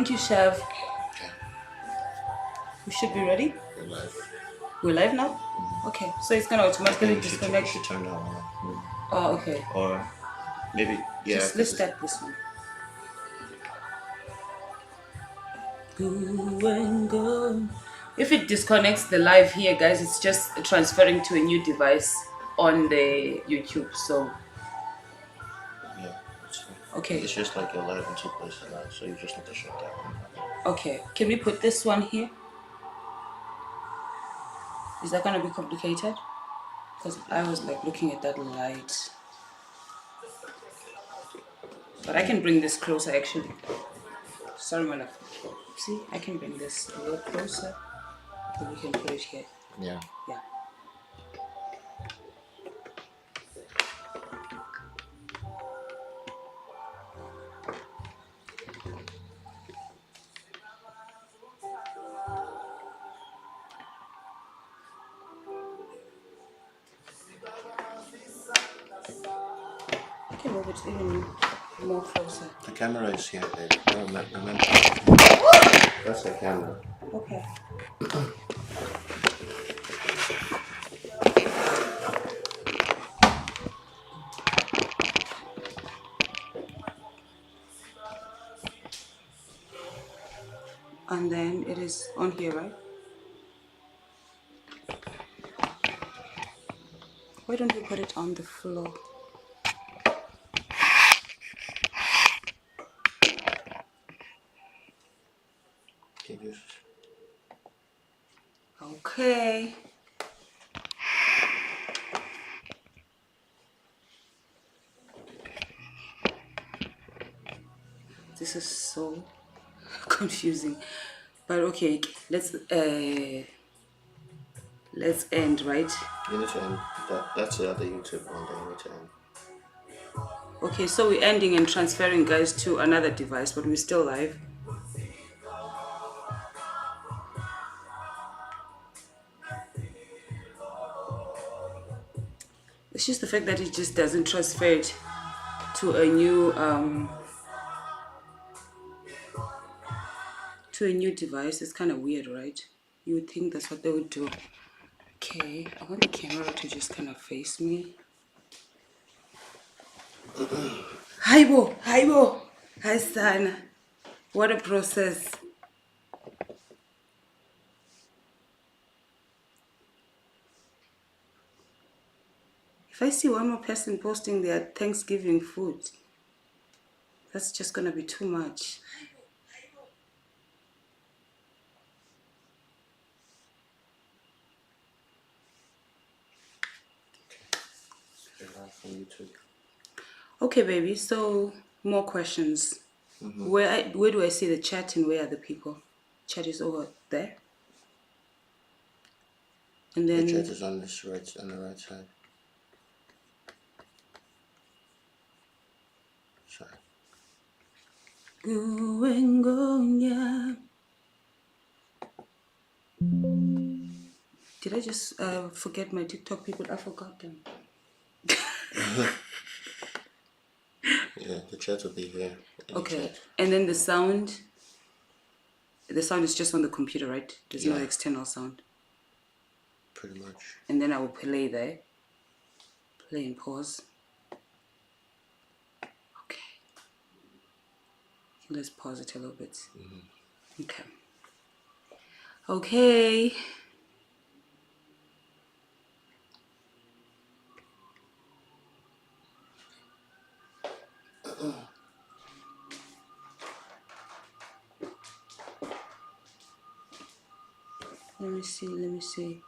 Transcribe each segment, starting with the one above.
Thank you, Chef. Okay. We should be ready. We're live. We're live now? Okay, so it's gonna automatically disconnect. You should turn that one off. Oh, okay. Or maybe, yeah. Just let's start this one. Go and go. If it disconnects the live here, guys, it's just transferring to a new device on the YouTube. So Yeah, it's fine. okay. It's just like you're live in two places now, so you just need to shut that one. Okay, can we put this one here? Is that gonna be complicated? Because I was like looking at that light. But I can bring this closer actually. Sorry, my love. See, I can bring this a little closer. So we can put it here. Yeah. Yeah. I can move it even more closer. The camera is here, baby. No, remember. That's the camera. Okay. And then it is on here, right? Why don't we put it on the floor? Okay. This is so confusing, but okay. Let's end, right? You need to end. That's the other YouTube one that you need to end. Okay, so we're ending and transferring, guys, to another device, but we're still live. It's just the fact that it just doesn't transfer it to a new device. It's kind of weird, right? You would think that's what they would do. Okay, I want the camera to just kind of face me. Hi Bo, hi Sana. What a process. If I see one more person posting their Thanksgiving food, that's just gonna be too much. Okay, baby, so more questions. Where do I see the chat and where are the people? Chat is over there. And then the chat is on the right side. Sorry. Go and go, yeah. Did I just forget my TikTok people? I forgot them. Yeah, the chat will be here. Okay, and then the sound is just on the computer, right? There's no external sound. Pretty much. And then I will play there. Play and pause. Okay. Let's pause it a little bit. Okay. Okay. Let me see.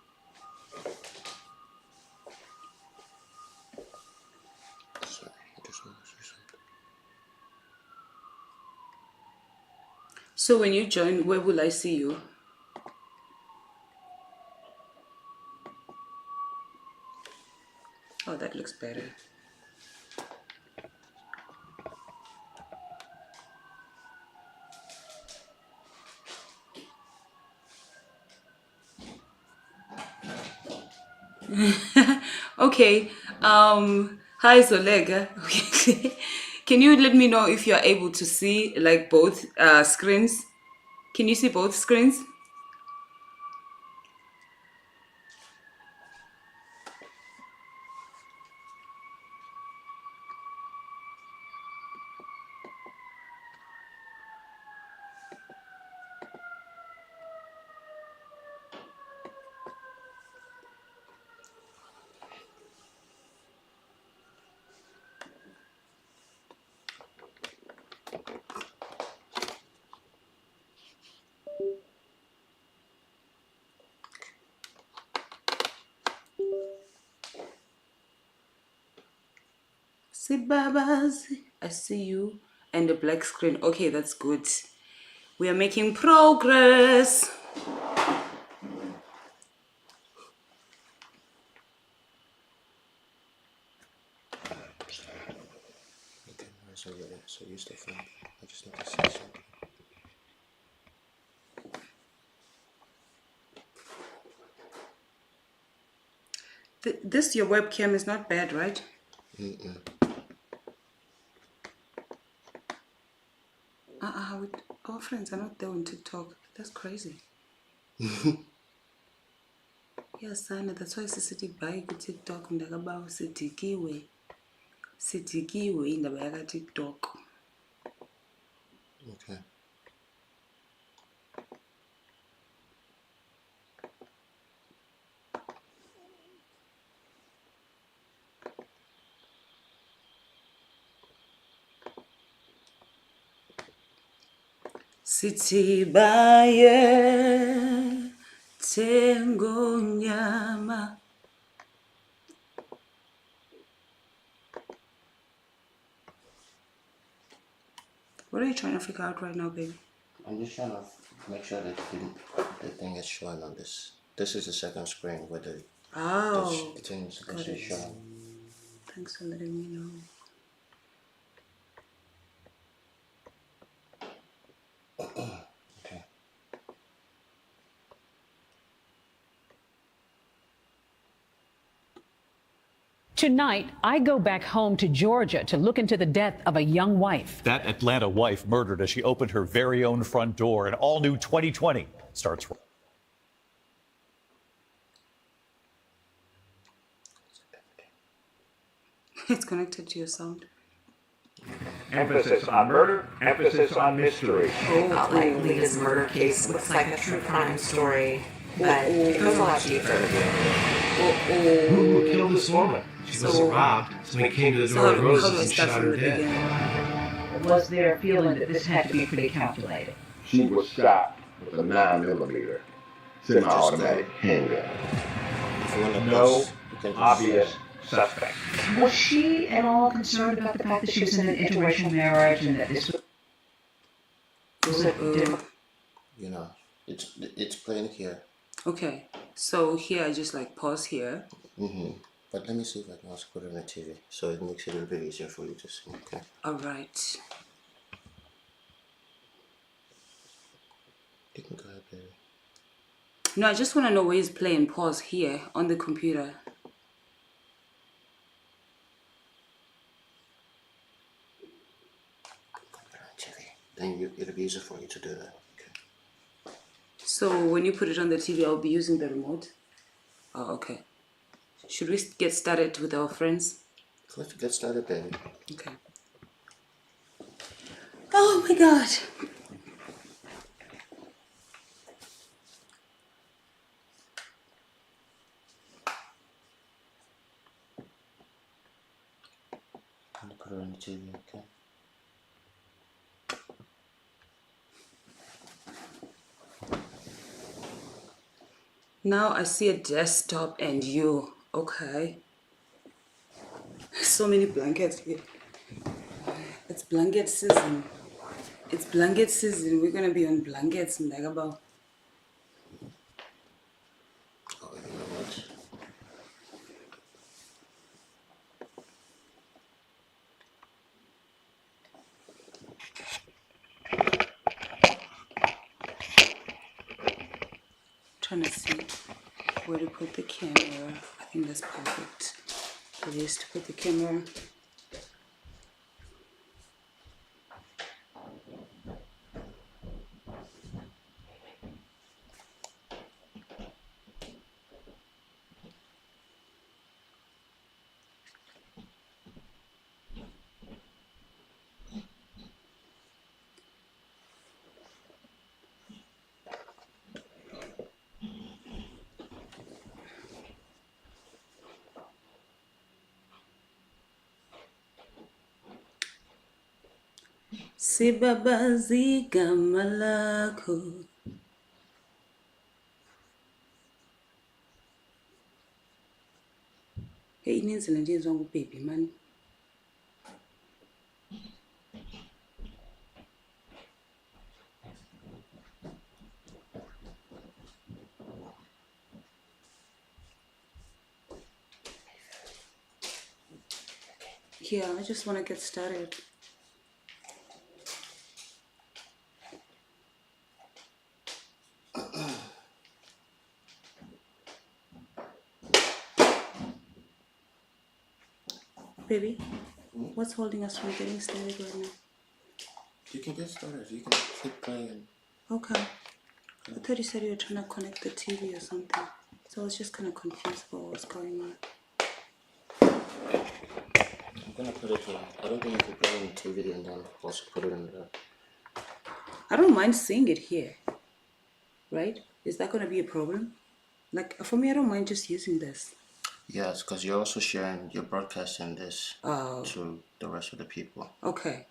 Sorry, I just want to say something. So when you join, where will I see you? Oh, that looks better. Okay. Hi Zolega. Okay. Can you let me know if you're able to see like both screens? Can you see both screens? Sibabas, I see you. And the black screen. Okay, that's good. We are making progress. Okay, so use the phone. I just need to say something. This your webcam is not bad, right? With our friends are not there on TikTok. That's crazy. Yes, Sana, that's why sisithi bhayi ku-TikTok ndakabawo sidikiwe indaba yaka-TikTok. Okay. Sithi baye tengonyama. What are you trying to figure out right now, baby? I'm just trying to make sure that the thing is showing on this. This is the second screen where the thing is supposed to be showing. Thanks for letting me know. Okay. Tonight, I go back home to Georgia to look into the death of a young wife. That Atlanta wife murdered as she opened her very own front door. An all-new 2020 starts. It's connected to your sound. Emphasis on murder, emphasis on mystery. Not like Lena's murder case looks like a true crime story, but it goes a lot deeper. Who killed this woman? She wasn't robbed. Somebody came to the door of Roses and shot her dead. Was there a feeling that this had to be pretty calculated? She was shot with a 9mm semi-automatic handgun. No obvious suspect. Was she at all concerned about the fact that she was in an interracial marriage and that this was a different? You know, it's playing here. Okay, so here I just like pause here. But let me see if I can also put it on the TV so it makes it a little bit easier for you to see. Okay. All right. You can go ahead, baby. No, I just want to know where he's playing pause here on the computer. Then it'll be easier for you to do that. Okay. So when you put it on the TV, I'll be using the remote. Oh, okay. Should we get started with our friends? Let's get started, baby. Okay. Oh my God. Put her on the TV, okay? Now I see a desktop and you. Okay. So many blankets here. It's blanket season. It's blanket season. We're gonna be on blankets in Dagabao. Oh, you know what? Trying to see where to put the camera. I think that's perfect. It is to put the camera. Sibabazi gama lakho. Hey, ininzi le nto yenziwa ngubaby man. Yeah, I just want to get started. Baby, what's holding us from getting started right now? You can get started. You can keep playing. Okay. I thought you said you were trying to connect the TV or something. So I was just kind of confused about what's going on. I'm gonna put it here. I don't think you can put it on TV and then also put it in there. I don't mind seeing it here. Right? Is that going to be a problem? Like, for me, I don't mind just using this. Yes, because you're also you're broadcasting this to the rest of the people. Okay.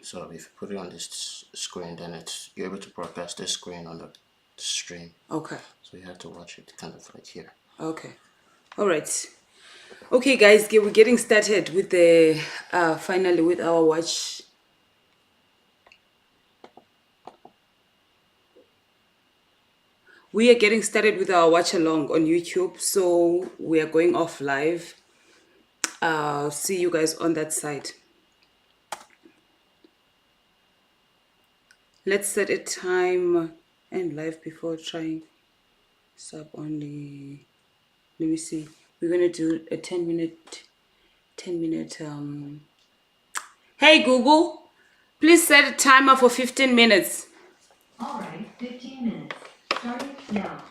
So if you put it on this screen, then you're able to broadcast this screen on the stream. Okay. So you have to watch it kind of like here. Okay. All right. Okay, guys, we're getting started with the finally with our watch. We are getting started with our watch along on YouTube, so we are going off live. See you guys on that side. Let's set a time and live before trying sub only. Let me see. We're gonna do a 10 minute. Hey Google, please set a timer for 15 minutes. All right, 15 minutes. Starting now.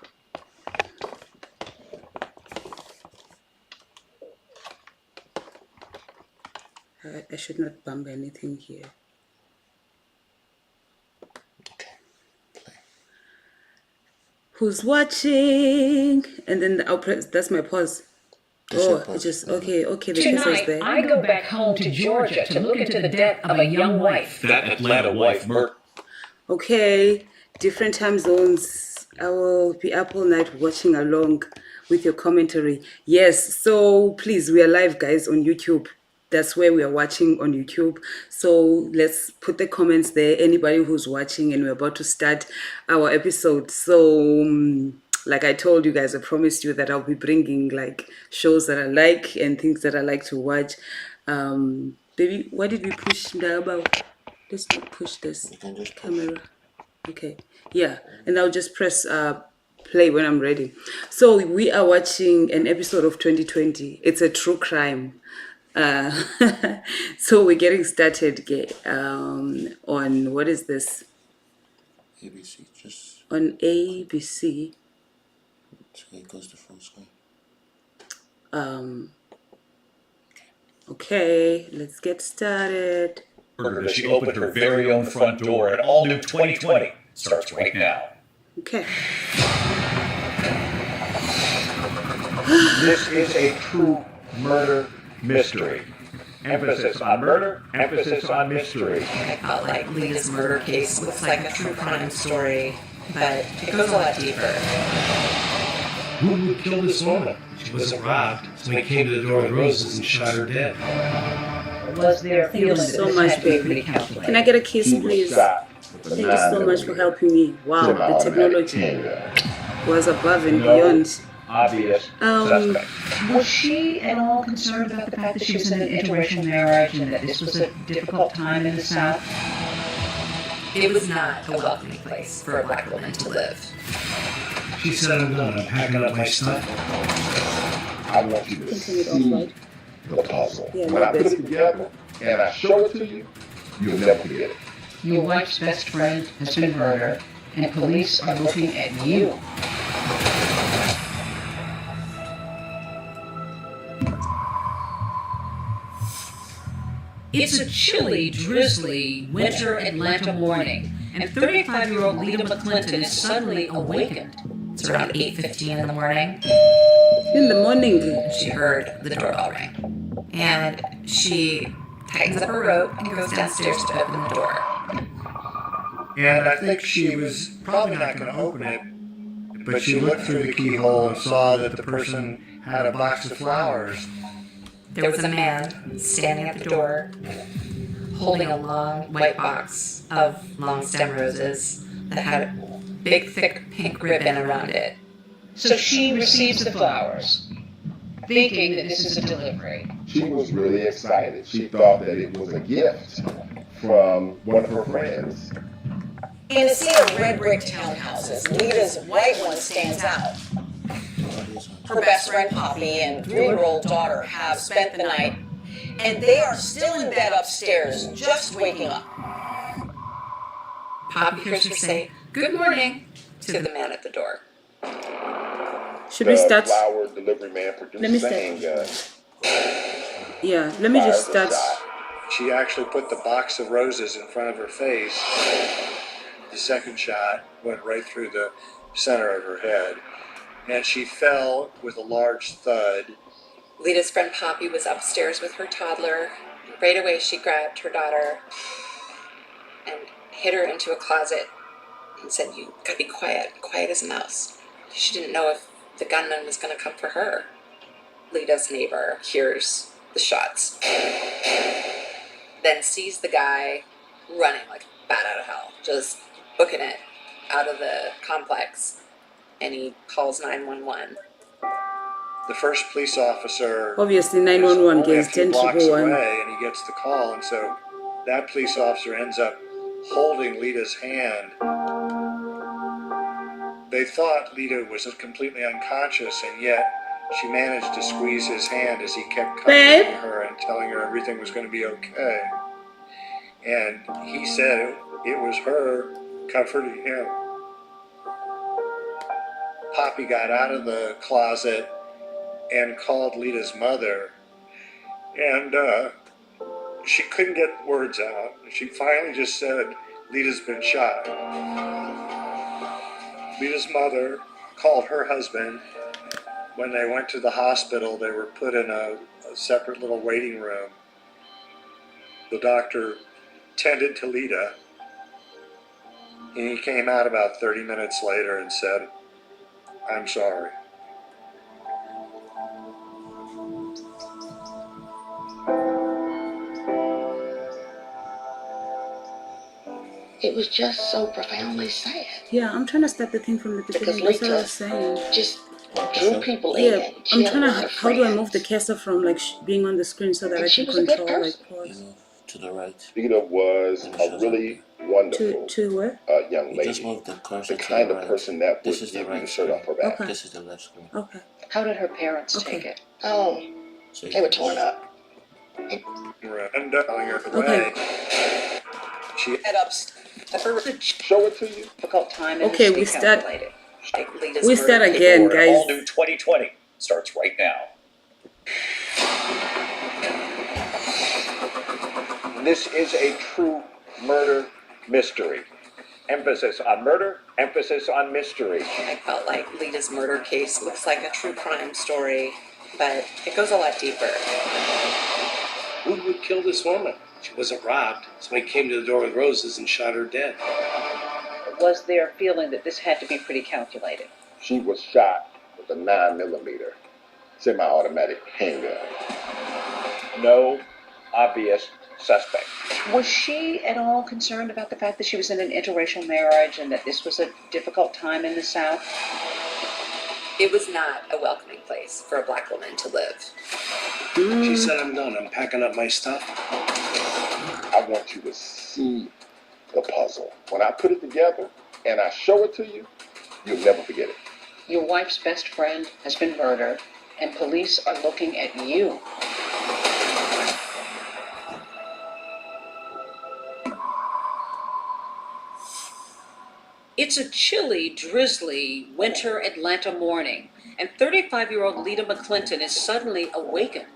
I should not bump anything here. Okay. Play. Who's watching? And then I'll press. That's my pause. Pause. Just okay. The Tonight, cursor's there. I go back home to Georgia to look into the death of a young wife. That Atlanta wife murder. Okay, different time zones. I will be up all night watching along with your commentary. Yes, so please, we are live, guys, on YouTube. That's where we are watching on YouTube. So let's put the comments there. Anybody who's watching, and we're about to start our episode. So, like I told you guys, I promised you that I'll be bringing like shows that I like and things that I like to watch. Baby, why did we push the about? Let's not push this camera. Okay, yeah, and I'll just press play when I'm ready. So we are watching an episode of 2020. It's a true crime. So we're getting started on what is this? ABC, just On ABC. so it goes to full screen. Okay, let's get started. Murdered as she opened her very own front door. An all-new 2020 starts right now. Okay. This is a true murder mystery. Emphasis on murder, emphasis on mystery. I felt like Leah's murder case looks like a true crime story, but it goes a lot deeper. Who would kill this woman? She wasn't robbed. Somebody came to the door with roses and shot her dead. Was there a feeling so that much, this had to be baby. calculated? Can I get a kiss, He was please? shot with a Thank you so much for 9mm helping me. Wow, the technology handgun. was above and beyond. Obvious suspect. Was she at all concerned about the fact that she was in an interracial marriage and that this was a difficult time in the South? It was not a welcoming place for a black woman to live. She said, I'm done. I'm packing up my stuff. I want you to Can turn it off, see right? the puzzle. Yeah, When I like put this. it together and I show it to you, you'll never forget it. Your wife's best friend has been murdered, and police are looking at you. It's a chilly, drizzly winter Atlanta morning, and 35-year-old Lita McClinton is suddenly awakened. It's around 8:15 in the morning. In the morning. She heard the doorbell ring. And she tightens up her rope, and goes downstairs to open the door. And I think she was probably not going to open it, but she looked through the keyhole and saw that the person had a box of flowers. There was a man standing at the door, holding a long white box of long stem roses that had a big, thick pink ribbon around it. So she receives the flowers, thinking that this is a delivery. She was really excited. She thought that it was a gift from one of her friends. In a sea of red brick townhouses, Lita's white one stands out. Her best friend Poppy and 3-year-old daughter have spent the night, and they are still in bed upstairs, just waking up. Poppy hears her say, "Good morning," to the man at the door. Should we start? Flower delivery man produced Let me start. saying, Yeah, let me just start. She actually put the box of roses in front of her face. The second shot went right through the center of her head, and she fell with a large thud. Lita's friend Poppy was upstairs with her toddler. Right away, she grabbed her daughter and hid her into a closet and said, "You gotta be quiet as a mouse." She didn't know if the gunman was gonna come for her. Lita's neighbor hears the shots, then sees the guy running like a bat out of hell, just booking it out of the complex, and he calls 911. The first police officer Obviously, is 911 only a gets few 10 blocks people one. away, and he gets the call, and so that police officer ends up holding Lita's hand. They thought Lita was completely unconscious, and yet she managed to squeeze his hand as he kept comforting her and telling her everything was going to be okay. And he said it was her comforting him. Poppy got out of the closet and called Lita's mother, and she couldn't get words out. She finally just said, "Lita's been shot." Lita's mother called her husband. When they went to the hospital, they were put in a separate little waiting room. The doctor tended to Lita, and he came out about 30 minutes later and said, "I'm sorry." It was just so profoundly sad. Yeah, I'm trying to start the thing from the beginning. Because That's what I Lita was saying. just drew people Yeah, in. She I'm had trying a to. lot of How do I move the friends. cursor from like being on the screen so that And I she can was a good control like person. pause? To the right. Lita was a really wonderful To where? young You just lady. move the cursor The to kind the of right. person that would This is give the you right the shirt off her back. Okay. This is the left screen. Okay. How did her parents Okay. take it? Oh, So they were torn up. And telling her the Okay. way. She Head up. Show it to you. Difficult time and Okay, this we start. recalculated. Like Lita's We murder start case. again, All guys. new 2020 starts right now. This is a true murder mystery. Emphasis on murder, emphasis on mystery. I felt like Lita's murder case looks like a true crime story, but it goes a lot deeper. Who would kill this woman? She wasn't robbed. Somebody came to the door with roses and shot her dead. Was there a feeling that this had to be pretty calculated? She was shot with a 9mm semi-automatic handgun. No obvious suspect. Was she at all concerned about the fact that she was in an interracial marriage and that this was a difficult time in the South? It was not a welcoming place for a black woman to live. She said, "I'm done. I'm packing up my stuff." I want you to see the puzzle. When I put it together and I show it to you, you'll never forget it. Your wife's best friend has been murdered, and police are looking at you. It's a chilly, drizzly winter Atlanta morning, and 35-year-old Lita McClinton is suddenly awakened.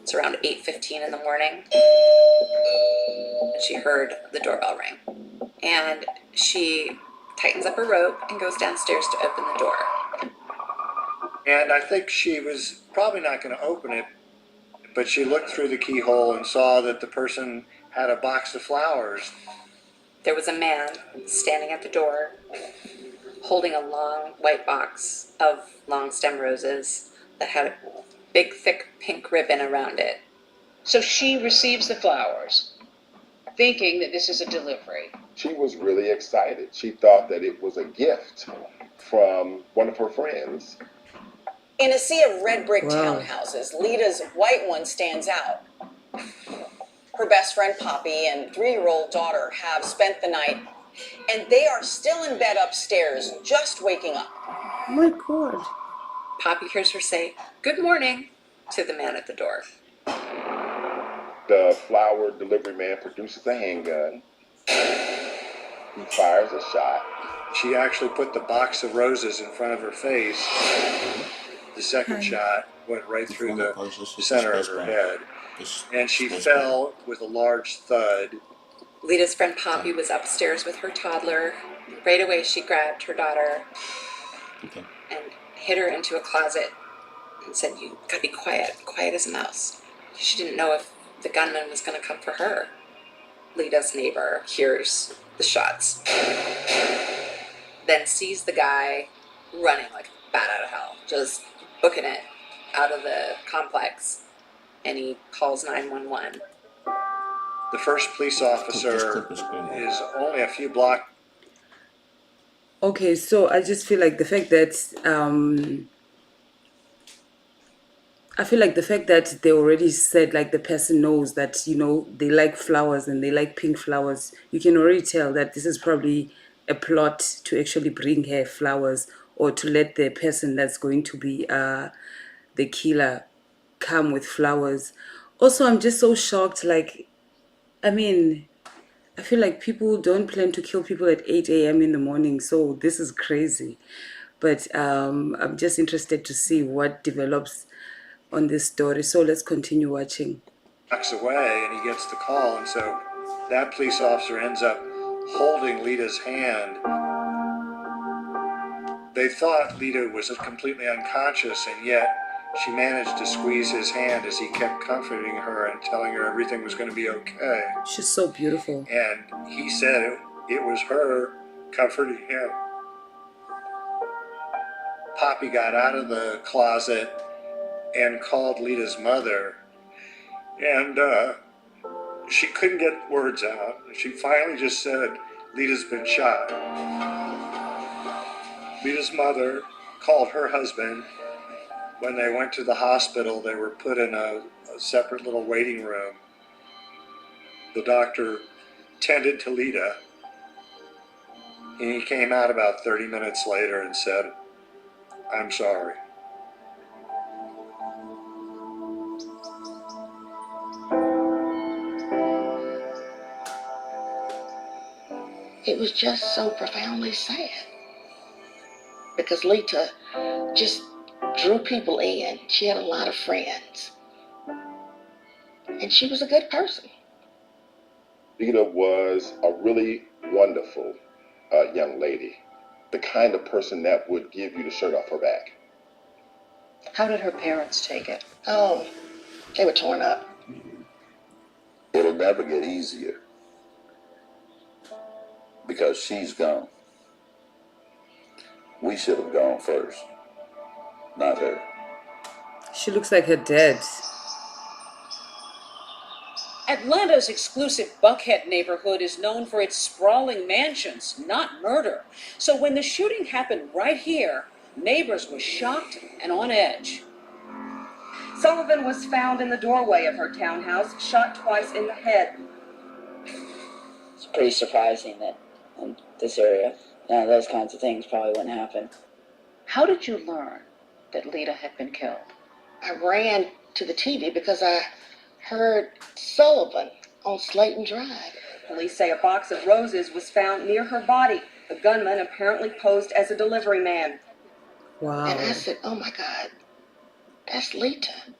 It's around 8:15 in the morning, and she heard the doorbell ring. And she tightens up her rope and goes downstairs to open the door. And I think she was probably not going to open it, but she looked through the keyhole and saw that the person had a box of flowers. There was a man standing at the door, holding a long white box of long stem roses that had a big, thick pink ribbon around it. So she receives the flowers, thinking that this is a delivery. She was really excited. She thought that it was a gift from one of her friends. In a sea of red brick Wow. townhouses, Lita's white one stands out. Her best friend Poppy and 3-year-old daughter have spent the night, and they are still in bed upstairs, just waking up. Oh my God. Poppy hears her say, "Good morning," to the man at the door. The flower delivery man produces a handgun. He fires a shot. She actually put the box of roses in front of her face. The second shot went right through the center of her head, and she fell with a large thud. Lita's friend Poppy was upstairs with her toddler. Right away, she grabbed her daughter and hid her into a closet and said, "You gotta be quiet, quiet as a mouse." She didn't know if the gunman was gonna come for her. Lita's neighbor hears the shots, then sees the guy running like a bat out of hell, just booking it out of the complex, and he calls 911. The first police officer is only a few blocks. Okay, so I just feel like the fact that they already said, like, the person knows that, you know, they like flowers and they like pink flowers. You can already tell that this is probably a plot to actually bring her flowers, or to let the person that's going to be the killer come with flowers. Also, I'm just so shocked. Like, I mean, I feel like people don't plan to kill people at 8 a.m. in the morning, so this is crazy. But I'm just interested to see what develops on this story. So let's continue watching. Blocks away, and he gets the call, and so that police officer ends up holding Lita's hand. They thought Lita was completely unconscious, and yet she managed to squeeze his hand as he kept comforting her and telling her everything was going to be okay. She's so beautiful. And he said it was her comforting him. Poppy got out of the closet and called Lita's mother, and she couldn't get words out. She finally just said, "Lita's been shot." Lita's mother called her husband. When they went to the hospital, they were put in a separate little waiting room. The doctor tended to Lita, and he came out about 30 minutes later and said, "I'm sorry." It was just so profoundly sad, because Lita just drew people in. She had a lot of friends, and she was a good person. Lita was a really wonderful young lady, the kind of person that would give you the shirt off her back. How did her parents take it? Oh, they were torn up. It'll never get easier, because she's gone. We should have gone first, not her. She looks like her dad. Atlanta's exclusive Buckhead neighborhood is known for its sprawling mansions, not murder. So when the shooting happened right here, neighbors were shocked and on edge. Sullivan was found in the doorway of her townhouse, shot twice in the head. It's pretty surprising that in this area, those kinds of things probably wouldn't happen. How did you learn that Lita had been killed? I ran to the TV because I heard Sullivan on Slayton Drive. Police say a box of roses was found near her body. The gunman apparently posed as a delivery man. Wow. And I said, "Oh my God, that's Lita."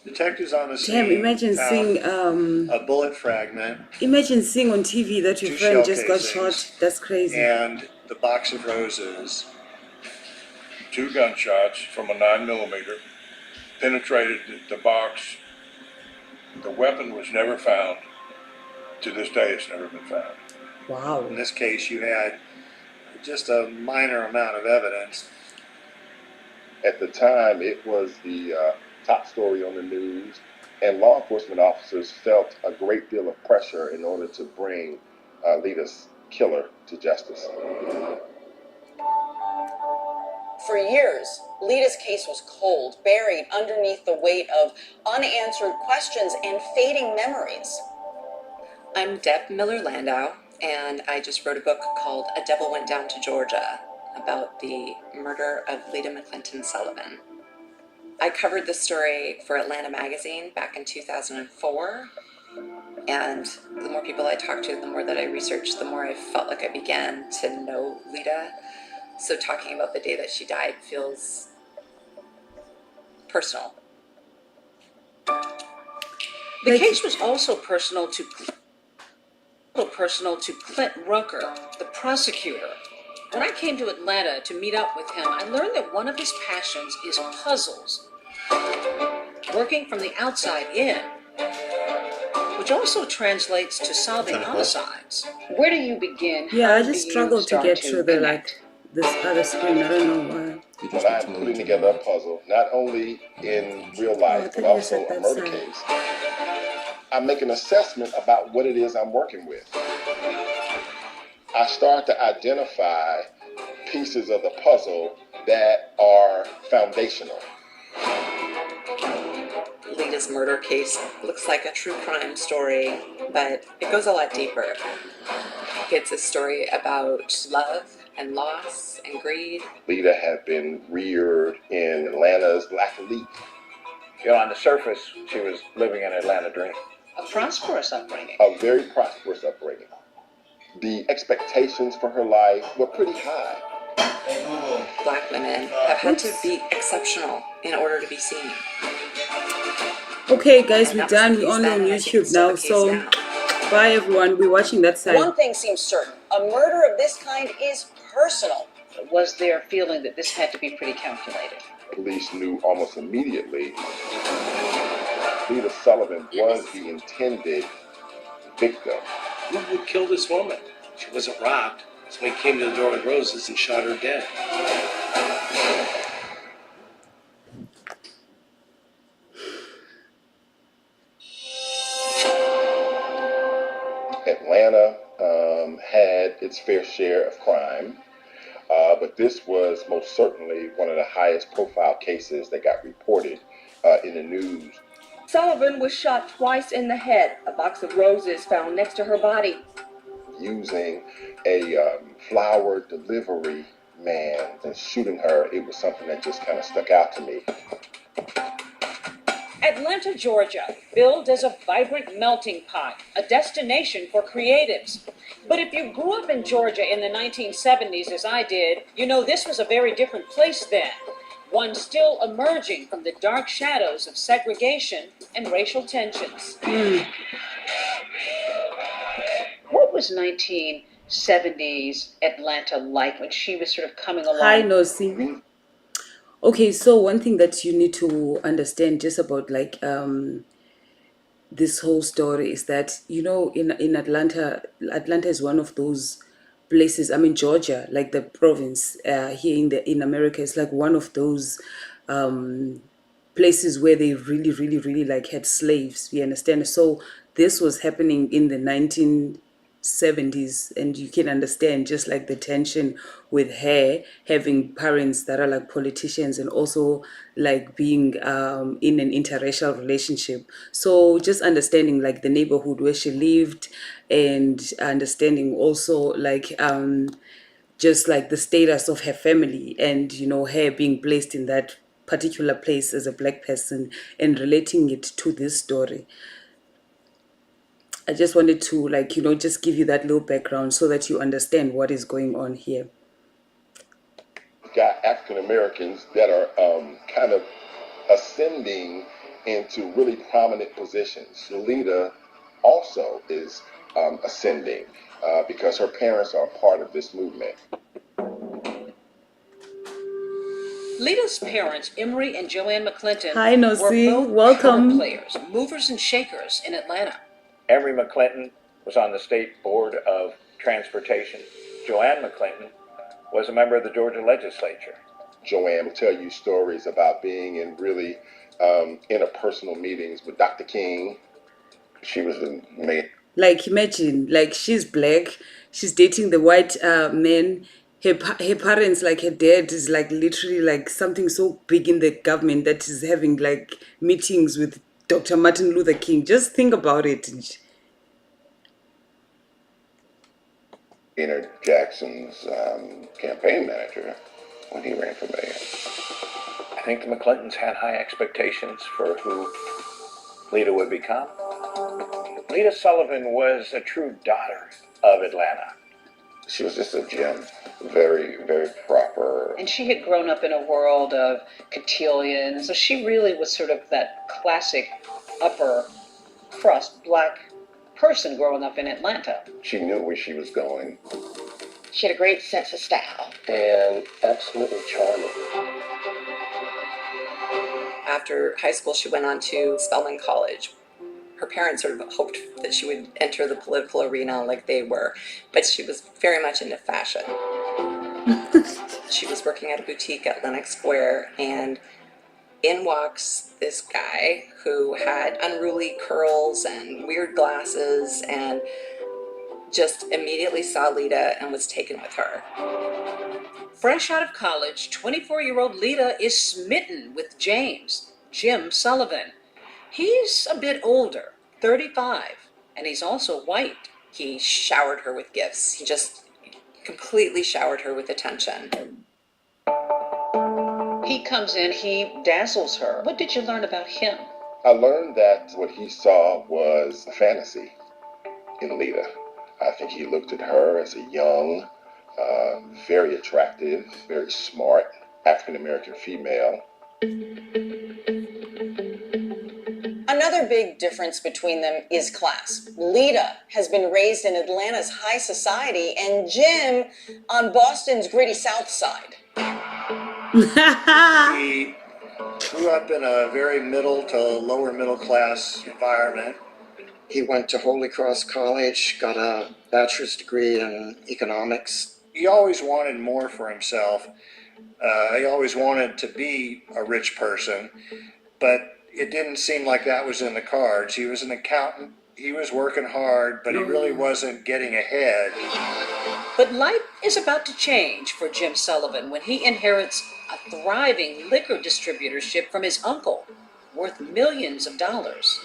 Detectives on the scene. Damn, imagine seeing a bullet fragment. Imagine seeing on TV that your 2 friend shell just got casings, shot. That's crazy. And the box of roses. 2 gunshots from a 9mm, penetrated the box. The weapon was never found. To this day, it's never been found. Wow. In this case, you had just a minor amount of evidence. At the time, it was the top story on the news, and law enforcement officers felt a great deal of pressure in order to bring Lita's killer to justice. For years, Lita's case was cold, buried underneath the weight of unanswered questions and fading memories. I'm Deb Miller Landau, and I just wrote a book called A Devil Went Down to Georgia about the murder of Lita McClinton Sullivan. I covered this story for Atlanta Magazine back in 2004, and the more people I talked to, the more that I researched, the more I felt like I began to know Lita. So talking about the day that she died feels personal. The case was also personal to Clint Rucker, the prosecutor. When I came to Atlanta to meet up with him, I learned that one of his passions is puzzles, working from the outside in, which also translates to solving homicides. Where do you begin? Yeah, How I do just you struggle to start get to through the connect? this other screen. I don't know why. When I'm putting together a puzzle, not only in real life, but also a murder case, I make an assessment about what it is I'm working with. I start to identify pieces of the puzzle that are foundational. Lita's murder case looks like a true crime story, but it goes a lot deeper. It's a story about love and loss and greed. Lita had been reared in Atlanta's Black Elite. You know, on the surface, she was living an Atlanta dream. A prosperous upbringing. A very prosperous upbringing. The expectations for her life were pretty high. Black women have had to be exceptional in order to be seen. Okay, guys, we're done. We're only on YouTube now, so bye everyone. We're watching that side. One thing seems certain, a murder of this kind is personal. Was there a feeling that this had to be pretty calculated? Police knew almost immediately Lita Sullivan was the intended victim. Who would kill this woman? She wasn't robbed. Somebody came to the door with roses and shot her dead. Atlanta had its fair share of crime, but this was most certainly one of the highest profile cases that got reported in the news. Sullivan was shot twice in the head. A box of roses found next to her body. Using a flower delivery man and shooting her, it was something that just kind of stuck out to me. Atlanta, Georgia, billed as a vibrant melting pot, a destination for creatives. But if you grew up in Georgia in the 1970s, as I did, you know this was a very different place then. One still emerging from the dark shadows of segregation and racial tensions. What was 1970s Atlanta like when she was sort of coming along? Hi, Nosy. Okay, so one thing that you need to understand just about like this whole story is that, you know, in Atlanta is one of those places. I mean, Georgia, like the province here in America, is like one of those places where they really like had slaves. You understand? So this was happening in the 1970s, and you can understand just like the tension with her having parents that are like politicians and also like being in an interracial relationship. So just understanding like the neighborhood where she lived, and understanding also like just like the status of her family, and you know, her being placed in that particular place as a black person and relating it to this story. I just wanted to, like, you know, just give you that little background so that you understand what is going on here. Got African Americans that are kind of ascending into really prominent positions. Lita also is ascending because her parents are part of this movement. Lita's parents, Emery and Joanne McClinton, Hi, were Nosi. both power Welcome. players, movers and shakers in Atlanta. Emery McClinton was on the state board of transportation. Joanne McClinton was a member of the Georgia legislature. Joanne will tell you stories about being in really interpersonal meetings with Dr. King. She was the main. Like, imagine, like, she's black, she's dating the white man. Her parents, like her dad, is like literally like something so big in the government that is having like meetings with Dr. Martin Luther King. Just think about it. Maynard Jackson's campaign manager when he ran for mayor. I think the McClintons had high expectations for who Lita would become. Lita Sullivan was a true daughter of Atlanta. She was just a gem, very, very proper. And she had grown up in a world of cotillions, so she really was sort of that classic upper crust black person growing up in Atlanta. She knew where she was going. She had a great sense of style. And absolutely charming. After high school, she went on to Spelman College. Her parents sort of hoped that she would enter the political arena like they were, but she was very much into fashion. She was working at a boutique at Lenox Square, and in walks this guy who had unruly curls and weird glasses and just immediately saw Lita and was taken with her. Fresh out of college, 24-year-old Lita is smitten with Jim Sullivan. He's a bit older, 35, and he's also white. He showered her with gifts. He just completely showered her with attention. He comes in, he dazzles her. What did you learn about him? I learned that what he saw was a fantasy in Lita. I think he looked at her as a young, very attractive, very smart African-American female. Another big difference between them is class. Lita has been raised in Atlanta's high society and Jim on Boston's gritty South Side. He grew up in a very middle to lower middle class environment. He went to Holy Cross College, got a bachelor's degree in economics. He always wanted more for himself. He always wanted to be a rich person, but it didn't seem like that was in the cards. He was an accountant. He was working hard, but he really wasn't getting ahead. But life is about to change for Jim Sullivan when he inherits a thriving liquor distributorship from his uncle, worth millions of dollars.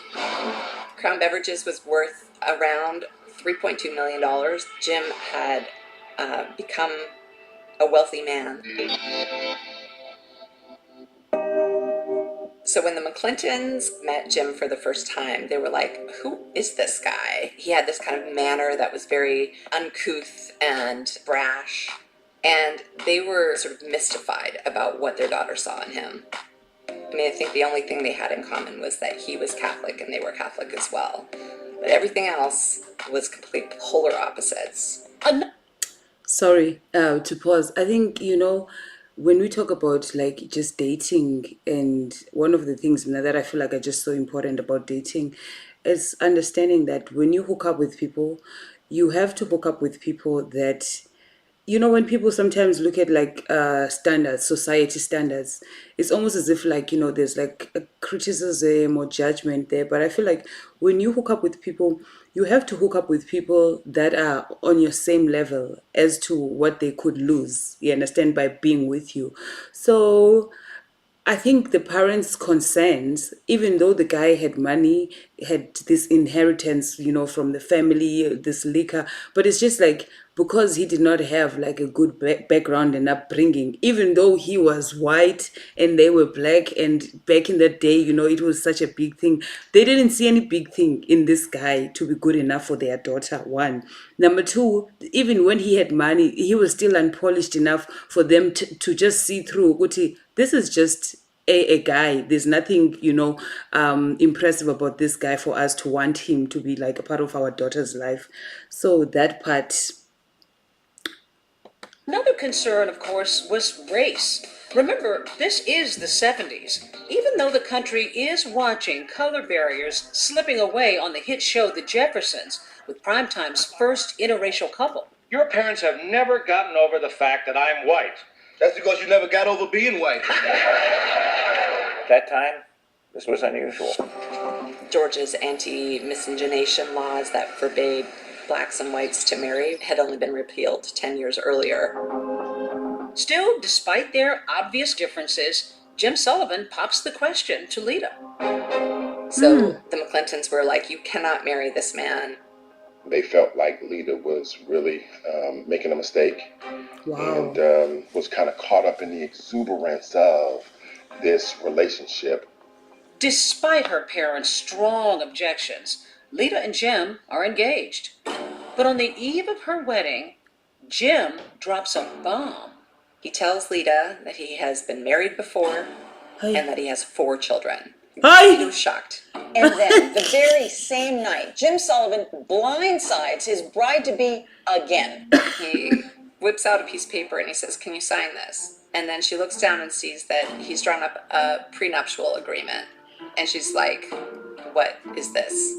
Crown Beverages was worth around $3.2 million. Jim had become a wealthy man. So when the McClintons met Jim for the first time, they were like, who is this guy? He had this kind of manner that was very uncouth and brash, and they were sort of mystified about what their daughter saw in him. I mean, I think the only thing they had in common was that he was Catholic and they were Catholic as well. But everything else was complete polar opposites. Sorry to pause. I think, when we talk about like just dating, and one of the things that I feel like are just so important about dating is understanding that when you hook up with people, you have to hook up with people that, when people sometimes look at like standards, society standards, it's almost as if like, there's like a criticism or judgment there. But I feel like when you hook up with people, you have to hook up with people that are on your same level as to what they could lose, you understand, by being with you. So I think the parents' concerns, even though the guy had money, had this inheritance, from the family, this liquor, but it's just like, because he did not have like a good background and upbringing, even though he was white and they were black, and back in that day, it was such a big thing. They didn't see any big thing in this guy to be good enough for their daughter, one. Number two, even when he had money, he was still unpolished enough for them to just see through, Uti, this is just a guy. There's nothing, impressive about this guy for us to want him to be like a part of our daughter's life. So that part. Another concern, of course, was race. Remember, this is the 70s. Even though the country is watching color barriers slipping away on the hit show The Jeffersons, with Primetime's first interracial couple. Your parents have never gotten over the fact that I'm white. That's because you never got over being white. At that time, this was unusual. Georgia's anti-miscegenation laws that forbade blacks and whites to marry had only been repealed 10 years earlier. Still, despite their obvious differences, Jim Sullivan pops the question to Lita. So the McClintons were like, you cannot marry this man. They felt like Lita was really making a mistake. Wow. And was kind of caught up in the exuberance of this relationship. Despite her parents' strong objections, Lita and Jim are engaged. But on the eve of her wedding, Jim drops a bomb. He tells Lita that he has been married before and that he has 4 children. Hi. He was shocked. And then, the very same night, Jim Sullivan blindsides his bride-to-be again. He whips out a piece of paper and he says, can you sign this? And then she looks down and sees that he's drawn up a prenuptial agreement. And she's like, what is this?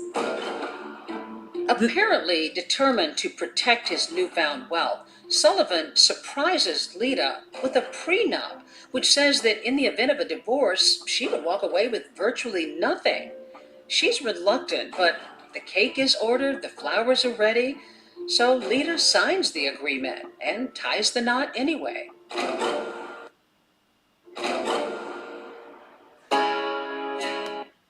Apparently determined to protect his newfound wealth, Sullivan surprises Lita with a prenup, which says that in the event of a divorce, she would walk away with virtually nothing. She's reluctant, but the cake is ordered, the flowers are ready, so Lita signs the agreement and ties the knot anyway.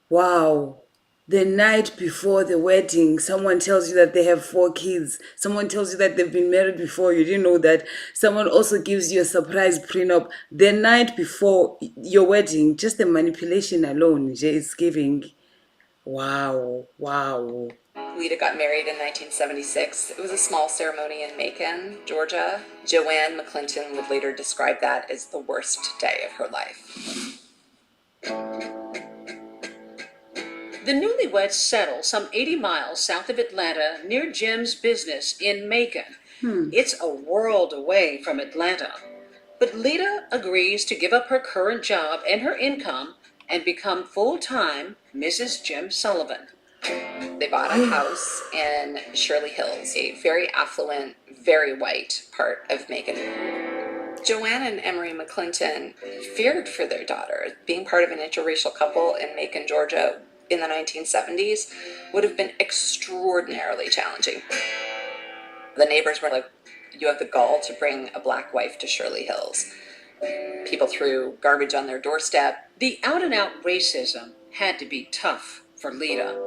Wow. The night before the wedding, someone tells you that they have 4 kids. Someone tells you that they've been married before. You didn't know that. Someone also gives you a surprise prenup. The night before your wedding, just the manipulation alone is giving. Wow. Wow. Lita got married in 1976. It was a small ceremony in Macon, Georgia. Joanne McClinton would later describe that as the worst day of her life. The newlyweds settle some 80 miles south of Atlanta near Jim's business in Macon. It's a world away from Atlanta. But Lita agrees to give up her current job and her income and become full-time Mrs. Jim Sullivan. They bought a house in Shirley Hills, a very affluent, very white part of Macon. Joanne and Emery McClinton feared for their daughter. Being part of an interracial couple in Macon, Georgia in the 1970s would have been extraordinarily challenging. The neighbors were like, you have the gall to bring a black wife to Shirley Hills. People threw garbage on their doorstep. The out-and-out racism had to be tough for Lita.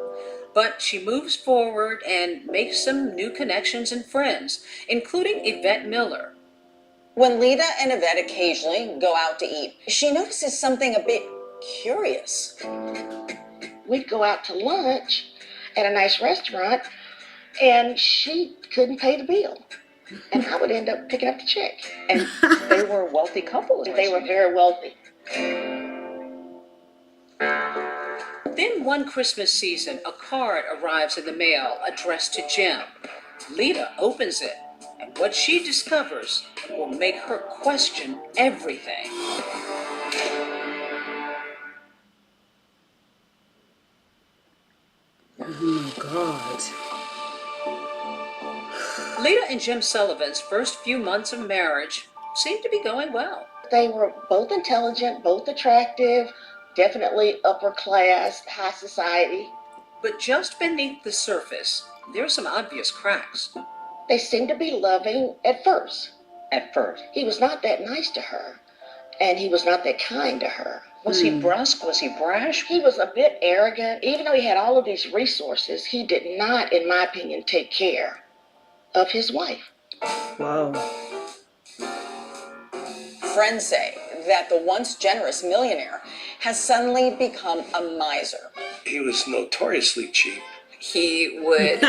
But she moves forward and makes some new connections and friends, including Yvette Miller. When Lita and Yvette occasionally go out to eat, she notices something a bit curious. We'd go out to lunch at a nice restaurant, and she couldn't pay the bill. And I would end up picking up the check. And they were a wealthy couple. They were very wealthy. Then one Christmas season, a card arrives in the mail addressed to Jim. Lita opens it, and what she discovers will make her question everything. Oh my God. Lita and Jim Sullivan's first few months of marriage seemed to be going well. They were both intelligent, both attractive, definitely upper class, high society. But just beneath the surface, there are some obvious cracks. They seemed to be loving at first. At first. He was not that nice to her, and he was not that kind to her. Was he brusque? Was he brash? He was a bit arrogant. Even though he had all of these resources, he did not, in my opinion, take care of his wife. Wow. Friends say that the once generous millionaire has suddenly become a miser. He was notoriously cheap. He would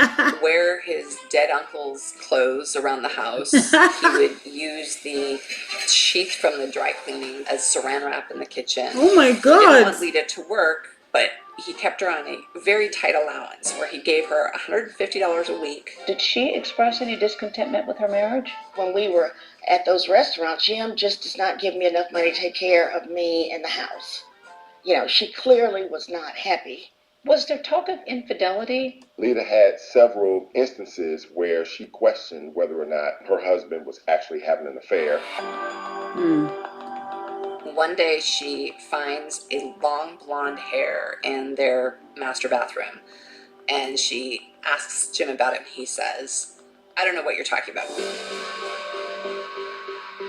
wear his dead uncle's clothes around the house. He would use the sheath from the dry cleaning as saran wrap in the kitchen. Oh my He didn't God. want Lita to work, but he kept her on a very tight allowance where he gave her $150 a week. Did she express any discontentment with her marriage? When we were at those restaurants, Jim just does not give me enough money to take care of me and the house. You know, she clearly was not happy. Was there talk of infidelity? Lita had several instances where she questioned whether or not her husband was actually having an affair. One day she finds a long blonde hair in their master bathroom, and she asks Jim about it. He says, "I don't know what you're talking about."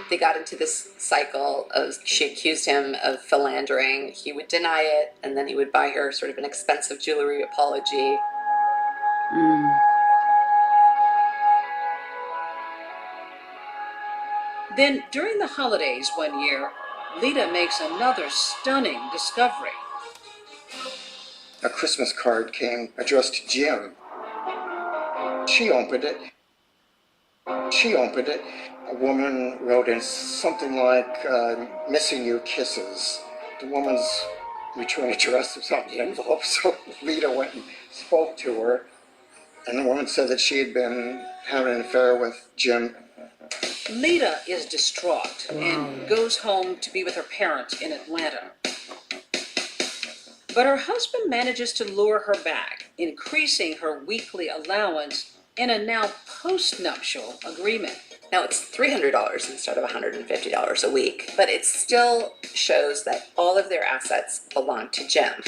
They got into this cycle of, she accused him of philandering. He would deny it, and then he would buy her sort of an expensive jewelry apology. Then, during the holidays one year, Lita makes another stunning discovery. A Christmas card came addressed to Jim. She opened it. A woman wrote in something like, "Missing you, kisses." The woman's return address was on the envelope, so Lita went and spoke to her. And the woman said that she had been having an affair with Jim. Lita is distraught and goes home to be with her parents in Atlanta. But her husband manages to lure her back, increasing her weekly allowance in a now post-nuptial agreement. Now it's $300 instead of $150 a week, but it still shows that all of their assets belong to Jim.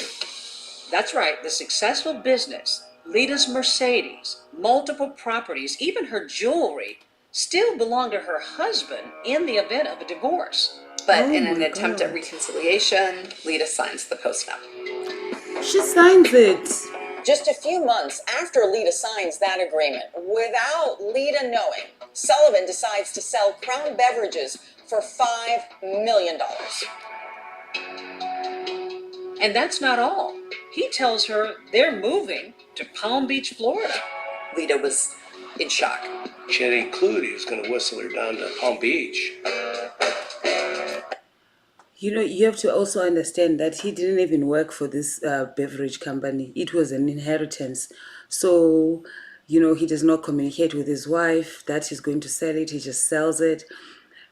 That's right, the successful business, Lita's Mercedes, multiple properties, even her jewelry, still belong to her husband in the event of a divorce. But in an attempt at reconciliation, Lita signs the postnup. She signs it. Just a few months after Lita signs that agreement, without Lita knowing, Sullivan decides to sell Crown Beverages for $5 million. And that's not all. He tells her they're moving to Palm Beach, Florida. Lita was in shock. She had a clue that he was going to whistle her down to Palm Beach. You know, you have to also understand that he didn't even work for this beverage company. It was an inheritance. So, you know, he does not communicate with his wife that he's going to sell it. He just sells it.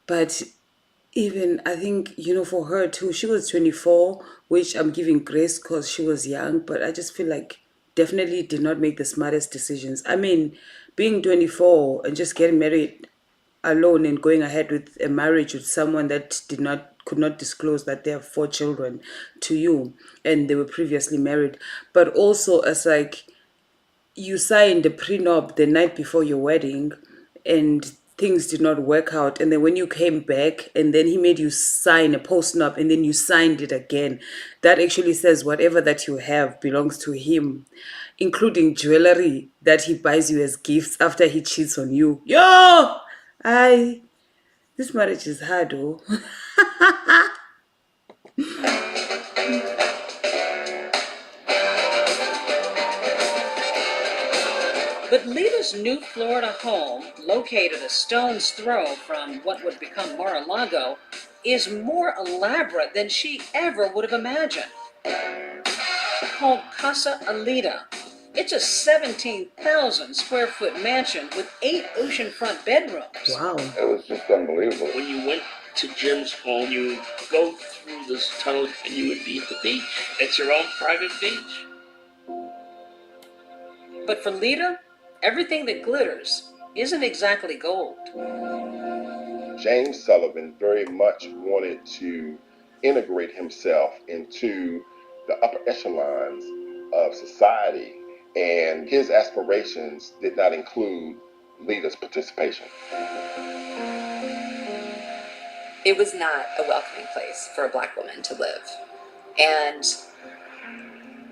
But even, I think, you know, for her too, she was 24, which I'm giving grace because she was young. But I just feel like definitely did not make the smartest decisions. I mean, being 24 and just getting married alone and going ahead with a marriage with someone that could not disclose that they have 4 children to you and they were previously married, but also as like you signed a prenup the night before your wedding and things did not work out, and then when you came back and then he made you sign a postnup and then you signed it again, that actually says whatever that you have belongs to him, including jewelry that he buys you as gifts after he cheats on you. This marriage is hard, oh. But Lita's new Florida home, located a stone's throw from what would become Mar-a-Lago, is more elaborate than she ever would have imagined. Called Casa Alita. It's a 17,000 square foot mansion with 8 oceanfront bedrooms. Wow. It was just unbelievable. When you went to Jim's home, you would go through this tunnel and you would be at the beach. It's your own private beach. But for Lita, everything that glitters isn't exactly gold. James Sullivan very much wanted to integrate himself into the upper echelons of society, and his aspirations did not include Lita's participation. It was not a welcoming place for a Black woman to live. And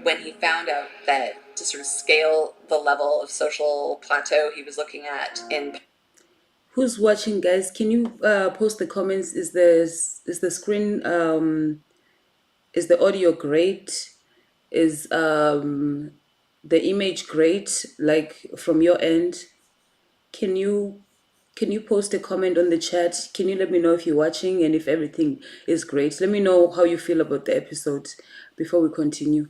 when he found out that to sort of scale the level of social plateau he was looking at in... Who's watching, guys? Can you post the comments? Is the screen is the audio great? Is the image great, like from your end? Can you post a comment on the chat? Can you let me know if you're watching and if everything is great? Let me know how you feel about the episode before we continue.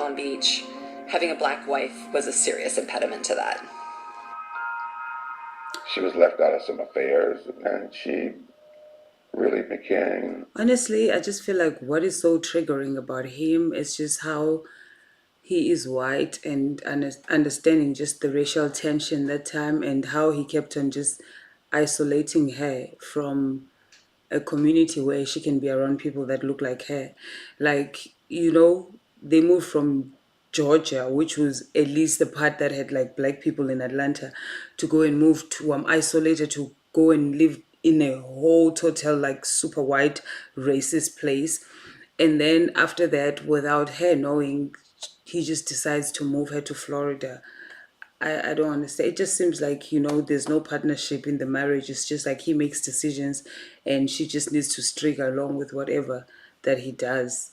Palm Beach, having a black wife was a serious impediment to that. She was left out of some affairs, and she really became... Honestly, I just feel like what is so triggering about him is just how he is white and understanding just the racial tension that time and how he kept on just isolating her from a community where she can be around people that look like her. Like, they moved from Georgia, which was at least the part that had like black people in Atlanta, to go and move to isolated to go and live in a whole total like super white racist place. And then after that, without her knowing, he just decides to move her to Florida. I don't understand. It just seems like, there's no partnership in the marriage. It's just like he makes decisions and she just needs to string along with whatever that he does.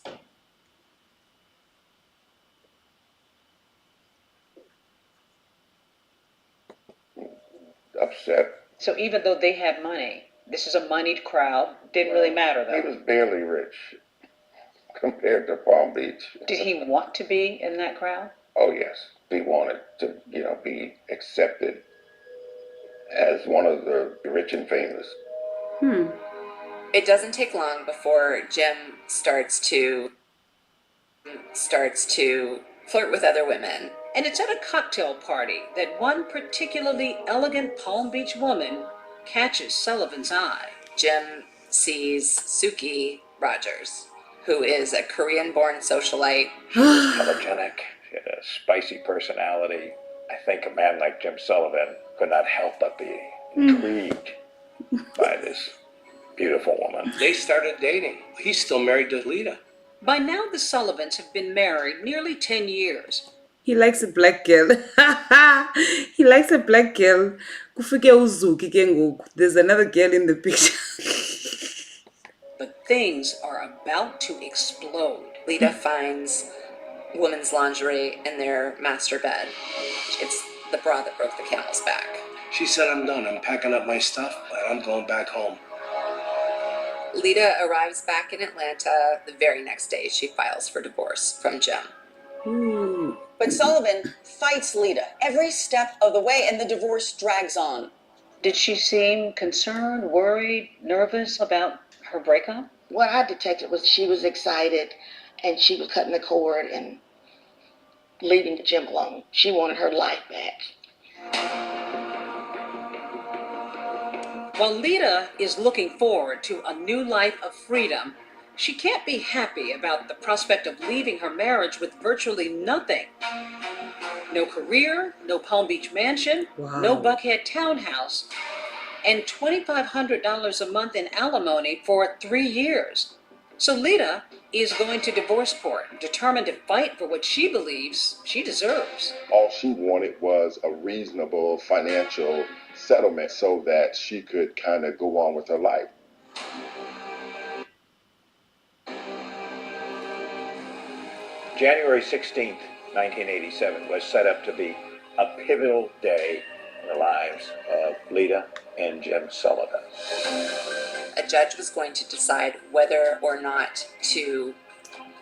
upset. So even though they had money, this is a moneyed crowd, didn't really matter though. He was barely rich compared to Palm Beach. Did he want to be in that crowd? Oh yes, he wanted to, be accepted as one of the rich and famous. It doesn't take long before Jim starts to flirt with other women. And it's at a cocktail party that one particularly elegant Palm Beach woman catches Sullivan's eye. Jim sees Suki Rogers, who is a Korean-born socialite. She was telegenic. She had a spicy personality. I think a man like Jim Sullivan could not help but be intrigued by this beautiful woman. They started dating. He's still married to Lita. By now, the Sullivans have been married nearly 10 years. He likes a black girl. He likes a black girl. Kufike uzuki ke ngoku. There's another girl in the picture. But things are about to explode. Lita finds women's lingerie in their master bed. It's the bra that broke the camel's back. She said, I'm done. I'm packing up my stuff and I'm going back home. Lita arrives back in Atlanta. The very next day, she files for divorce from Jim. But Sullivan fights Lita every step of the way, and the divorce drags on. Did she seem concerned, worried, nervous about her breakup? What I detected was she was excited and she was cutting the cord and leaving Jim alone. She wanted her life back. While Lita is looking forward to a new life of freedom, she can't be happy about the prospect of leaving her marriage with virtually nothing. No career, no Palm Beach mansion, no Buckhead townhouse, and $2,500 a month in alimony for 3 years. So Lita is going to divorce court, determined to fight for what she believes she deserves. All she wanted was a reasonable financial settlement so that she could kind of go on with her life. January 16th, 1987 was set up to be a pivotal day in the lives of Lita and Jim Sullivan. A judge was going to decide whether or not to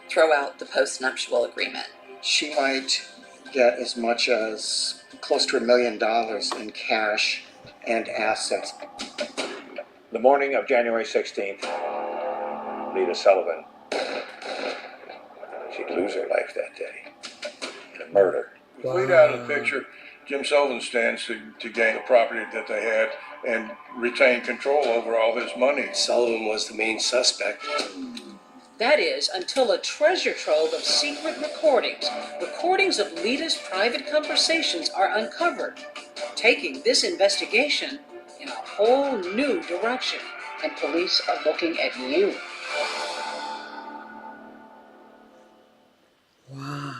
throw out the post-nuptial agreement. She might get as much as close to $1 million in cash and assets. The morning of January 16th, Lita Sullivan, she'd lose her life that day in a murder. With Lita out of the picture, Jim Sullivan stands to gain the property that they had and retain control over all his money. Sullivan was the main suspect. That is, until a treasure trove of secret recordings of Lita's private conversations are uncovered, taking this investigation in a whole new direction. And police are looking at you. Wow.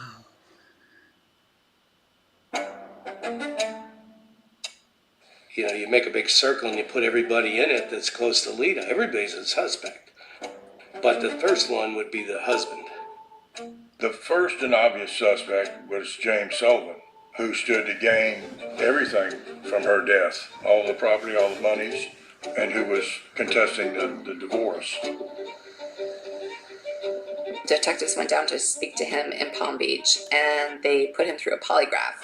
You make a big circle and you put everybody in it that's close to Lita. Everybody's a suspect. But the first one would be the husband. The first and obvious suspect was James Sullivan, who stood to gain everything from her death, all the property, all the monies, and who was contesting the divorce. Detectives went down to speak to him in Palm Beach, and they put him through a polygraph.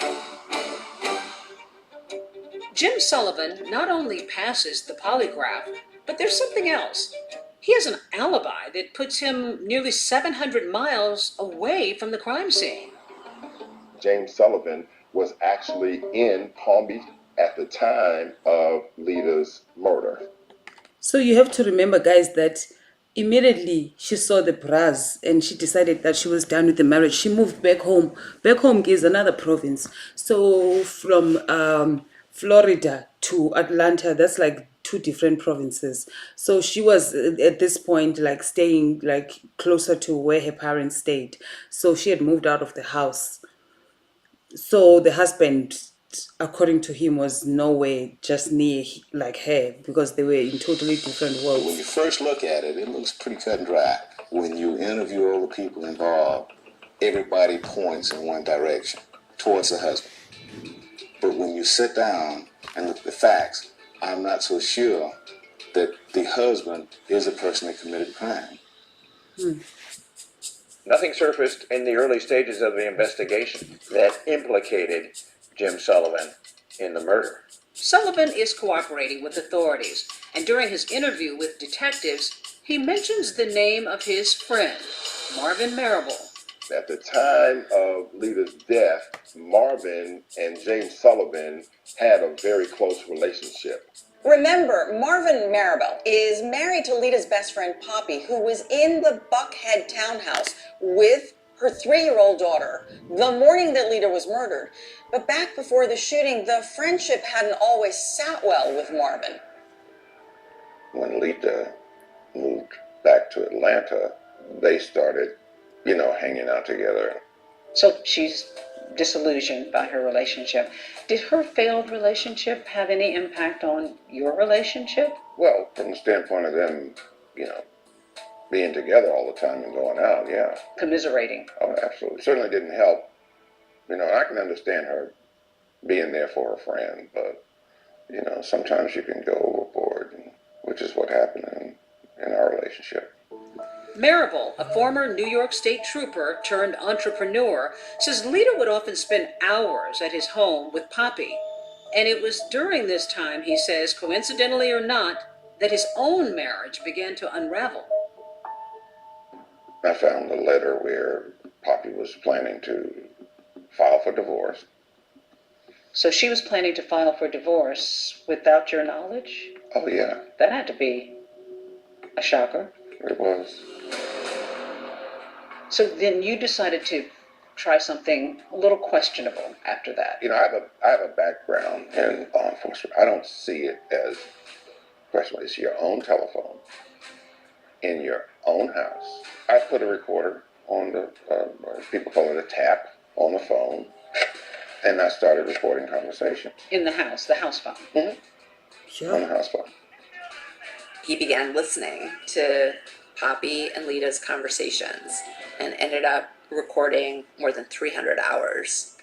Jim Sullivan not only passes the polygraph, but there's something else. He has an alibi that puts him nearly 700 miles away from the crime scene. James Sullivan was actually in Palm Beach at the time of Lita's murder. So you have to remember, guys, that immediately she saw the bras and she decided that she was done with the marriage. She moved back home. Back home is another province. So from Florida to Atlanta, that's like two different provinces. So she was at this point like staying like closer to where her parents stayed. So she had moved out of the house. So the husband, according to him, was nowhere just near like her because they were in totally different When you worlds. first look at it, it looks pretty cut and dry. When you interview all the people involved, everybody points in one direction, towards the husband. But when you sit down and look at the facts, I'm not so sure that the husband is the person that committed the crime. Nothing surfaced in the early stages of the investigation that implicated Jim Sullivan in the murder. Sullivan is cooperating with authorities, and during his interview with detectives, he mentions the name of his friend, Marvin Marable. At the time of Lita's death, Marvin and James Sullivan had a very close relationship. Remember, Marvin Marable is married to Lita's best friend, Poppy, who was in the Buckhead townhouse with her 3-year-old daughter the morning that Lita was murdered. But back before the shooting, the friendship hadn't always sat well with Marvin. When Lita moved back to Atlanta, they started, hanging out together. So she's disillusioned by her relationship. Did her failed relationship have any impact on your relationship? Well, from the standpoint of them, being together all the time and going out, yeah. Commiserating. Oh, absolutely. Certainly didn't help. I can understand her being there for her friend, but, sometimes you can go overboard, which is what happened in our relationship. Marable, a former New York State trooper turned entrepreneur, says Lita would often spend hours at his home with Poppy. And it was during this time, he says, coincidentally or not, that his own marriage began to unravel. I found a letter where Poppy was planning to file for divorce. So she was planning to file for divorce without your knowledge? Oh, yeah. That had to be a shocker. It was. So then you decided to try something a little questionable after that. I have a background in law enforcement. I don't see it as questionable. It's your own telephone in your own house. I put a recorder on the, people call it a tap, on the phone, and I started recording conversations. In the house phone. Mm-hmm. Sure. On the house phone. He began listening to Poppy and Lita's conversations and ended up recording more than 300 hours.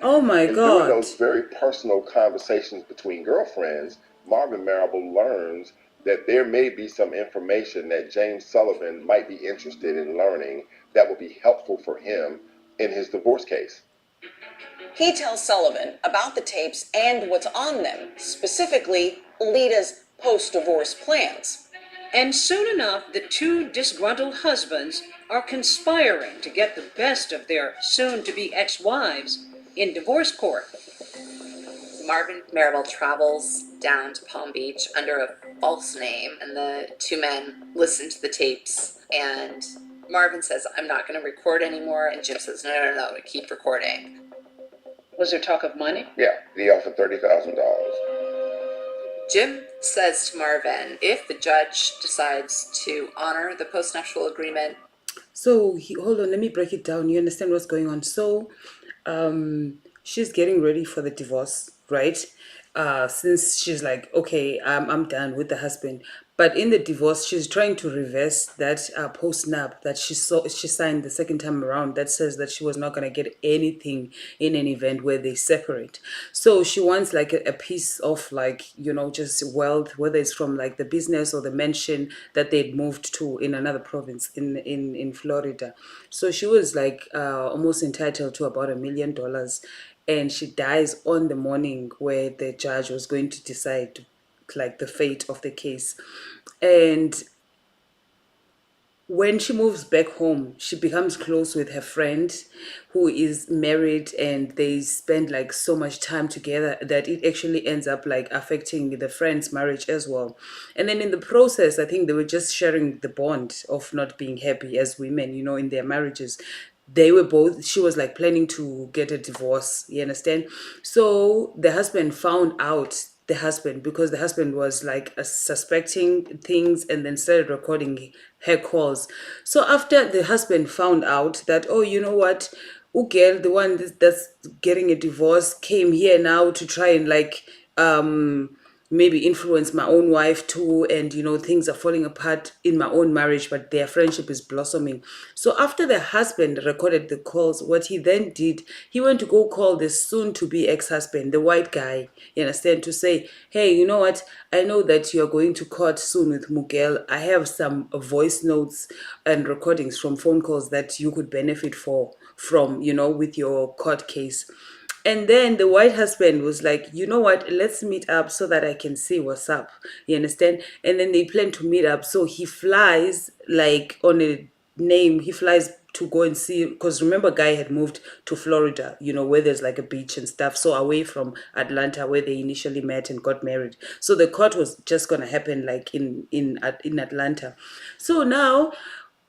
Oh my And God. during those very personal conversations between girlfriends, Marvin Marable learns that there may be some information that James Sullivan might be interested in learning that will be helpful for him in his divorce case. He tells Sullivan about the tapes and what's on them, specifically Lita's post-divorce plans. And soon enough, the two disgruntled husbands are conspiring to get the best of their soon-to-be ex-wives in divorce court. Marvin Marable travels down to Palm Beach under a false name, and the two men listen to the tapes, and Marvin says, I'm not going to record anymore, and Jim says, no, keep recording. Was there talk of money? Yeah, he offered $30,000. Jim says to Marvin, if the judge decides to honor the postnuptial agreement. So hold on, let me break it down. You understand what's going on? So she's getting ready for the divorce, right? Since she's like, okay, I'm done with the husband. But in the divorce, she's trying to reverse that post-nap that she signed the second time around that says that she was not going to get anything in an event where they separate. So she wants like a piece of like, just wealth, whether it's from like the business or the mansion that they'd moved to in another province in Florida. So she was like almost entitled to about $1 million. And she dies on the morning where the judge was going to decide like the fate of the case. And when she moves back home, she becomes close with her friend who is married, and they spend like so much time together that it actually ends up like affecting the friend's marriage as well. And then in the process, I think they were just sharing the bond of not being happy as women, in their marriages. She was like planning to get a divorce, you understand? So the husband found out because the husband was like suspecting things and then started recording her calls. So after the husband found out that, oh, you know what, Ugel, the one that's getting a divorce, came here now to try and like maybe influence my own wife too, and things are falling apart in my own marriage, but their friendship is blossoming. So after the husband recorded the calls, what he then did, he went to go call the soon-to-be ex-husband, the white guy, you understand, to say, hey, you know what, I know that you're going to court soon with Miguel. I have some voice notes and recordings from phone calls that you could benefit from with your court case. And then the white husband was like, you know what, let's meet up so that I can see what's up. You understand? And then they plan to meet up. So he flies like on a name, he flies to go and see, because remember, Guy had moved to Florida, where there's like a beach and stuff, so away from Atlanta where they initially met and got married. So the court was just gonna happen like in Atlanta. So now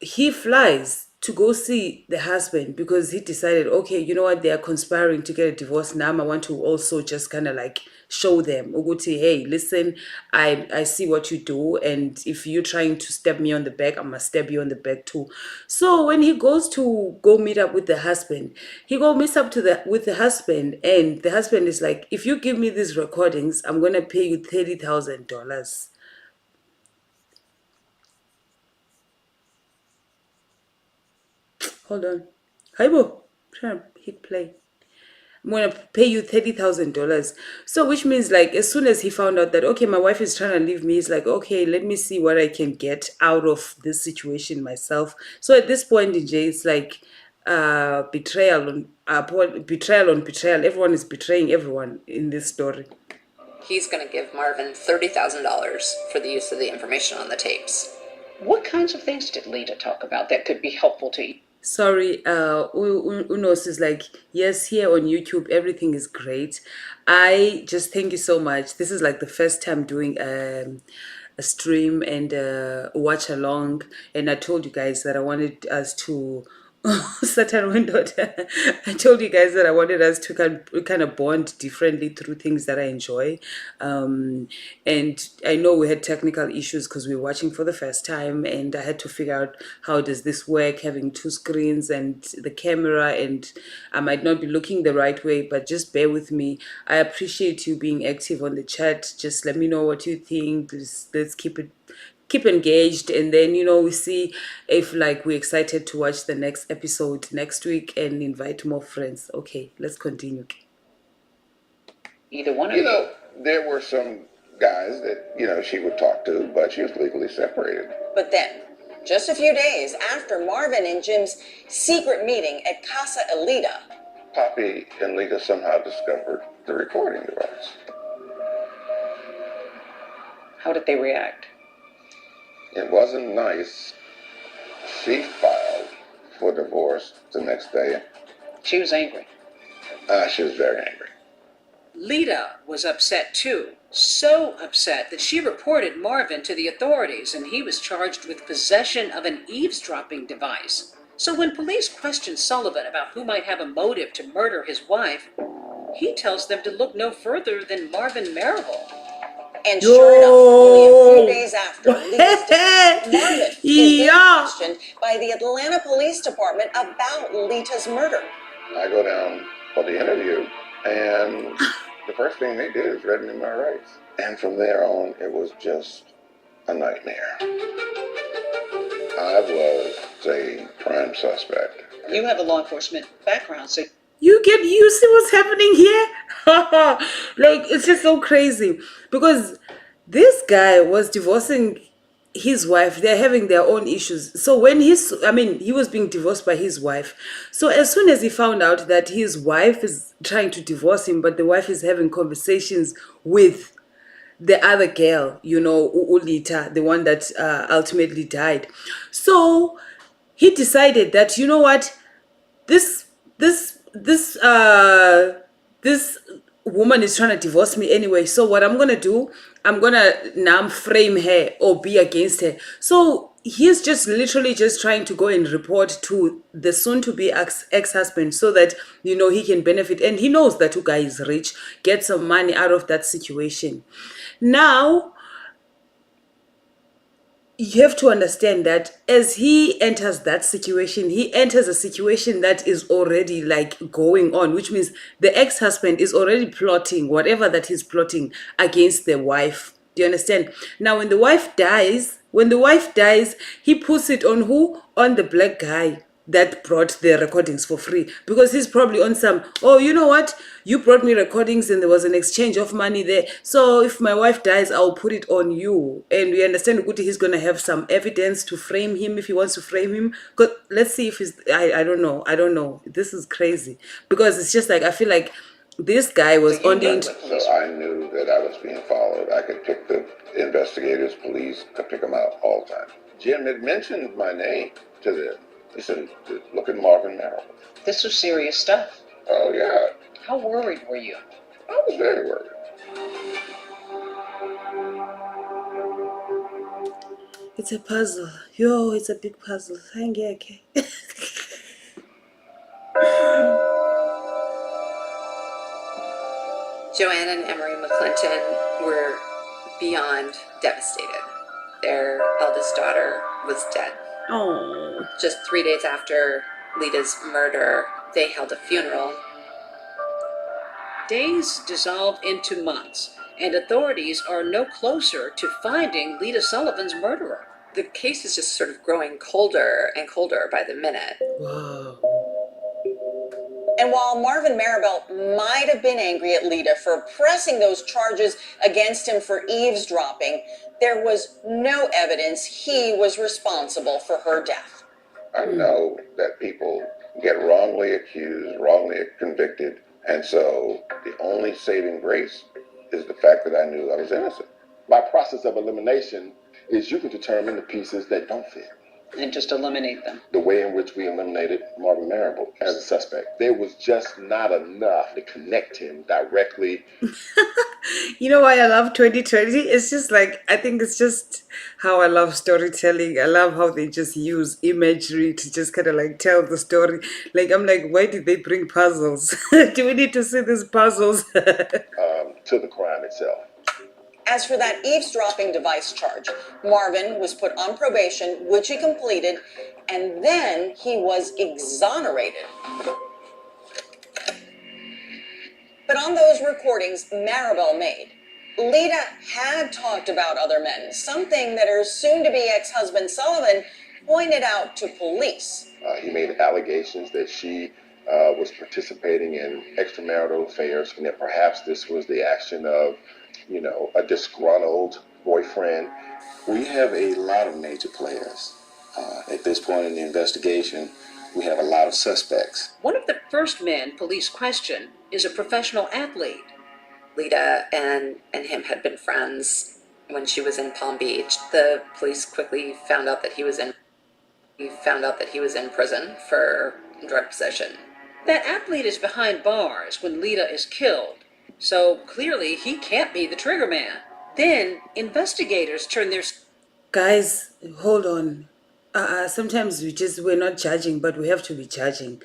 he flies to go see the husband because he decided, okay, you know what, they are conspiring to get a divorce. Now I want to also just kind of like show them, Uguti, hey, listen, I see what you do, and if you're trying to stab me on the back, I must stab you on the back too. So when he goes to go meet up with the husband, he go meets up with the husband, and the husband is like, if you give me these recordings, I'm gonna pay you $30,000. Hold on. Haibo, trying to hit play. I'm gonna pay you $30,000. So which means like as soon as he found out that, okay, my wife is trying to leave me, he's like, okay, let me see what I can get out of this situation myself. So at this point in Jay, it's like betrayal on betrayal. Everyone is betraying everyone in this story. He's going to give Marvin $30,000 for the use of the information on the tapes. What kinds of things did Lita talk about that could be helpful to you? Sorry, Unos is like, yes, here on YouTube, everything is great. I just thank you so much. This is like the first time doing a stream and watch along. And I told you guys that I wanted us to Satan window. I told you guys that I wanted us to kind of bond differently through things that I enjoy. And I know we had technical issues because we were watching for the first time, and I had to figure out how does this work, having two screens and the camera, and I might not be looking the right way, but just bear with me. I appreciate you being active on the chat. Just let me know what you think. Let's keep engaged, and then we see if like we're excited to watch the next episode next week and invite more friends. Okay, let's continue. Either one of you. There were some guys that she would talk to, but she was legally separated. But then, just a few days after Marvin and Jim's secret meeting at Casa Elita, Poppy and Lita somehow discovered the recording device. How did they react? It wasn't nice. She filed for divorce the next day. She was angry. She was very angry. Lita was upset too. So upset that she reported Marvin to the authorities, and he was charged with possession of an eavesdropping device. So when police questioned Sullivan about who might have a motive to murder his wife, he tells them to look no further than Marvin Marable. And sure enough, only a few days after Lita's death, Marvin is being questioned by the Atlanta Police Department about Lita's murder. I go down for the interview, and the first thing they did is read me my rights. And from there on, it was just a nightmare. I was a prime suspect. You have a law enforcement background, so You see what's happening here? Like, it's just so crazy because this guy was divorcing his wife. They're having their own issues. So when he was being divorced by his wife. So as soon as he found out that his wife is trying to divorce him, but the wife is having conversations with the other girl, Ulita, the one that ultimately died. So he decided that, you know what, this this this uh this woman is trying to divorce me anyway, so what I'm gonna do, I'm gonna now frame her or be against her. So he's just literally just trying to go and report to the soon-to-be ex-husband so that he can benefit, and he knows that guy is rich, get some money out of that situation. Now you have to understand that as he enters that situation, he enters a situation that is already like going on, which means the ex-husband is already plotting whatever that he's plotting against the wife. Do you understand? Now, when the wife dies, he puts it on who? On the black guy that brought the recordings for free, because he's probably on some, oh, you know what, you brought me recordings and there was an exchange of money there, so if my wife dies, I'll put it on you. And we understand Guti, he's gonna have some evidence to frame him if he wants to frame him. Because let's see if he's, I don't know, this is crazy, because it's just like, I feel like this guy was on the So I knew that I was being followed. I could pick the investigators, police, could pick them out all the time. Jim had mentioned my name to them. He said, look at Marvin Merrill. this was serious stuff. Oh, yeah. How worried were you? I was very worried. It's a puzzle. Yo, it's a big puzzle. Thank you, okay. Joanne and Emery McClinton were beyond devastated. Their eldest daughter was dead. Oh. Just 3 days after Lita's murder, they held a funeral. Days dissolved into months, and authorities are no closer to finding Lita Sullivan's murderer. The case is just sort of growing colder and colder by the minute. Wow. And while Marvin Maribel might have been angry at Lita for pressing those charges against him for eavesdropping, there was no evidence he was responsible for her death. I know that people get wrongly accused, wrongly convicted, and so the only saving grace is the fact that I knew I was innocent. My process of elimination is you can determine the pieces that don't fit. And just eliminate them. The way in which we eliminated Marvin Marable as a suspect, there was just not enough to connect him directly. You know why I love 2020? It's just like, I think it's just how I love storytelling. I love how they just use imagery to just kind of like tell the story. Like, I'm like, why did they bring puzzles? Do we need to see these puzzles? To the crime itself. As for that eavesdropping device charge, Marvin was put on probation, which he completed, and then he was exonerated. But on those recordings Maribel made, Lita had talked about other men, something that her soon-to-be ex-husband Sullivan pointed out to police. He made allegations that she was participating in extramarital affairs, and that perhaps this was the action of a disgruntled boyfriend. We have a lot of major players. At this point in the investigation, we have a lot of suspects. One of the first men police question is a professional athlete. Lita and him had been friends when she was in Palm Beach. The police quickly found out that he was in prison for drug possession. That athlete is behind bars when Lita is killed. So clearly he can't be the trigger man. Then investigators turn their... Guys, hold on. Sometimes we're not judging, but we have to be judging.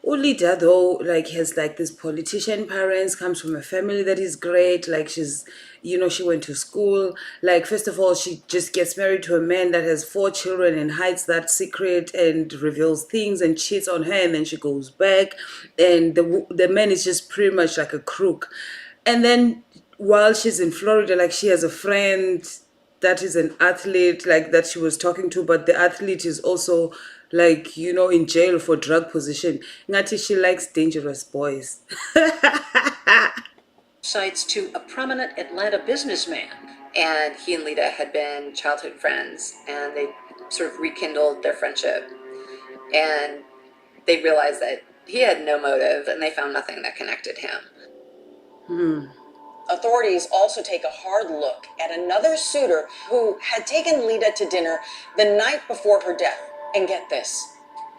Ulida, though, like, has like this politician parents, comes from a family that is great. Like, she's, she went to school. Like, first of all, she just gets married to a man that has 4 children and hides that secret and reveals things and cheats on her, and then she goes back. And the man is just pretty much like a crook. And then while she's in Florida, like, she has a friend that is an athlete, like that she was talking to, but the athlete is also like, you know, in jail for drug possession. Ngati, she likes dangerous boys. Cites to a prominent Atlanta businessman. And he and Lita had been childhood friends, and they sort of rekindled their friendship. And they realized that he had no motive, and they found nothing that connected him. Authorities also take a hard look at another suitor who had taken Lita to dinner the night before her death. And get this,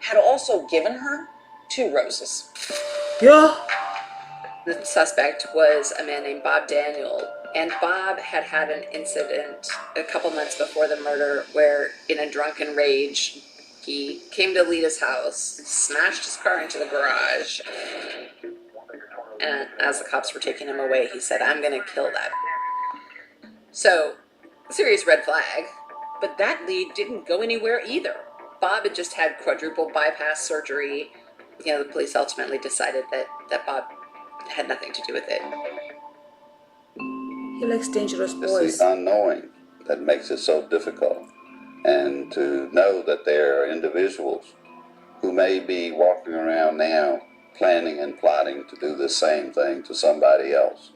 had also given her 2 roses. Yeah. The suspect was a man named Bob Daniel, and Bob had had an incident a couple months before the murder where, in a drunken rage, he came to Lita's house, smashed his car into the garage, and as the cops were taking him away, he said, "I'm gonna kill that." So, serious red flag. But that lead didn't go anywhere either. Bob had just had quadruple bypass surgery. You know, the police ultimately decided that Bob had nothing to do with it. He likes dangerous It's boys. the unknowing that makes it so difficult. And to know that there are individuals who may be walking around now planning and plotting to do the same thing to somebody else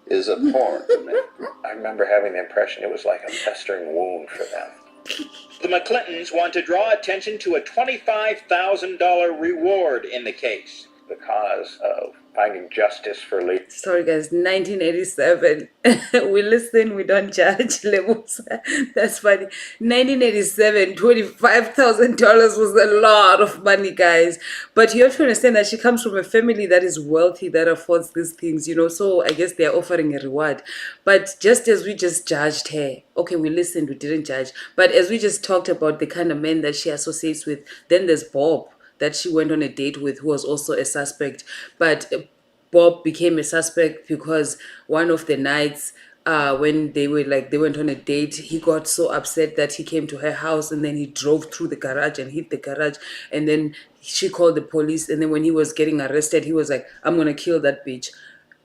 is abhorrent to me. I remember having the impression it was like a festering wound for them. The McClintons want to draw attention to a $25,000 reward in the case. The cause of finding justice for Lita. Sorry guys, 1987. We listen, we don't judge. Levels. That's funny. 1987, $25,000 was a lot of money, guys. But you have to understand that she comes from a family that is wealthy, that affords these things, you know. So I guess they're offering a reward. But just as we just judged her, okay, we listened, we didn't judge. But as we just talked about the kind of men that she associates with, then there's Bob that she went on a date with, who was also a suspect. But Bob became a suspect because one of the nights when they went on a date, he got so upset that he came to her house and then he drove through the garage and hit the garage, and then she called the police, and then when he was getting arrested, he was like, "I'm gonna kill that bitch."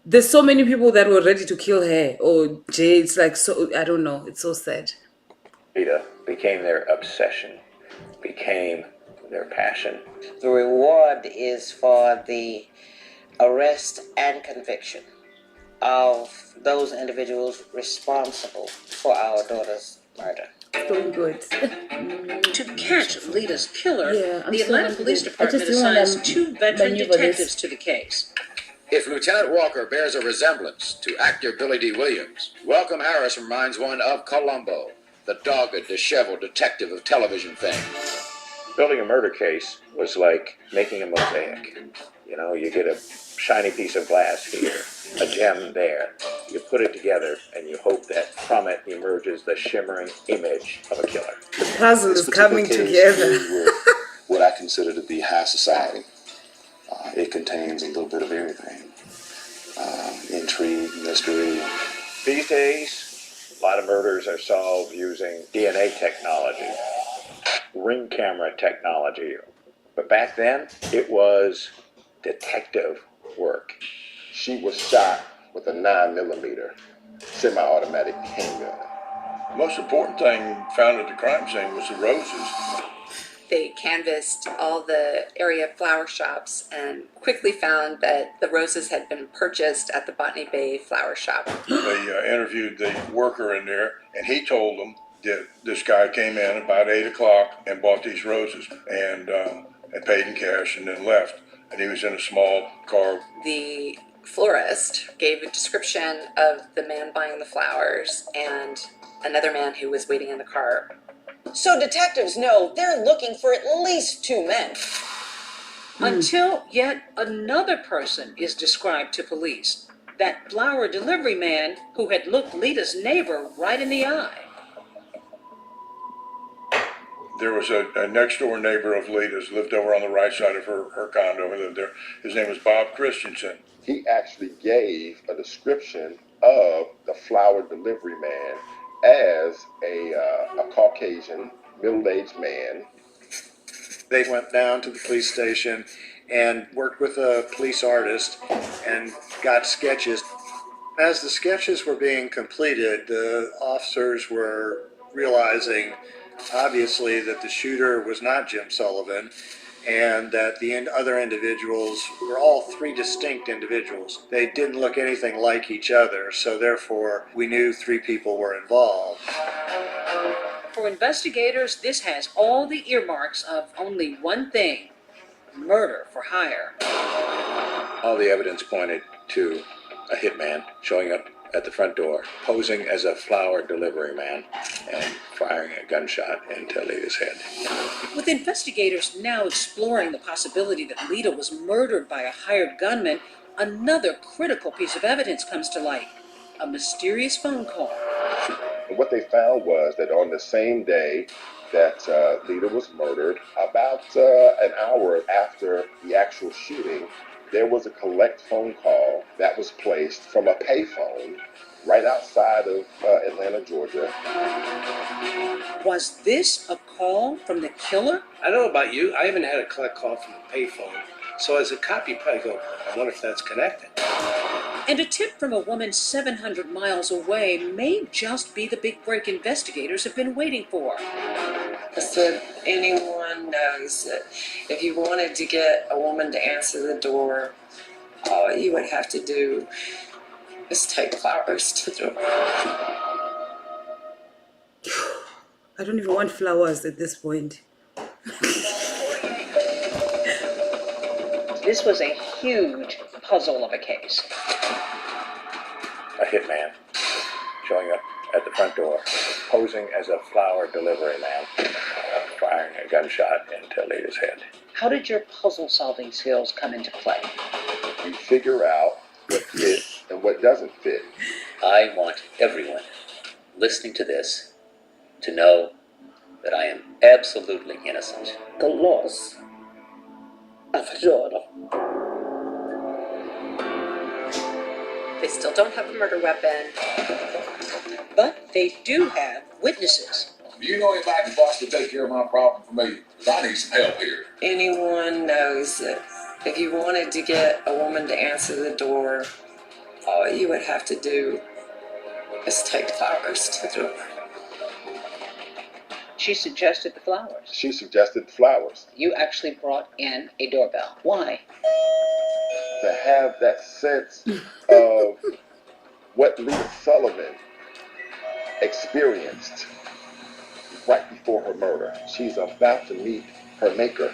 There's so many people that were ready to kill her or Jay. It's like, so I don't know, it's so sad. Lita became their obsession, became their passion. The reward is for the arrest and conviction of those individuals responsible for our daughter's murder. So good. To catch Lita's killer, I'm the so Atlanta hungry. Police I Department just want assigns 2 veteran menu for this. detectives to the case. If Lieutenant Walker bears a resemblance to actor Billy D. Williams, Welcome Harris reminds one of Columbo, the dogged, disheveled detective of television fame. Building a murder case was like making a mosaic. You know, you get a shiny piece of glass here, a gem there. You put it together and you hope that from it emerges the shimmering image of a killer. The puzzle is coming together. What I consider to be high society. It contains a little bit of everything. Intrigue, mystery. These days, a lot of murders are solved using DNA technology, ring camera technology. But back then, it was detective work. She was shot with a 9mm semi-automatic handgun. Most important thing found at the crime scene was the roses. They canvassed all the area flower shops and quickly found that the roses had been purchased at the Botany Bay flower shop. They interviewed the worker in there, and he told them that this guy came in about 8 o'clock and bought these roses and paid in cash and then left. And he was in a small car. The florist gave a description of the man buying the flowers and another man who was waiting in the car. So detectives know they're looking for at least 2 men. Until yet another person is described to police. That flower delivery man who had looked Lita's neighbor right in the eye. There was a next door neighbor of Lita's, lived over on the right side of her condo. He lived there. His name was Bob Christensen. He actually gave a description of the flower delivery man as a Caucasian, middle-aged man. They went down to the police station and worked with a police artist and got sketches. As the sketches were being completed, the officers were realizing, obviously, that the shooter was not Jim Sullivan and that the other individuals were all three distinct individuals. They didn't look anything like each other, so therefore we knew three people were involved. For investigators, this has all the earmarks of only one thing: murder for hire. All the evidence pointed to a hitman showing up at the front door, posing as a flower delivery man, and firing a gunshot into Lita's head. With investigators now exploring the possibility that Lita was murdered by a hired gunman, another critical piece of evidence comes to light: a mysterious phone call. And what they found was that on the same day that Lita was murdered, about an hour after the actual shooting, there was a collect phone call that was placed from a payphone right outside of Atlanta, Georgia. Was this a call from the killer? I don't know about you, I haven't had a collect call from a payphone. So as a cop, you probably go, I wonder if that's connected. And a tip from a woman 700 miles away may just be the big break investigators have been waiting for. I said, anyone knows that if you wanted to get a woman to answer the door, all you would have to do is take flowers to the door. I don't even want flowers at this point. This was a huge puzzle of a case. A hitman showing up at the front door, posing as a flower delivery man, firing a gunshot into Lita's head. How did your puzzle-solving skills come into play? You figure out what fits and what doesn't fit. I want everyone listening to this to know that I am absolutely innocent. The loss of a daughter. They still don't have a murder weapon. But they do have witnesses. You know anybody boss to take care of my problem for me? Because I need some help here. Anyone knows that if you wanted to get a woman to answer the door, all you would have to do is take flowers to the door. She suggested the flowers. She suggested flowers. You actually brought in a doorbell. Why? To have that sense of what Lita Sullivan experienced right before her murder. She's about to meet her maker.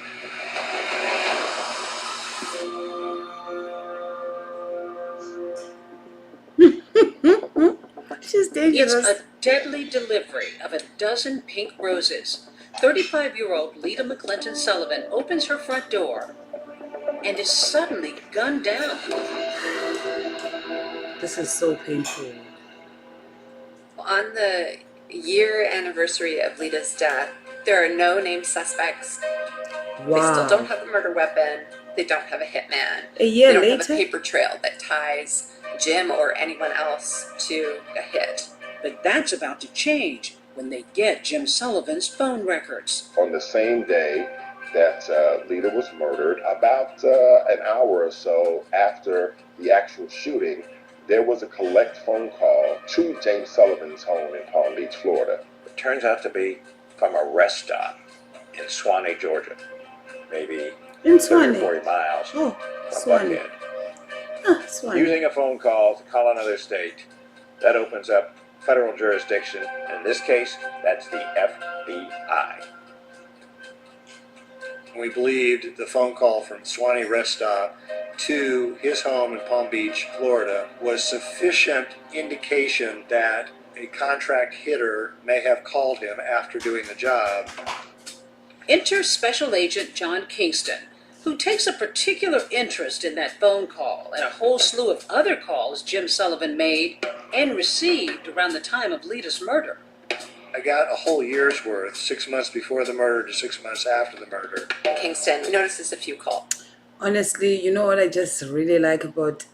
She's dangerous. It's a deadly delivery of a dozen pink roses. 35-year-old Lita McClinton Sullivan opens her front door and is suddenly gunned down. This is so painful. On the year anniversary of Lita's death, there are no named suspects. Wow. They still don't have a murder weapon. They don't have a hitman. A year they don't later? have a paper trail that ties Jim or anyone else to a hit. But that's about to change when they get Jim Sullivan's phone records. On the same day that Lita was murdered, about an hour or so after the actual shooting, there was a collect phone call to James Sullivan's home in Palm Beach, Florida. It turns out to be from a rest stop in Swanee, Georgia. Maybe In 30 Swanee. or 40 miles Oh, from Swanee. Buckhead. Ah, Swanee. Using a phone call to call another state, that opens up federal jurisdiction. In this case, that's the FBI. We believed the phone call from Swanee Rest Stop to his home in Palm Beach, Florida, was sufficient indication that a contract hitter may have called him after doing the job. Enter Special Agent John Kingston, who takes a particular interest in that phone call and a whole slew of other calls Jim Sullivan made and received around the time of Lita's murder. I got a whole year's worth, 6 months before the murder to 6 months after the murder. Kingston notices a few calls. Honestly, you know what I just really like about,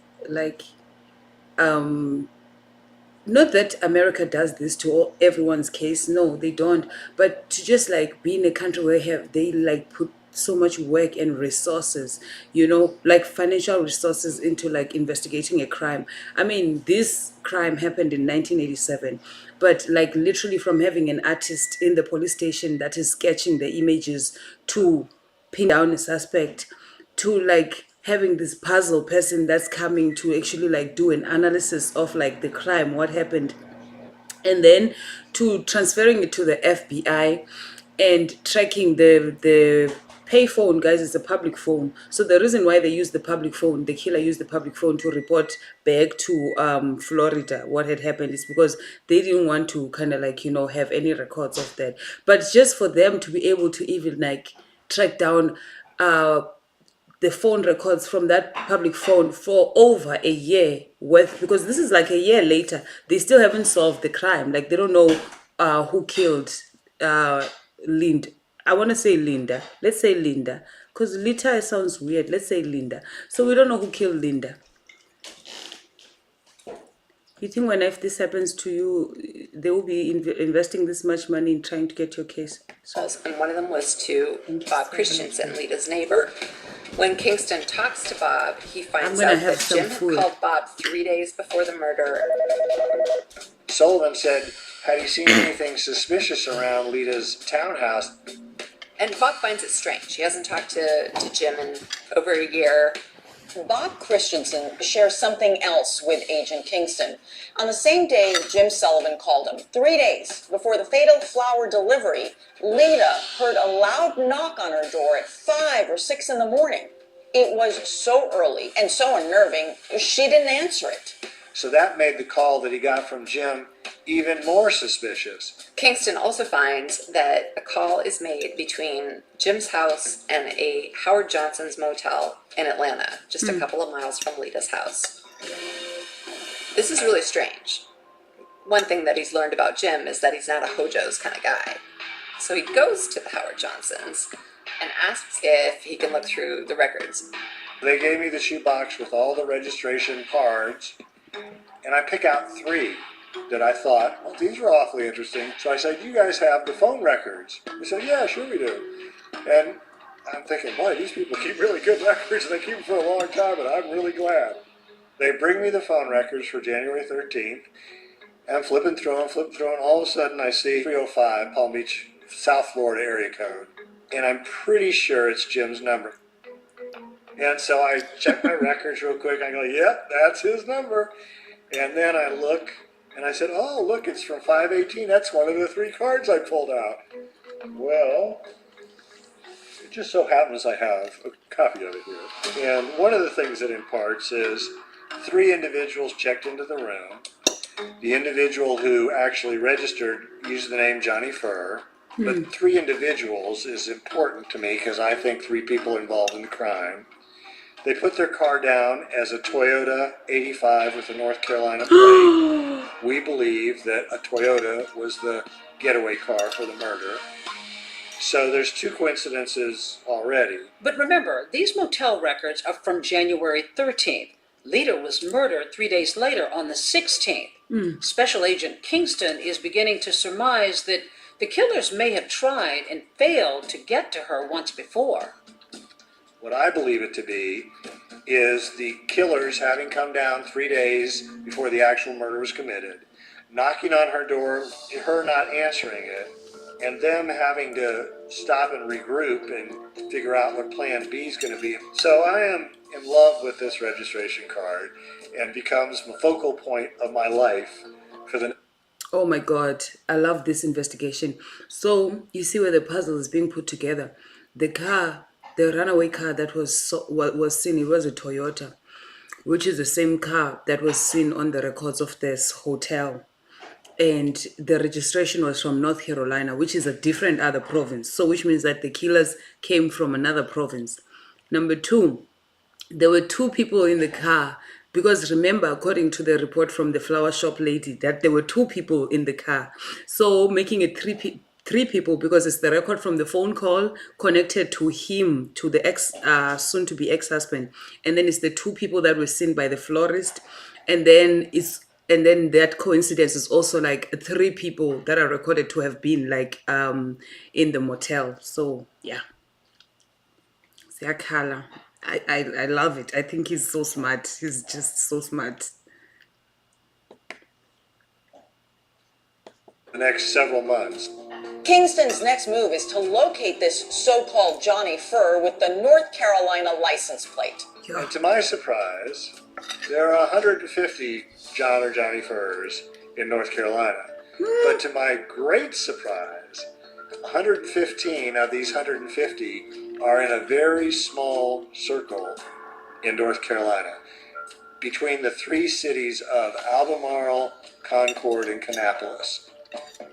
not that America does this to everyone's case. No, they don't. But to just be in a country where they put so much work and resources, you know, like financial resources into like investigating a crime. I mean, this crime happened in 1987, but like literally from having an artist in the police station that is sketching the images to pin down a suspect, to like having this puzzle person that's coming to actually like do an analysis of like the crime, what happened, and then to transferring it to the FBI and tracking the payphone, guys, is a public phone. So the reason why they use the public phone, the killer used the public phone to report back to Florida what had happened, is because they didn't want to kind of like, you know, have any records of that. But just for them to be able to even like track down the phone records from that public phone for over a year worth, because this is like a year later, they still haven't solved the crime. Like they don't know who killed uh Linda. I want to say Linda. Let's say Linda, because Lita sounds weird. Let's say Linda. So we don't know who killed Linda. You think when if this happens to you, they will be investing this much money in trying to get your case? And one of them was to Bob Christensen, Lita's neighbor. When Kingston talks to Bob, he finds out that Jim had called Bob 3 days before the murder. Sullivan said, had he seen anything suspicious around Lita's townhouse? And Bob finds it strange. He hasn't talked to Jim in over a year. Bob Christensen shares something else with Agent Kingston. On the same day Jim Sullivan called him, 3 days before the fatal flower delivery, Lita heard a loud knock on her door at 5 or 6 in the morning. It was so early and so unnerving, she didn't answer it. So that made the call that he got from Jim even more suspicious. Kingston also finds that a call is made between Jim's house and a Howard Johnson's motel in Atlanta, just a couple of miles from Lita's house. This is really strange. One thing that he's learned about Jim is that he's not a Hojo's kind of guy. So he goes to the Howard Johnsons and asks if he can look through the records. They gave me the shoebox with all the registration cards, and I pick out 3 that I thought, well, these were awfully interesting. So I said, you guys have the phone records? They said, yeah, sure we do. And I'm thinking, boy, these people keep really good records, and they keep them for a long time, and I'm really glad. They bring me the phone records for January 13th, and I'm flipping through them, and all of a sudden I see 305 Palm Beach, South Florida area code. And I'm pretty sure it's Jim's number. And so I check my records real quick. I go, yep, that's his number. And then I look, and I said, oh, look, it's from 518. That's one of the 3 cards I pulled out. Well, it just so happens I have a copy of it here. And one of the things it imparts is 3 individuals checked into the room. The individual who actually registered used the name Johnny Furr. But 3 individuals is important to me because I think 3 people involved in the crime. They put their car down as a Toyota 85 with a North Carolina plate. We believe that a Toyota was the getaway car for the murder. So there's 2 coincidences already. But remember, these motel records are from January 13th. Lita was murdered 3 days later on the 16th. Special Agent Kingston is beginning to surmise that the killers may have tried and failed to get to her once before. What I believe it to be is the killers having come down 3 days before the actual murder was committed, knocking on her door, her not answering it, and them having to stop and regroup and figure out what plan B is going to be. So I am in love with this registration card and becomes the focal point of my life for the... Oh my God, I love this investigation. So you see where the puzzle is being put together. The car, the runaway car that was seen, it was a Toyota, which is the same car that was seen on the records of this hotel. And the registration was from North Carolina, which is a different other province. So which means that the killers came from another province. Number 2, there were 2 people in the car, because remember, according to the report from the flower shop lady, that there were 2 people in the car. So making it 3 people, because it's the record from the phone call connected to him, to the soon-to-be ex-husband. And then it's the 2 people that were seen by the florist. And then that coincidence is also like 3 people that are recorded to have been like in the motel. So yeah. Siyakhala. I love it. I think he's so smart. He's just so smart. The next several months. Kingston's next move is to locate this so-called Johnny Fur with the North Carolina license plate. And to my surprise, there are 150 John or Johnny Furs in North Carolina. But to my great surprise, 115 of these 150 are in a very small circle in North Carolina between the three cities of Albemarle, Concord, and Kannapolis.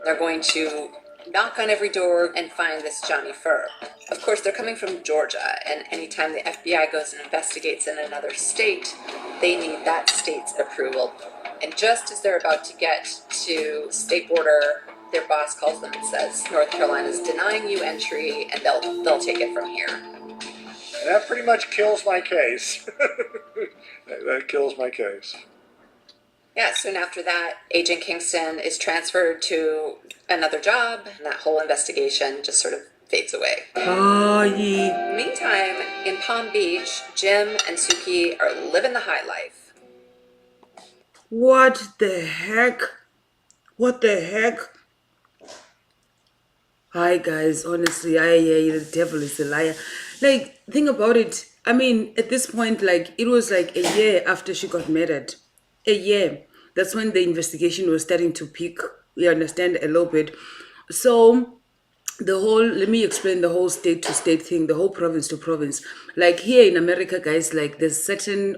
They're going to knock on every door and find this Johnny Fur. Of course, they're coming from Georgia, and anytime the FBI goes and investigates in another state, they need that state's approval. And just as they're about to get to state border, their boss calls them and says, North Carolina's denying you entry, and they'll take it from here. And that pretty much kills my case. That kills my case. Yeah, soon after that, Agent Kingston is transferred to another job, and that whole investigation just sort of fades away. Oh, yeah. Meantime, in Palm Beach, Jim and Suki are living the high life. What the heck? What the heck? Hi guys, honestly, the devil is a liar. Like, think about it. I mean, at this point, like, it was like a year after she got murdered. A year. That's when the investigation was starting to peak. You understand, a little bit. So let me explain the whole state to state thing, the whole province to province. Like here in America, guys, like there's certain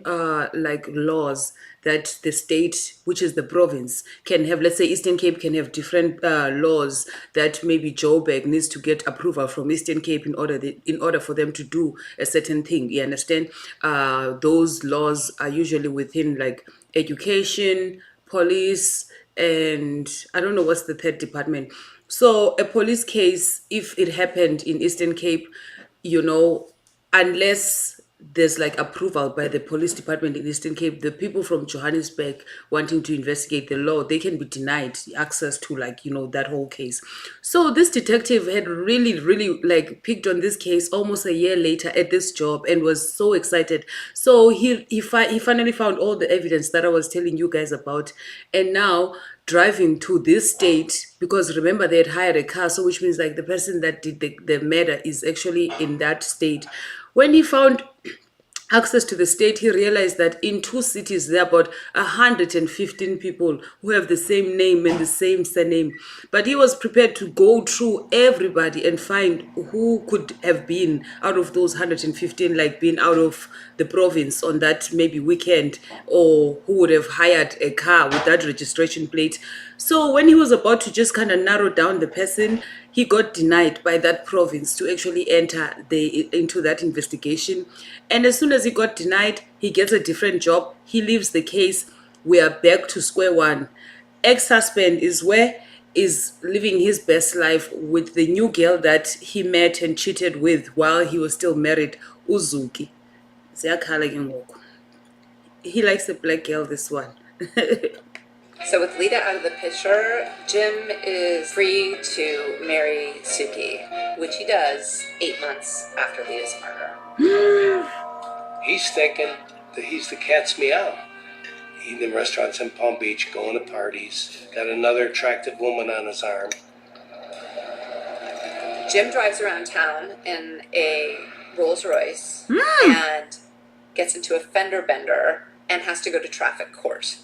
like laws that the state, which is the province, can have. Let's say Eastern Cape can have different laws that maybe Joburg needs to get approval from Eastern Cape in order for them to do a certain thing. You understand? Those laws are usually within like education, police, and I don't know what's the third department. So a police case, if it happened in Eastern Cape, unless there's like approval by the police department in Eastern Cape, the people from Johannesburg wanting to investigate the law, they can be denied access to that whole case. So this detective had really, really like picked on this case almost a year later at this job and was so excited. So he finally found all the evidence that I was telling you guys about, and now driving to this state, because remember they had hired a car, so which means like the person that did the murder is actually in that state. When he found access to the state, he realized that in two cities there are about 115 people who have the same name and the same surname. But he was prepared to go through everybody and find who could have been out of those 115, like being out of the province on that maybe weekend, or who would have hired a car with that registration plate. So when he was about to just kind of narrow down the person, he got denied by that province to actually enter into that investigation. And as soon as he got denied, he gets a different job. He leaves the case. We are back to square one. Ex-husband is living his best life with the new girl that he met and cheated with while he was still married, Uzuki. He likes a black girl, this one. So with Lita out of the picture, Jim is free to marry Suki, which he does 8 months after Lita's murder. He's thinking that he's the cat's meow. Eating in restaurants in Palm Beach, going to parties, got another attractive woman on his arm. Jim drives around town in a Rolls Royce and gets into a fender bender and has to go to traffic court.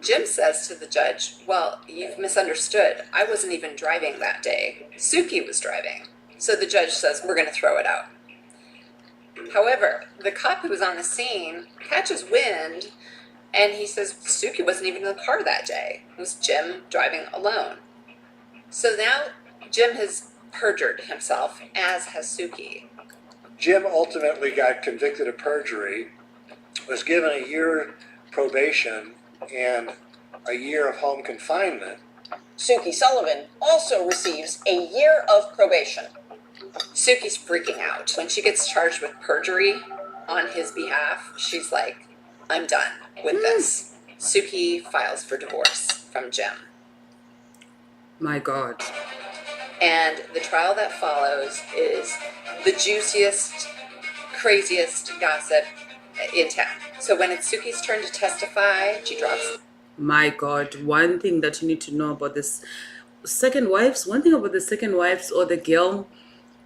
Jim says to the judge, well, you've misunderstood. I wasn't even driving that day. Suki was driving. So the judge says, we're going to throw it out. However, the cop who was on the scene catches wind, and he says Suki wasn't even in the car that day. It was Jim driving alone. So now Jim has perjured himself, as has Suki. Jim ultimately got convicted of perjury, was given a year probation and a year of home confinement. Suki Sullivan also receives a year of probation. Suki's freaking out. When she gets charged with perjury on his behalf, she's like, I'm done with this. Suki files for divorce from Jim. My God. And the trial that follows is the juiciest craziest gossip in town. So when it's Suki's turn to testify, she drops. My God, one thing that you need to know about this second wives, one thing about the second wives or the girl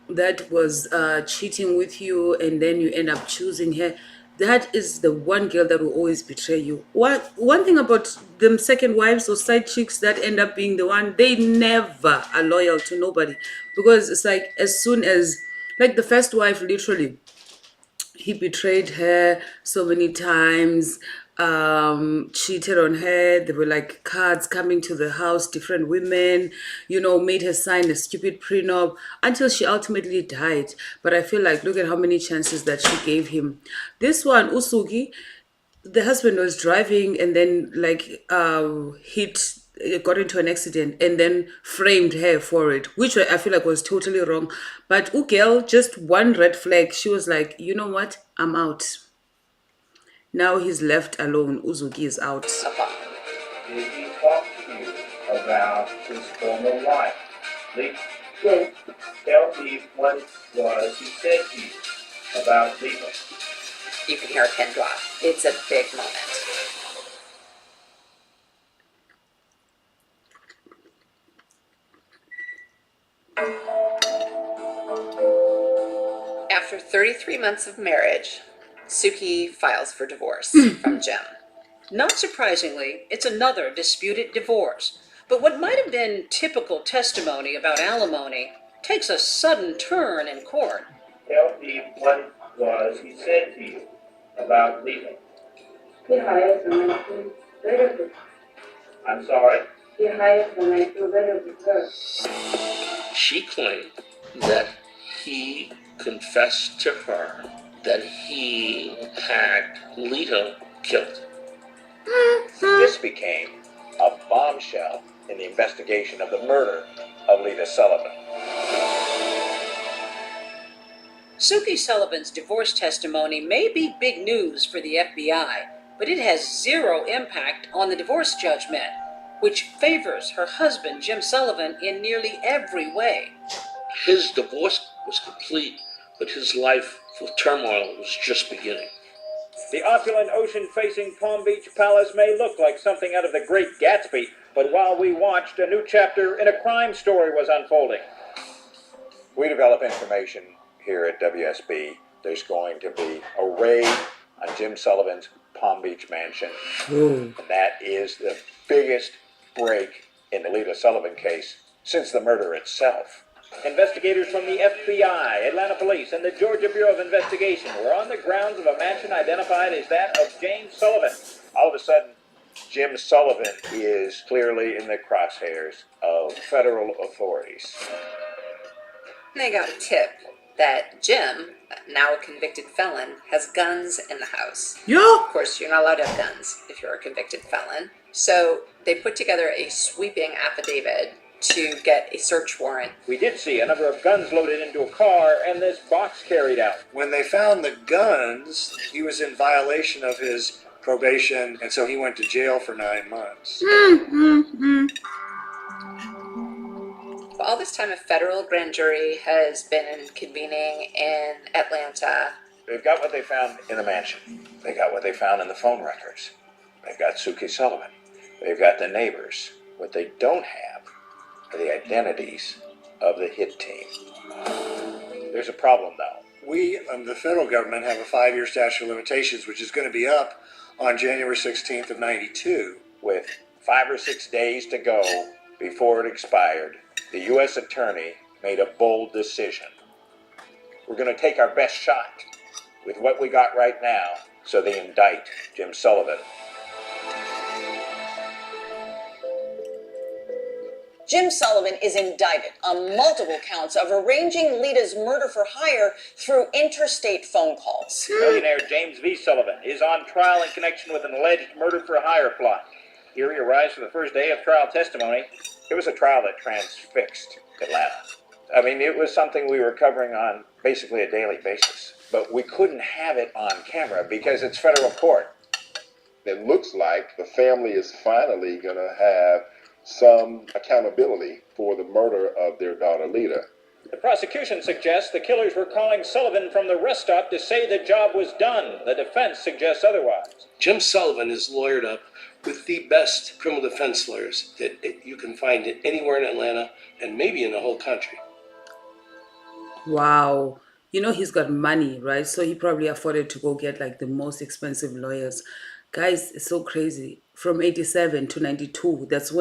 that was cheating with you and then you end up choosing her, that is the one girl that will always betray you. One thing about them second wives or side chicks that end up being the one, they never are loyal to nobody, because it's like as soon as, like the first wife, literally he betrayed her so many times, cheated on her. There were like cards coming to the house, different women, made her sign a stupid prenup until she ultimately died. But I feel like, look at how many chances that she gave him. This one, Usugi, the husband was driving and then got into an accident and then framed her for it, which I feel like was totally wrong. But Ugel, just one red flag, she was like, you know what, I'm out. Now he's left alone. Uzuki is out. Did he talk to you about his former wife? Lee? Yes. Tell me what it was he said to you about Lisa. You can hear a pin drop. It's a big moment. After 33 months of marriage, Suki files for divorce from Jim. Not surprisingly, it's another disputed divorce. But what might have been typical testimony about alimony takes a sudden turn in court. Tell me what it was he said to you about Lisa. He hired someone to better with her. I'm sorry? He hired someone to better with her. She claimed that he confessed to her that he had Lita killed. This became a bombshell in the investigation of the murder of Lita Sullivan. Suki Sullivan's divorce testimony may be big news for the FBI, but it has zero impact on the divorce judgment, which favors her husband, Jim Sullivan, in nearly every way. His divorce was complete, but his life full of turmoil was just beginning. The opulent ocean-facing Palm Beach Palace may look like something out of The Great Gatsby, but while we watched, a new chapter in a crime story was unfolding. We develop information here at WSB. There's going to be a raid on Jim Sullivan's Palm Beach mansion. And that is the biggest break in the Lita Sullivan case since the murder itself. Investigators from the FBI, Atlanta Police, and the Georgia Bureau of Investigation were on the grounds of a mansion identified as that of James Sullivan. All of a sudden, Jim Sullivan is clearly in the crosshairs of federal authorities. They got a tip that Jim, now a convicted felon, has guns in the house. Yeah. Of course, you're not allowed to have guns if you're a convicted felon. So they put together a sweeping affidavit to get a search warrant. We did see a number of guns loaded into a car and this box carried out. When they found the guns, he was in violation of his probation, and so he went to jail for 9 months. All this time, a federal grand jury has been convening in Atlanta. They've got what they found in the mansion. They got what they found in the phone records. They've got Suki Sullivan. They've got the neighbors. What they don't have are the identities of the hit team. There's a problem, though. We, the federal government, have a 5-year statute of limitations, which is going to be up on January 16th of 92. With 5 or 6 days to go before it expired, the U.S. Attorney made a bold decision. We're going to take our best shot with what we got right now, so they indict Jim Sullivan. Jim Sullivan is indicted on multiple counts of arranging Lita's murder for hire through interstate phone calls. Millionaire James V. Sullivan is on trial in connection with an alleged murder for hire plot. Here he arrives for the first day of trial testimony. It was a trial that transfixed Atlanta. I mean, it was something we were covering on basically a daily basis. But we couldn't have it on camera because it's federal court. It looks like the family is finally going to have some accountability for the murder of their daughter, Lita. The prosecution suggests the killers were calling Sullivan from the rest stop to say the job was done. The defense suggests otherwise. Jim Sullivan is lawyered up with the best criminal defense lawyers that you can find anywhere in Atlanta and maybe in the whole country. Wow. You know, he's got money, right? So he probably afforded to go get like the most expensive lawyers. Guys, it's so crazy. From 87 to 92, that's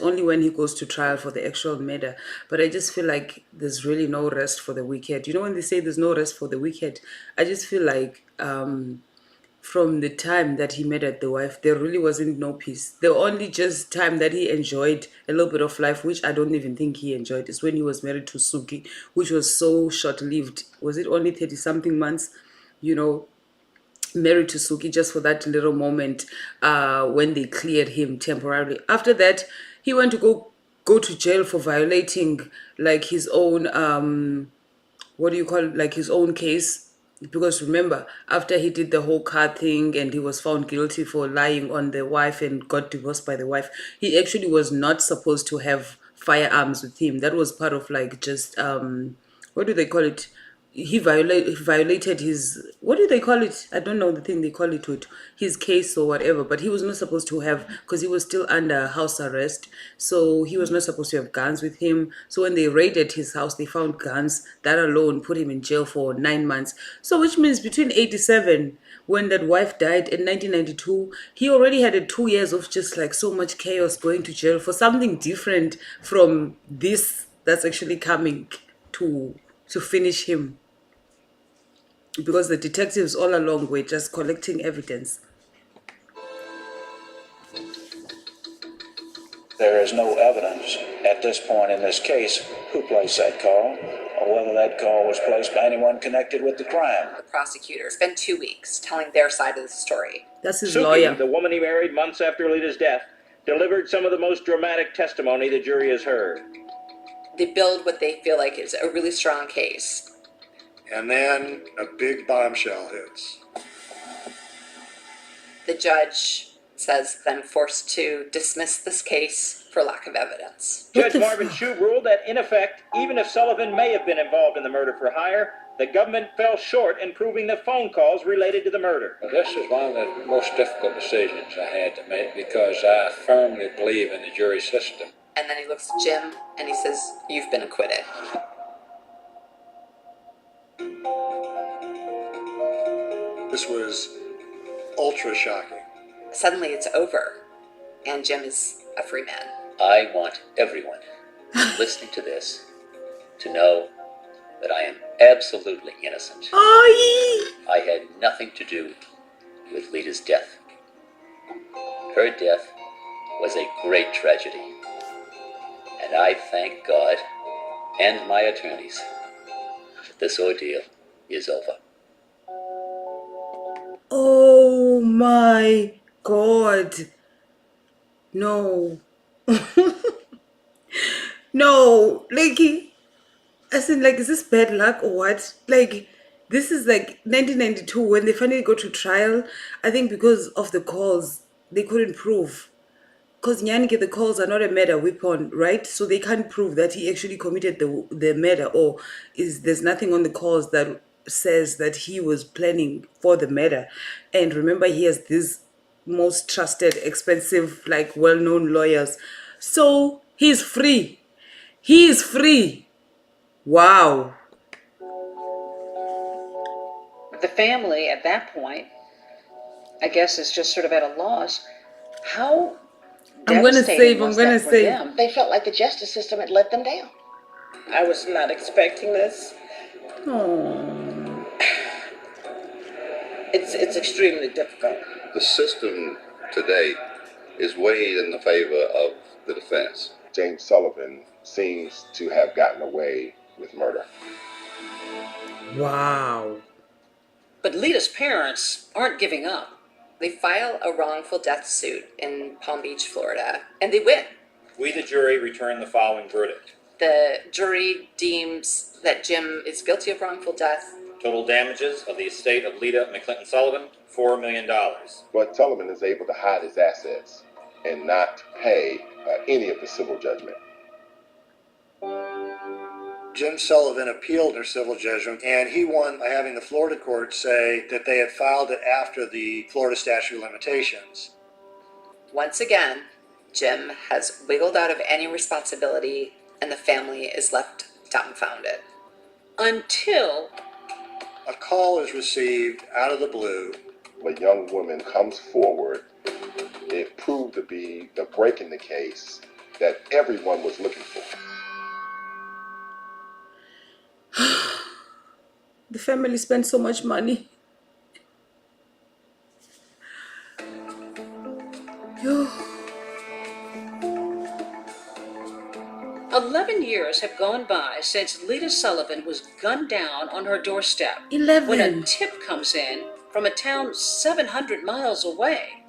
only when he goes to trial for the actual murder. But I just feel like there's really no rest for the wicked. You know, when they say there's no rest for the wicked, I just feel like from the time that he murdered the wife, there really wasn't no peace. The only just time that he enjoyed a little bit of life, which I don't even think he enjoyed, is when he was married to Suki, which was so short-lived. Was it only 30-something months? You know, married to Suki just for that little moment when they cleared him temporarily. After that, he went to go to jail for violating like his own what do you call it, like his own case. Because remember, after he did the whole car thing and he was found guilty for lying on the wife and got divorced by the wife, he actually was not supposed to have firearms with him. That was part of like just what do they call it? He violated his, what do they call it? I don't know the thing they call it, with his case or whatever, but he was not supposed to have, because he was still under house arrest, so he was not supposed to have guns with him. So when they raided his house, they found guns. That alone put him in jail for 9 months. So which means between 87, when that wife died, in 1992, he already had 2 years of just like so much chaos, going to jail for something different from this that's actually coming to finish him, because the detectives all along were just collecting evidence. There is no evidence at this point in this case who placed that call or whether that call was placed by anyone connected with the crime. The prosecutor spent 2 weeks telling their side of the story. That's his Suki, lawyer. the woman he married months after Lita's death, delivered some of the most dramatic testimony the jury has heard. They build what they feel like is a really strong case. And then a big bombshell hits. The judge says that I'm forced to dismiss this case for lack of evidence. Judge Marvin Shue ruled that, in effect, even if Sullivan may have been involved in the murder for hire, the government fell short in proving the phone calls related to the murder. This is one of the most difficult decisions I had to make because I firmly believe in the jury system. And then he looks at Jim and he says, "You've been acquitted." This was ultra shocking. Suddenly it's over, and Jim is a free man. I want everyone listening to this to know that I am absolutely innocent. I had nothing to do with Lita's death. Her death was a great tragedy, and I thank God and my attorneys that this ordeal is over. Oh my God. No. No. Like, I said, like, is this bad luck or what? Like, this is like 1992 when they finally go to trial. I think because of the calls, they couldn't prove. Because Nyanike, the calls are not a murder weapon, right? So they can't prove that he actually committed the murder, or there's nothing on the calls that says that he was planning for the murder. And remember, he has these most trusted, expensive, like well-known lawyers. So he's free. He is free. Wow. The family at that point, I guess, is just sort of at a loss. How I'm gonna save. them? They felt like the justice system had let them down. I was not expecting this. Oh. It's extremely difficult. The system today is weighed in the favor of the defense. James Sullivan seems to have gotten away with murder. Wow. But Lita's parents aren't giving up. They file a wrongful death suit in Palm Beach, Florida, and they win. We, the jury, return the following verdict. The jury deems that Jim is guilty of wrongful death. Total damages of the estate of Lita McClinton Sullivan, $4 million. But Sullivan is able to hide his assets and not pay any of the civil judgment. Jim Sullivan appealed their civil judgment, and he won by having the Florida court say that they had filed it after the Florida statute of limitations. Once again, Jim has wiggled out of any responsibility, and the family is left dumbfounded. Until a call is received out of the blue. A young woman comes forward. It proved to be the break in the case that everyone was looking for. The family spent so much money. Yo. 11 years have gone by since Lita Sullivan was gunned down on her doorstep. 11. When a tip comes in from a town 700 miles away.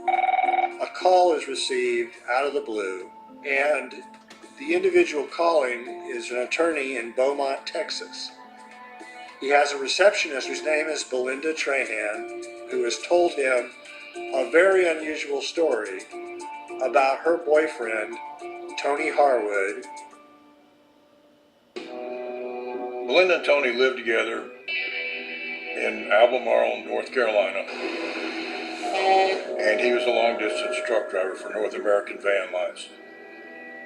A call is received out of the blue, and the individual calling is an attorney in Beaumont, Texas. He has a receptionist whose name is Belinda Trahan, who has told him a very unusual story about her boyfriend, Tony Harwood. Belinda and Tony lived together in Albemarle, North Carolina, and he was a long-distance truck driver for North American Van Lines.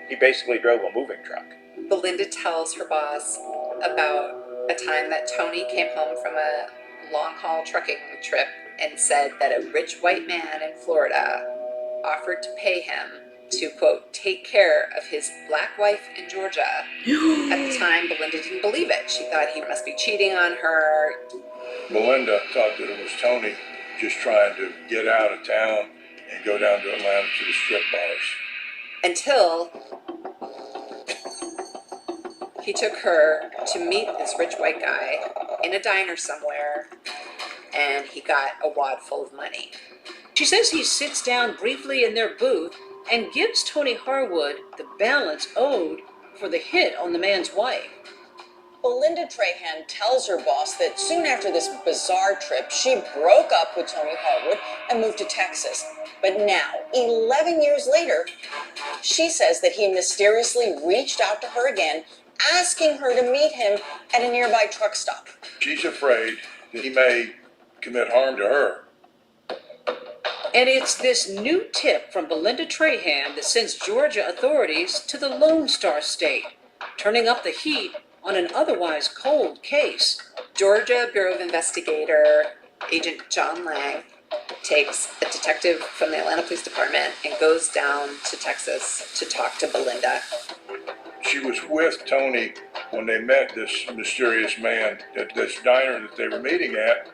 He basically drove a moving truck. Belinda tells her boss about a time that Tony came home from a long-haul trucking trip and said that a rich white man in Florida offered to pay him to, quote, take care of his black wife in Georgia. At the time, Belinda didn't believe it. She thought he must be cheating on her. Belinda thought that it was Tony just trying to get out of town and go down to Atlanta to the strip bars. Until he took her to meet this rich white guy in a diner somewhere, and he got a wad full of money. She says he sits down briefly in their booth and gives Tony Harwood the balance owed for the hit on the man's wife. Belinda Trahan tells her boss that soon after this bizarre trip, she broke up with Tony Harwood and moved to Texas. But now, 11 years later, she says that he mysteriously reached out to her again, asking her to meet him at a nearby truck stop. She's afraid that he may commit harm to her. And it's this new tip from Belinda Trahan that sends Georgia authorities to the Lone Star State, turning up the heat on an otherwise cold case. Georgia Bureau of Investigator Agent John Lang takes a detective from the Atlanta Police Department and goes down to Texas to talk to Belinda. She was with Tony when they met this mysterious man at this diner that they were meeting at,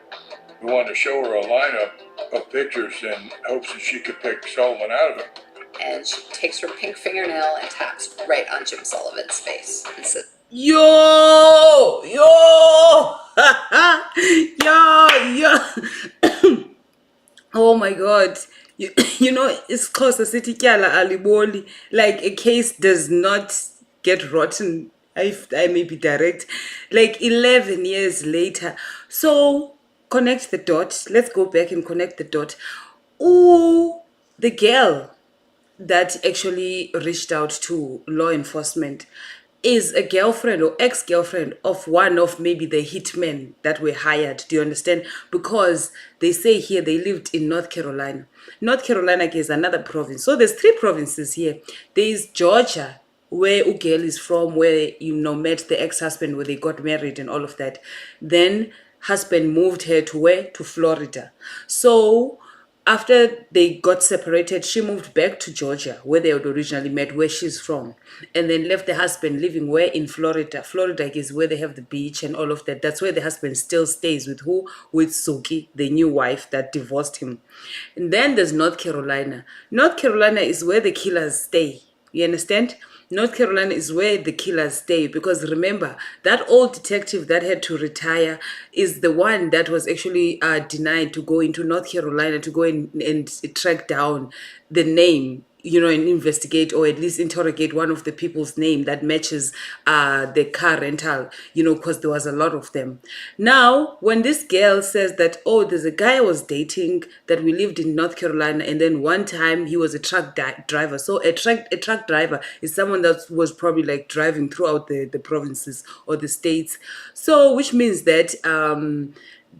who wanted to show her a lineup of pictures in hopes that she could pick Sullivan out of it. And she takes her pink fingernail and taps right on Jim Sullivan's face and says, Yo! Yo! Yo! Oh my God. You know, it's close to City Kyala Aliboli. Like, a case does not get rotten, if I may be direct. Like, 11 years later. So, connect the dot. Let's go back and connect the dot. Oh, the girl that actually reached out to law enforcement is a girlfriend or ex-girlfriend of one of maybe the hitmen that were hired. Do you understand? Because they say here they lived in North Carolina. North Carolina is another province. So there's 3 provinces here. There is Georgia, where Ugel is from, where, you know, met the ex-husband, where they got married and all of that. Then husband moved her to where? To Florida. So after they got separated, she moved back to Georgia, where they had originally met, where she's from, and then left the husband living where? In Florida. Florida is where they have the beach and all of that. That's where the husband still stays with who? With Suki, the new wife that divorced him. And then there's North Carolina. North Carolina is where the killers stay. You understand? North Carolina is where the killers stay, because remember, that old detective that had to retire is the one that was actually denied to go into North Carolina to go and track down the name and investigate or at least interrogate one of the people's name that matches the car rental, because there was a lot of them. Now, when this girl says that, oh, there's a guy I was dating that we lived in North Carolina, and then one time he was a truck driver. So a truck driver is someone that was probably like driving throughout the provinces or the states. So which means that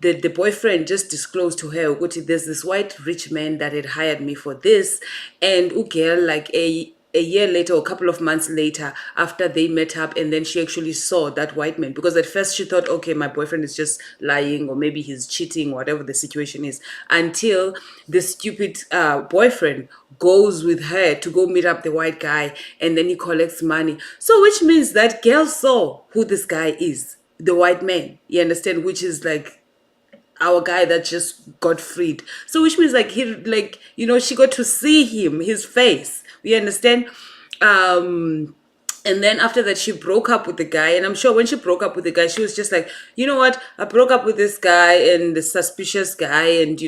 the boyfriend just disclosed to her, "Ukuthi, there's this white rich man that had hired me for this," and girl, like a year later or a couple of months later after they met up, and then she actually saw that white man, because at first she thought, okay, my boyfriend is just lying or maybe he's cheating, whatever the situation is, until the stupid boyfriend goes with her to go meet up the white guy, and then he collects money. So which means that girl saw who this guy is, the white man, you understand, which is like our guy that just got freed. So which means like she got to see his face, you understand. And then after that, she broke up with the guy. And I'm sure when she broke up with the guy, she was just like, you know what? I broke up with this guy and the suspicious guy and,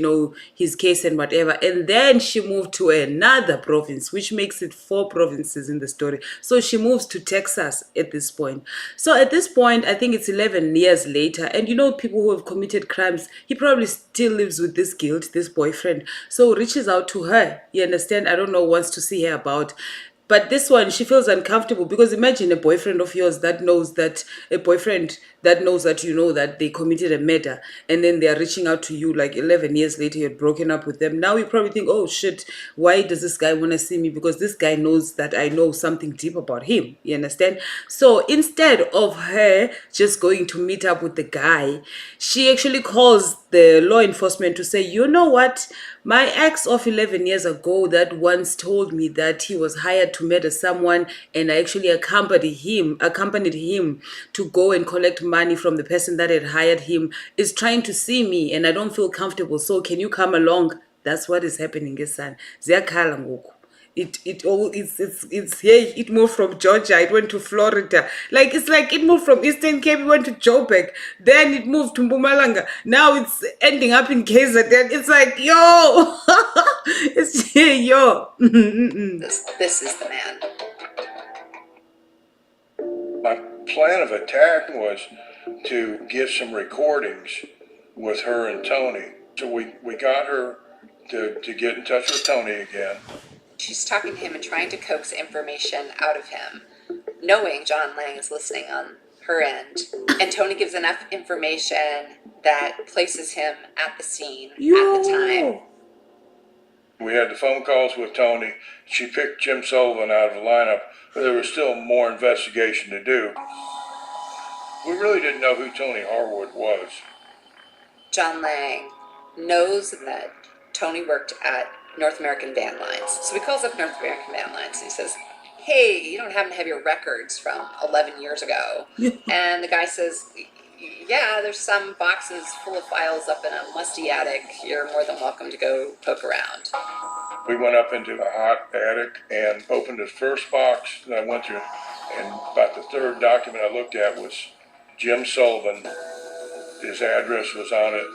his case and whatever. And then she moved to another province, which makes it 4 provinces in the story. So she moves to Texas at this point. So at this point, I think it's 11 years later. And people who have committed crimes, he probably still lives with this guilt, this boyfriend. So reaches out to her. You understand? I don't know, wants to see her about. But this one, she feels uncomfortable because imagine a boyfriend of yours that knows that you know that they committed a murder, and then they are reaching out to you like 11 years later, you're broken up with them. Now you probably think, oh shit, why does this guy want to see me? Because this guy knows that I know something deep about him. You understand? So instead of her just going to meet up with the guy, she actually calls the law enforcement to say, you know what? My ex of 11 years ago that once told me that he was hired to murder someone, and I actually accompanied him to go and collect money from the person that had hired him, is trying to see me, and I don't feel comfortable. So can you come along? That's what is happening, son. Ziyakhala ngoku. It's here. It moved from Georgia, it went to Florida, it's like it moved from Eastern Cape, it went to Joburg, then it moved to Mpumalanga, now it's ending up in KZN. It's like, yo. It's here, yo. This is the man. My plan of attack was to get some recordings with her and Tony. So we got her to get in touch with Tony again. She's talking to him and trying to coax information out of him, knowing John Lang is listening on her end. And Tony gives enough information that places him at the scene at the time. We had the phone calls with Tony. She picked Jim Sullivan out of the lineup, but there was still more investigation to do. We really didn't know who Tony Harwood was. John Lang knows that Tony worked at North American Van Lines. So he calls up North American Van Lines and he says, hey, you don't happen to have your records from 11 years ago? And the guy says, yeah, there's some boxes full of files up in a musty attic. You're more than welcome to go poke around. We went up into the hot attic and opened the first box that I went through. And about the third document I looked at was Jim Sullivan. His address was on it,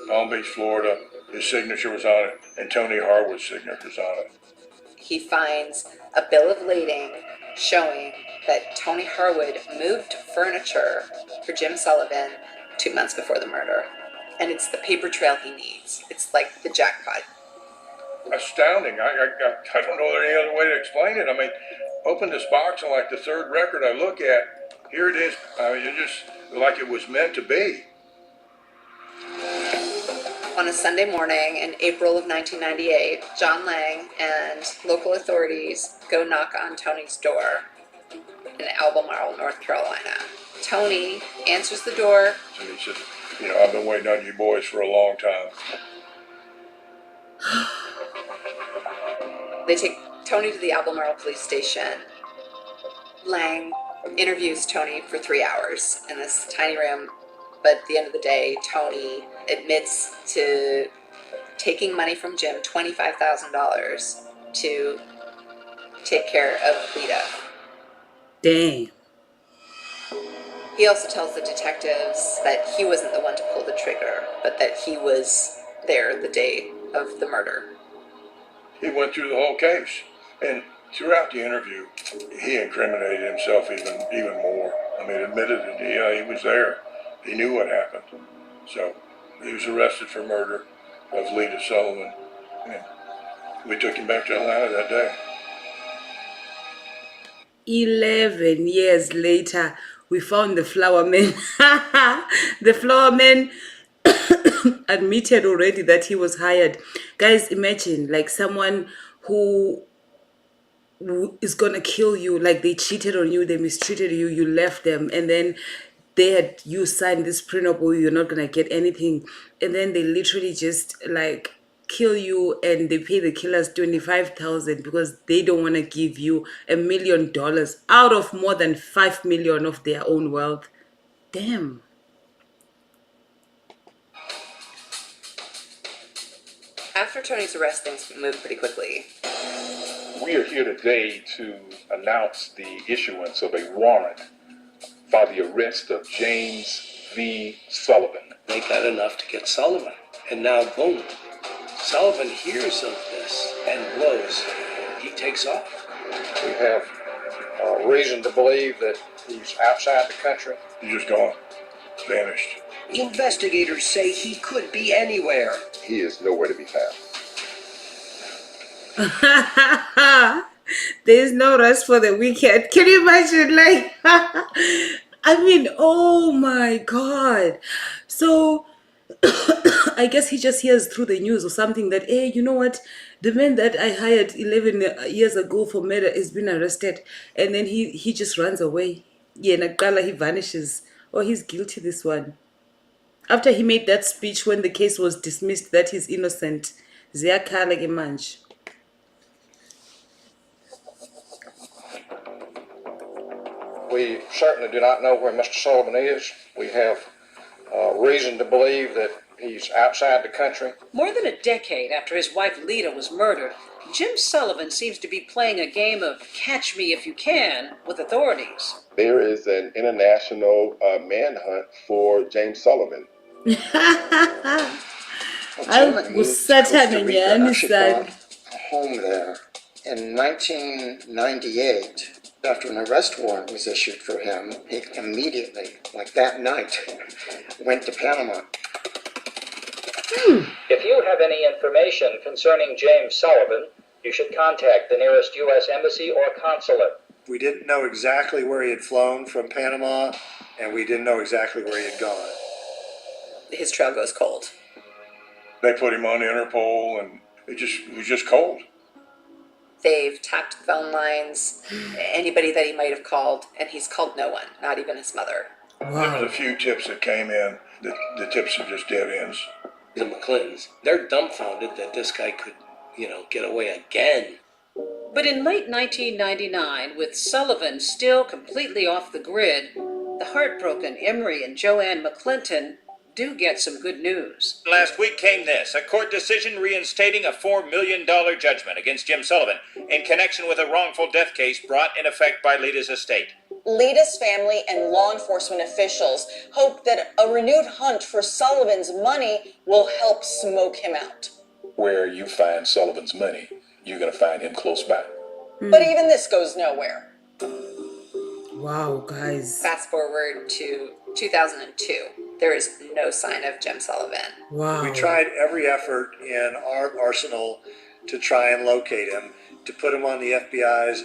Palm Beach, Florida. His signature was on it, and Tony Harwood's signature was on it. He finds a bill of lading showing that Tony Harwood moved furniture for Jim Sullivan 2 months before the murder. And it's the paper trail he needs. It's like the jackpot. Astounding. I don't know any other way to explain it. I mean, open this box and like the third record I look at, here it is. I mean, it's just like it was meant to be. On a Sunday morning in April of 1998, John Lang and local authorities go knock on Tony's door in Albemarle, North Carolina. Tony answers the door. And he said, I've been waiting on you boys for a long time. They take Tony to the Albemarle police station. Lang interviews Tony for 3 hours in this tiny room. But at the end of the day, Tony admits to taking money from Jim, $25,000, to take care of Lita. Dang. He also tells the detectives that he wasn't the one to pull the trigger, but that he was there the day of the murder. He went through the whole case. And throughout the interview, he incriminated himself even more. I mean, admitted that he was there. He knew what happened. So he was arrested for murder of Lita Sullivan. And we took him back to Atlanta that day. 11 years later, we found the flower man. The flower man admitted already that he was hired. Guys, imagine like someone who is gonna kill you, like they cheated on you, they mistreated you, you left them, and then they had you sign this prenup, you're not gonna get anything, and then they literally just like kill you, and they pay the killers 25,000 because they don't want to give you $1 million out of more than 5 million of their own wealth. Damn. After Tony's arrest, things moved pretty quickly. We are here today to announce the issuance of a warrant for the arrest of James V. Sullivan. They got enough to get Sullivan. And now, boom, Sullivan hears of this and blows. He takes off. We have reason to believe that he's outside the country. He's just gone. Vanished. Investigators say he could be anywhere. He is nowhere to be found. There's no rest for the wicked. Can you imagine? Like, I mean, oh my God. So, I guess he just hears through the news or something that, hey, you know what? The man that I hired 11 years ago for murder has been arrested. And then he just runs away. Yeah, Nakala, he vanishes. Oh, he's guilty, this one. After he made that speech when the case was dismissed that he's innocent. Ziyakhala ke manje. We certainly do not know where Mr. Sullivan is. We have reason to believe that he's outside the country. More than a decade after his wife Lita was murdered, Jim Sullivan seems to be playing a game of catch me if you can with authorities. There is an international manhunt for James Sullivan. I was actually bought a home there in 1998. After an arrest warrant was issued for him, he immediately, like that night, went to Panama. If you have any information concerning James Sullivan, you should contact the nearest U.S. Embassy or consulate. We didn't know exactly where he had flown from Panama, and we didn't know exactly where he had gone. His trail goes cold. They put him on Interpol, and he was just cold. They've tapped phone lines, anybody that he might have called, and he's called no one, not even his mother. There was a few tips that came in. The tips are just dead ends. The McClintons, they're dumbfounded that this guy could, get away again. But in late 1999, with Sullivan still completely off the grid, the heartbroken Emery and Joanne McClinton do get some good news. Last week came this, a court decision reinstating a $4 million judgment against Jim Sullivan in connection with a wrongful death case brought in effect by Lita's estate. Lita's family and law enforcement officials hope that a renewed hunt for Sullivan's money will help smoke him out. Where you find Sullivan's money, you're going to find him close by. But even this goes nowhere. Wow, guys. Fast forward to 2002. There is no sign of Jim Sullivan. Wow. We tried every effort in our arsenal to try and locate him, to put him on the FBI's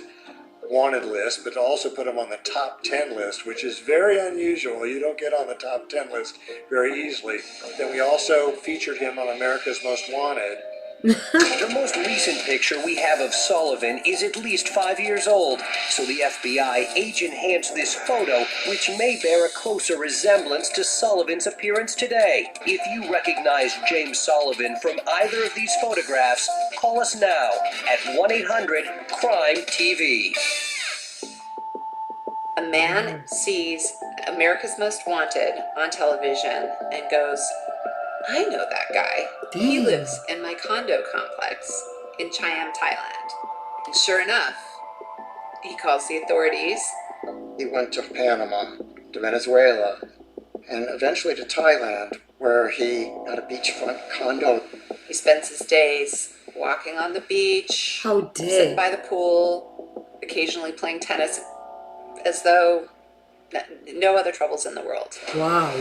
wanted list, but to also put him on the top 10 list, which is very unusual. You don't get on the top 10 list very easily. Then we also featured him on America's Most Wanted. The most recent picture we have of Sullivan is at least 5 years old, so the FBI age-enhanced this photo, which may bear a closer resemblance to Sullivan's appearance today. If you recognize James Sullivan from either of these photographs, call us now at 1-800-CRIME-TV. A man sees America's Most Wanted on television and goes, I know that guy. He lives in my condo complex in Chiang, Thailand. And sure enough, he calls the authorities. He went to Panama, to Venezuela, and eventually to Thailand, where he had a beachfront condo. He spends his days walking on the beach, How dare. sitting by the pool, occasionally playing tennis, as though no other troubles in the world. Wow.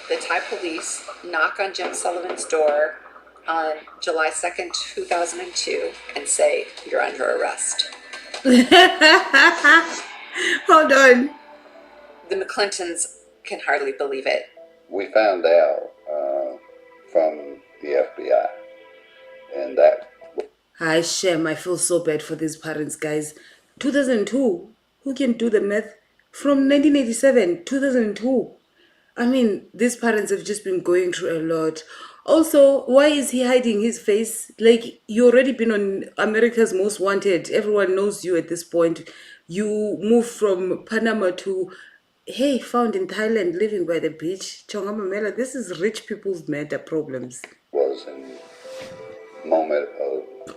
The Thai police knock on Jim Sullivan's door on July 2nd, 2002, and say, "You're under arrest." Hold on. The McClintons can hardly believe it. We found out from the FBI, and that. Hi, Shem. I feel so bad for these parents, guys. 2002. Who can do the math? From 1987, 2002. I mean, these parents have just been going through a lot. Also, why is he hiding his face? Like, you already been on America's Most Wanted. Everyone knows you at this point. You moved from Panama to, hey, found in Thailand, living by the beach. Chongamamela, this is rich people's matter problems. Was a moment of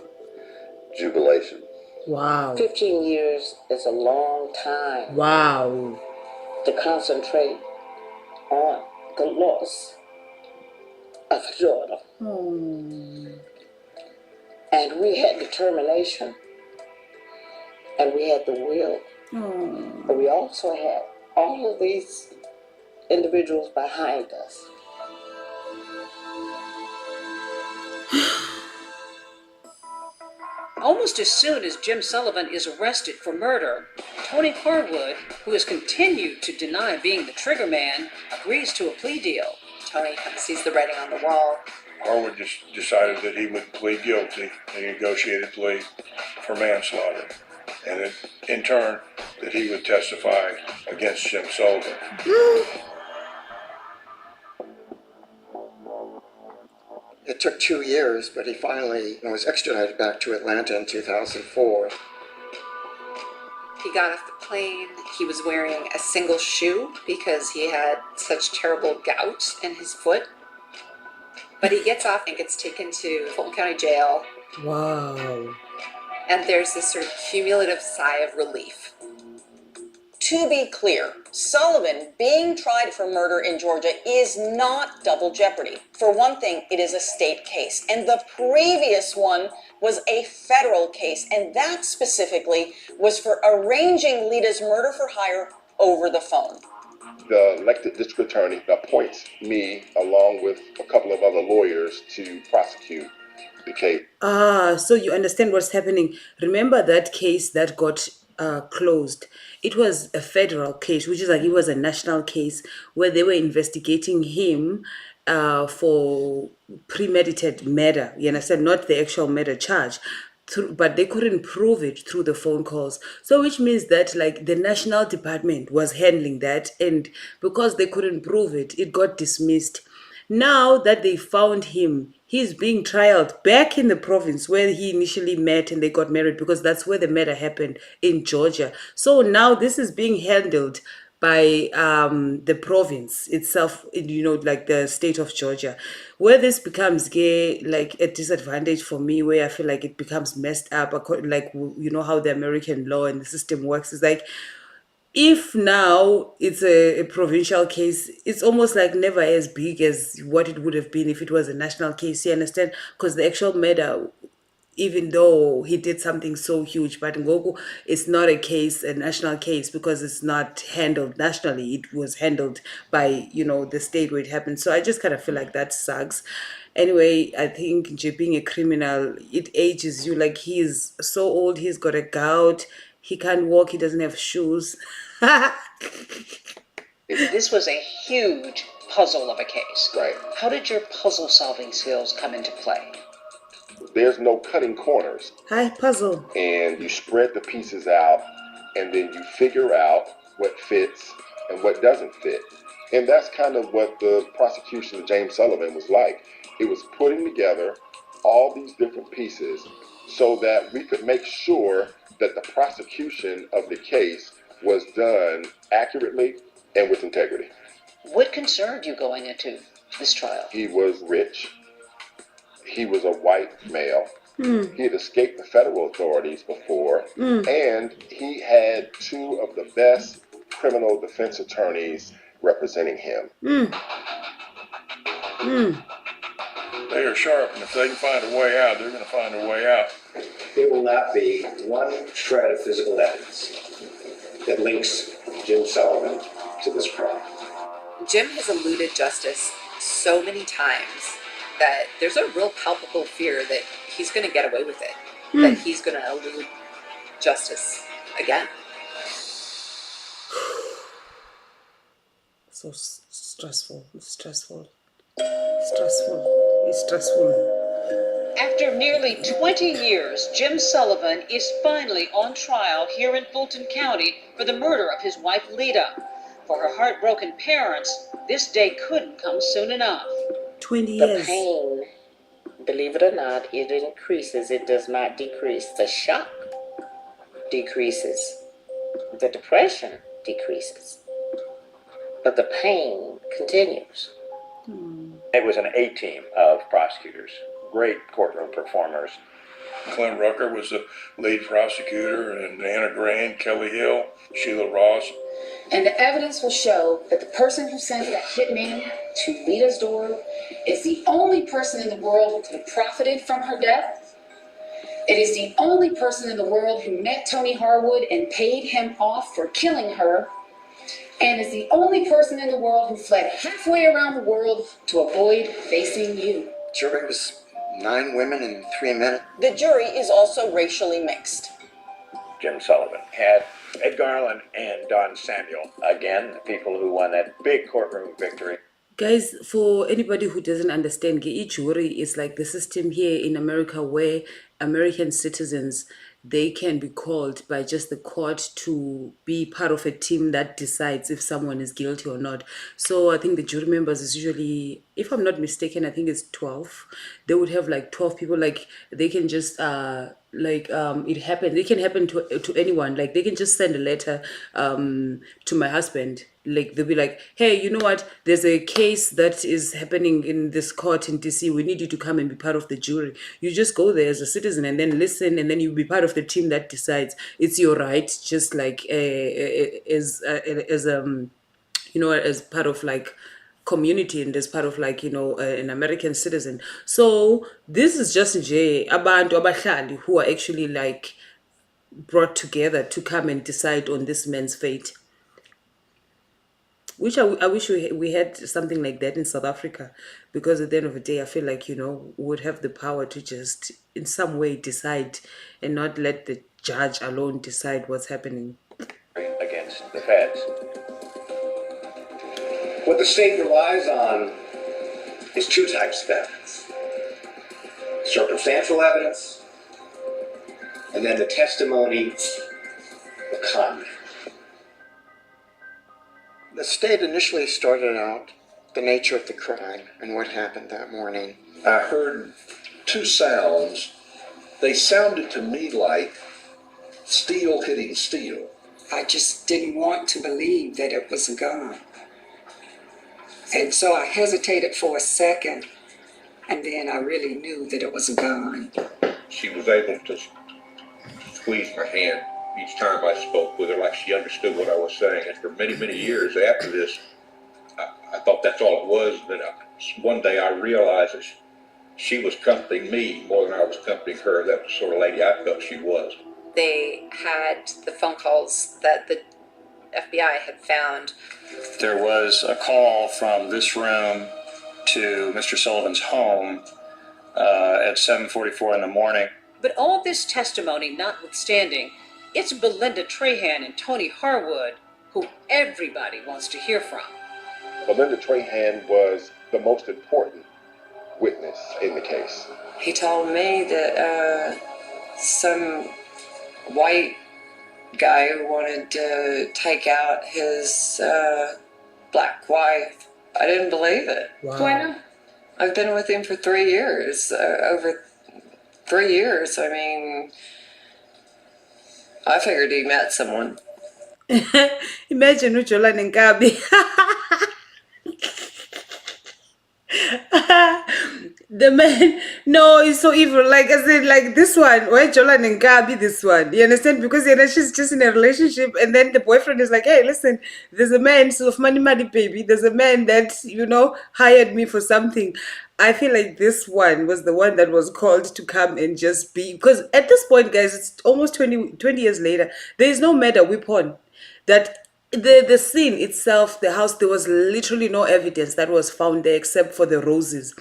jubilation. Wow. 15 years is a long time. Wow. To concentrate on the loss of a daughter. And we had determination, and we had the will, but we also had all of these individuals behind us. Almost as soon as Jim Sullivan is arrested for murder, Tony Harwood, who has continued to deny being the trigger man, agrees to a plea deal. Tony sees the writing on the wall. Harwood just decided that he would plead guilty, a negotiated plea for manslaughter, and that, in turn, that he would testify against Jim Sullivan. It took 2 years, but he finally was extradited back to Atlanta in 2004. He got off the plane. He was wearing a single shoe because he had such terrible gout in his foot. But he gets off and gets taken to Fulton County Jail. Wow. And there's this sort of cumulative sigh of relief. To be clear, Sullivan being tried for murder in Georgia is not double jeopardy. For one thing, it is a state case, and the previous one was a federal case, and that specifically was for arranging Lita's murder for hire over the phone. The elected district attorney appoints me along with a couple of other lawyers to prosecute the case. So you understand what's happening. Remember that case that got closed? It was a federal case, which is like it was a national case where they were investigating him for premeditated murder. You understand? Not the actual murder charge. But they couldn't prove it through the phone calls. So which means that like the national department was handling that, and because they couldn't prove it, it got dismissed. Now that they found him, he's being trialed back in the province where he initially met and they got married, because that's where the murder happened, in Georgia. So now this is being handled by the province itself, like the state of Georgia. Where this becomes like a disadvantage for me, where I feel like it becomes messed up, like, how the American law and the system works, is like, if now it's a provincial case, it's almost like never as big as what it would have been if it was a national case. You understand? Because the actual murder, even though he did something so huge, but Ngoku, it's not a national case, because it's not handled nationally. It was handled by, the state where it happened. So I just kind of feel like that sucks. Anyway, I think being a criminal, it ages you. Like, he's so old, he's got a gout, he can't walk, he doesn't have shoes. This was a huge puzzle of a case. Right. How did your puzzle-solving skills come into play? There's no cutting corners. Hi, puzzle. And you spread the pieces out, and then you figure out what fits and what doesn't fit. And that's kind of what the prosecution of James Sullivan was like. It was putting together all these different pieces so that we could make sure that the prosecution of the case was done accurately and with integrity. What concerned you going into this trial? He was rich. He was a white male. He had escaped the federal authorities before, and he had two of the best criminal defense attorneys representing him. They are sharp, and if they can find a way out, they're going to find a way out. There will not be one shred of physical evidence that links Jim Sullivan to this crime. Jim has eluded justice so many times that there's a real palpable fear that he's going to get away with it, that he's going to elude justice again. So stressful. It's stressful. It's stressful. After nearly 20 years, Jim Sullivan is finally on trial here in Fulton County for the murder of his wife, Lita. For her heartbroken parents, this day couldn't come soon enough. 20 years. The pain, believe it or not, it increases. It does not decrease. The shock decreases. The depression decreases. But the pain continues. It was an A-team of prosecutors, great courtroom performers. Clem Rucker was the lead prosecutor, and Anna Grant, Kelly Hill, Sheila Ross. And the evidence will show that the person who sent that hitman to Lita's door is the only person in the world who could have profited from her death. It is the only person in the world who met Tony Harwood and paid him off for killing her. And is the only person in the world who fled halfway around the world to avoid facing you. Jury was 9 women and 3 men. The jury is also racially mixed. Jim Sullivan had Ed Garland and Don Samuel. Again, the people who won that big courtroom victory. Guys, for anybody who doesn't understand, each jury is like the system here in America where American citizens, they can be called by just the court to be part of a team that decides if someone is guilty or not. So I think the jury members is usually, if I'm not mistaken, I think it's 12. They would have like 12 people. Like they can just it happen. It can happen to anyone. Like they can just send a letter to my husband. Like they'll be like, hey, you know what? There's a case that is happening in this court in DC. We need you to come and be part of the jury. You just go there as a citizen and then listen, and then you'll be part of the team that decides. It's your right, just like as as part of like community and as part of like an American citizen. So this is just abantu abahlali who are actually like brought together to come and decide on this man's fate. Which I wish we had something like that in South Africa, because at the end of the day, I feel like, we would have the power to just in some way decide and not let the judge alone decide what's happening. Against the feds. What the state relies on is 2 types of evidence. Circumstantial evidence, and then the testimony of convict. The state initially started out the nature of the crime and what happened that morning. I heard 2 sounds. They sounded to me like steel hitting steel. I just didn't want to believe that it was a gun. And so I hesitated for a second, and then I really knew that it was a gun. She was able to squeeze my hand each time I spoke with her, like she understood what I was saying. And for many, many years after this, I thought that's all it was. Then one day I realized that she was comforting me more than I was comforting her. That was the sort of lady I felt she was. They had the phone calls that the FBI had found. There was a call from this room to Mr. Sullivan's home at 7:44 in the morning. But all this testimony notwithstanding, it's Belinda Trahan and Tony Harwood who everybody wants to hear from. Belinda Trahan was the most important witness in the case. He told me that some white guy wanted to take out his black wife. I didn't believe it. Wow. Why not? I've been with him for 3 years, over 3 years. I mean, I figured he met someone. Imagine Ujola Nkabi. The man, no, it's so evil. Like I said, like this one, why Jolan and Gabi, this one. You understand? Because you know she's just in a relationship, and then the boyfriend is like, "Hey, listen, there's a man, so of money, baby. There's a man that hired me for something." I feel like this one was the one that was called to come and just be, because at this point, guys, it's almost 20 years later. There is no murder weapon that the scene itself, the house, there was literally no evidence that was found there except for the roses,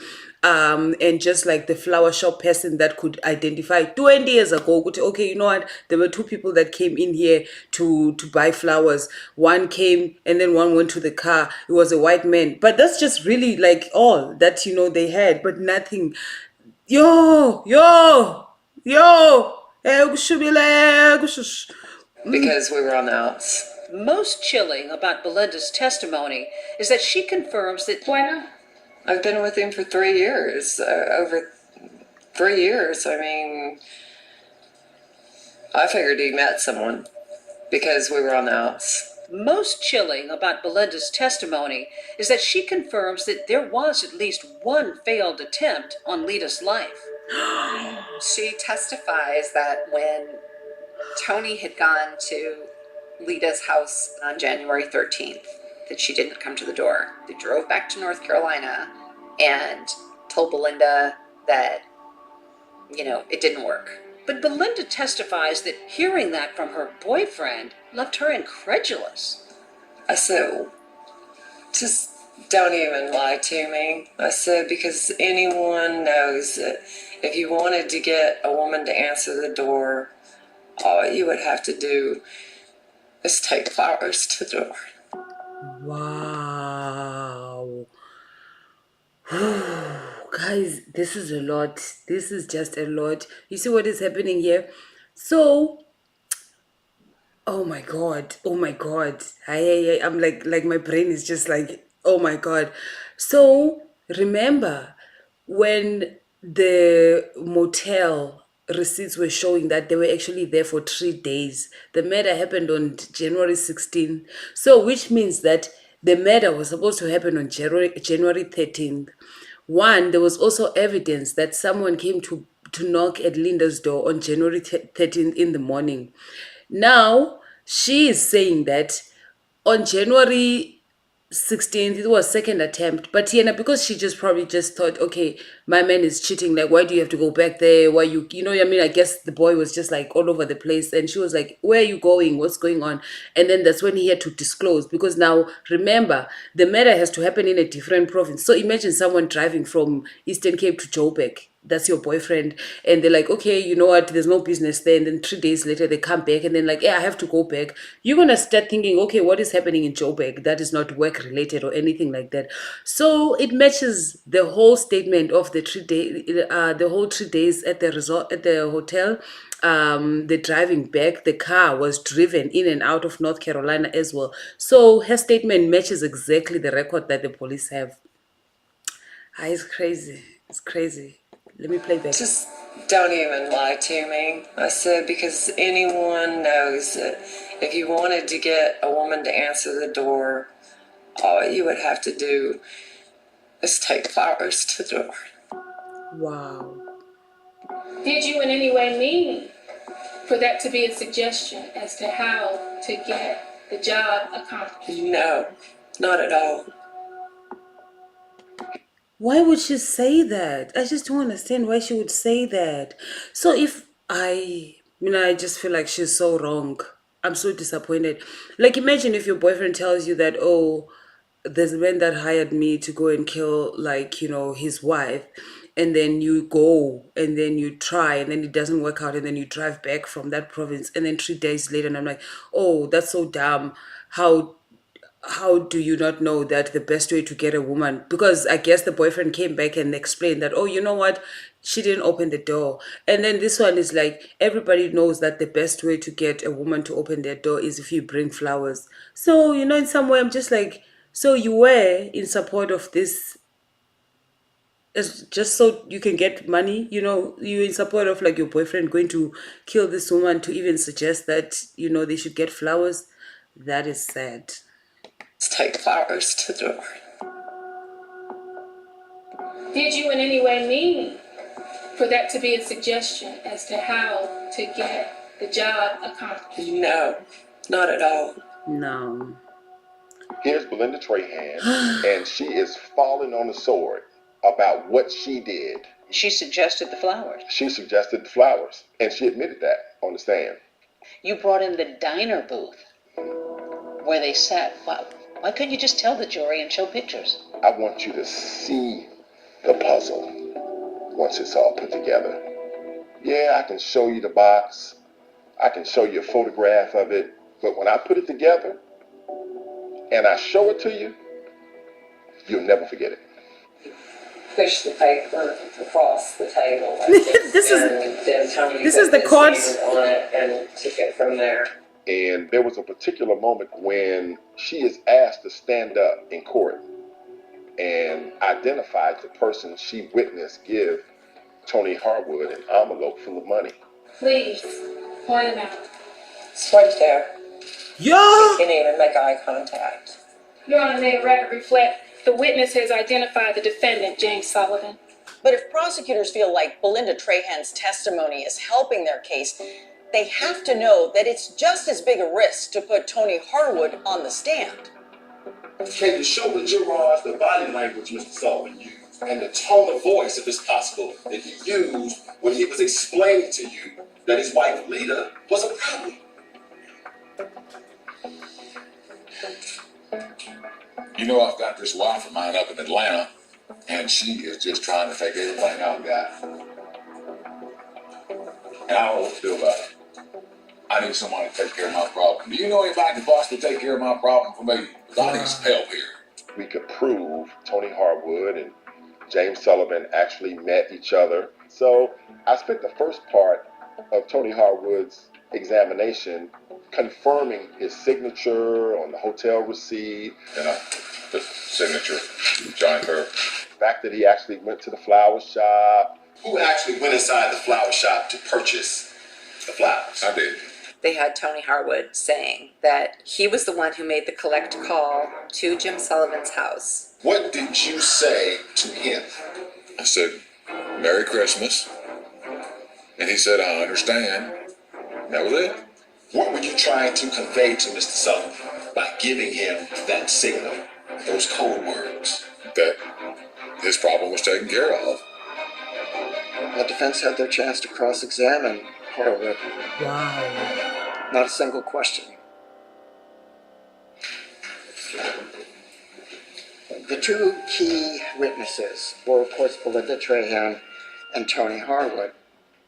and just like the flower shop person that could identify 20 years ago, okay, you know what, there were two people that came in here to buy flowers. One came and then one went to the car. It was a white man, but that's just really like all that they had, but nothing. Yo, kushubile, kushush. Because we were on the outs. Most chilling about Belinda's testimony is that she confirms that. Why not? I've been with him for 3 years. Over 3 years. I mean, I figured he met someone because we were on the outs. Most chilling about Belinda's testimony is that she confirms that there was at least one failed attempt on Lita's life. She testifies that when Tony had gone to Lita's house on January 13th, that she didn't come to the door. They drove back to North Carolina and told Belinda that, it didn't work. But Belinda testifies that hearing that from her boyfriend left her incredulous. I said, just don't even lie to me. I said, because anyone knows that if you wanted to get a woman to answer the door, all you would have to do is take flowers to the door. Wow. Guys, this is a lot. This is just a lot. You see what is happening here? So, oh my God. Oh my God. I'm like my brain is just like, oh my God. So, remember when the motel receipts were showing that they were actually there for 3 days. The murder happened on January 16th. So, which means that the murder was supposed to happen on January 13th. One, there was also evidence that someone came to knock at Linda's door on January 13th in the morning. Now, she is saying that on January 16th, it was second attempt, but Tiana, because she just probably just thought, okay, my man is cheating, like, why do you have to go back there? Why you know what I mean? I guess the boy was just like all over the place, and she was like, where are you going? What's going on? And then that's when he had to disclose, because now remember, the murder has to happen in a different province. So imagine someone driving from Eastern Cape to Joburg. That's your boyfriend, and they're like, okay, you know what, there's no business there, and then 3 days later they come back and then like, yeah, I have to go back. You're gonna start thinking, okay, what is happening in Joburg that is not work related or anything like that. So it matches the whole statement of the 3 day the whole 3 days at the resort, at the hotel. The driving back, the car was driven in and out of North Carolina as well. So her statement matches exactly the record that the police have. It's crazy. It's crazy. Let me play back. Just don't even lie to me. I said, because anyone knows that if you wanted to get a woman to answer the door, all you would have to do is take flowers to the door. Wow. Did you in any way mean for that to be a suggestion as to how to get the job accomplished? No, not at all. Why would she say that? I just don't understand why she would say that. So if I just feel like she's so wrong. I'm so disappointed. Like, imagine if your boyfriend tells you that, oh, there's a man that hired me to go and kill, like, his wife. And then you go and then you try and then it doesn't work out. And then you drive back from that province. And then 3 days later, and I'm like, oh, that's so dumb. How do you not know that the best way to get a woman, because I guess the boyfriend came back and explained that, oh, you know what, she didn't open the door. And then this one is like, everybody knows that the best way to get a woman to open their door is if you bring flowers. So in some way I'm just like, so you were in support of this as just so you can get money, you're in support of like your boyfriend going to kill this woman to even suggest that they should get flowers. That is sad. Take flowers to the door. Did you in any way mean for that to be a suggestion as to how to get the job accomplished? No, not at all. No. Here's Belinda Trahan, and she is falling on the sword about what she did. She suggested the flowers. She suggested the flowers, and she admitted that on the stand. You brought in the diner booth where they sat. Why couldn't you just tell the jury and show pictures? I want you to see the puzzle once it's all put together. Yeah, I can show you the box. I can show you a photograph of it. But when I put it together and I show it to you, you'll never forget it. Push the paper across the table. This is the court. On it and took it from there. And there was a particular moment when she is asked to stand up in court and identify the person she witnessed give Tony Harwood an envelope full of money. Please, point it out. It's right there. Yo! You can't even make eye contact. Your Honor, may the record reflect the witness has identified the defendant, James Sullivan. But if prosecutors feel like Belinda Trahan's testimony is helping their case, they have to know that it's just as big a risk to put Tony Harwood on the stand. Can you show the jurors the body language Mr. Sullivan used and the tone of voice, if it's possible, that he used when he was explaining to you that his wife, Lita, was a problem? You know, I've got this wife of mine up in Atlanta, and she is just trying to take everything I've got. And I don't know what to do about it. I need someone to take care of my problem. Do you know anybody can possibly take care of my problem for me? Because I need some help here. We could prove Tony Harwood and James Sullivan actually met each other. So I spent the first part of Tony Harwood's examination confirming his signature on the hotel receipt. And the signature, John Kerr. The fact that he actually went to the flower shop. Who actually went inside the flower shop to purchase the flowers? I did. They had Tony Harwood saying that he was the one who made the collect call to Jim Sullivan's house. What did you say to him? I said, Merry Christmas. And he said, I understand. That was it. What were you trying to convey to Mr. Sullivan by giving him that signal, those code words? That his problem was taken care of. The defense had their chance to cross-examine Harwood. Wow. Not a single question. The two key witnesses were, of course, Belinda Trahan and Tony Harwood.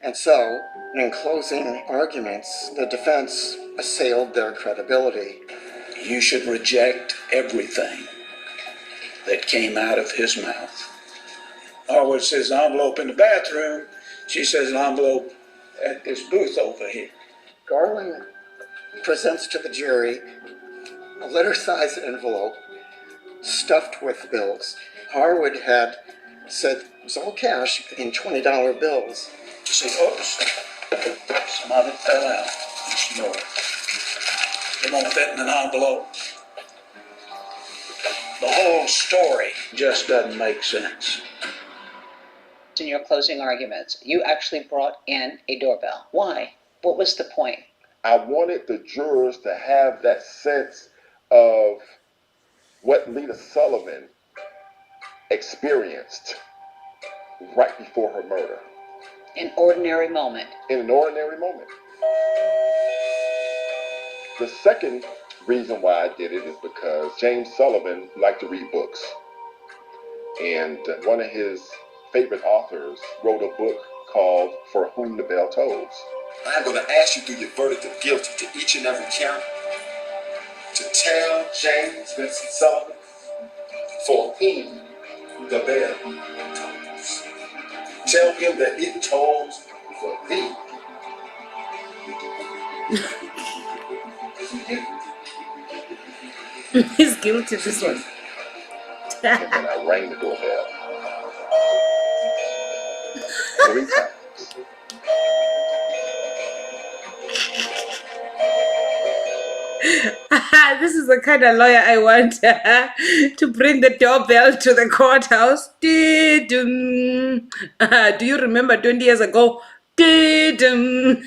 And so, in closing arguments, the defense assailed their credibility. You should reject everything that came out of his mouth. Harwood says an envelope in the bathroom. She says an envelope at this booth over here. Garland presents to the jury a letter-sized envelope stuffed with bills. Harwood had said it was all cash in $20 bills. She said, oops, some of it fell out. Some more. It won't fit in an envelope. The whole story just doesn't make sense. In your closing arguments, you actually brought in a doorbell. Why? What was the point? I wanted the jurors to have that sense of what Lita Sullivan experienced right before her murder. An ordinary moment. In an ordinary moment. The second reason why I did it is because James Sullivan liked to read books. And one of his favorite authors wrote a book called For Whom the Bell Tolls. I'm going to ask you through your verdict of guilty to each and every count to tell James Vincent Sullivan for whom the bell tolls. Tell him that it tolls for thee. He's guilty this one. And then I rang the doorbell 3 times. This is the kind of lawyer I want to bring the doorbell to the courthouse. Dee-dum. Do you remember 20 years ago? Dee-dum.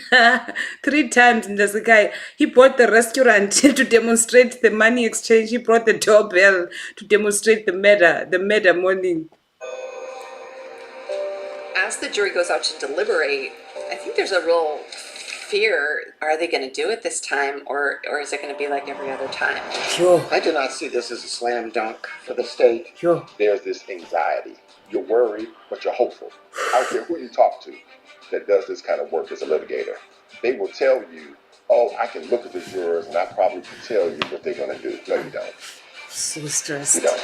3 times in the guy. He bought the restaurant to demonstrate the money exchange. He brought the doorbell to demonstrate the murder morning. As the jury goes out to deliberate, I think there's a real fear. Are they going to do it this time, or is it going to be like every other time? Sure. I do not see this as a slam dunk for the state. Sure. There's this anxiety. You're worried, but you're hopeful. I don't care who you talk to that does this kind of work as a litigator. They will tell you, oh, I can look at the jurors and I probably can tell you what they're going to do. No, you don't. So stressed. You don't.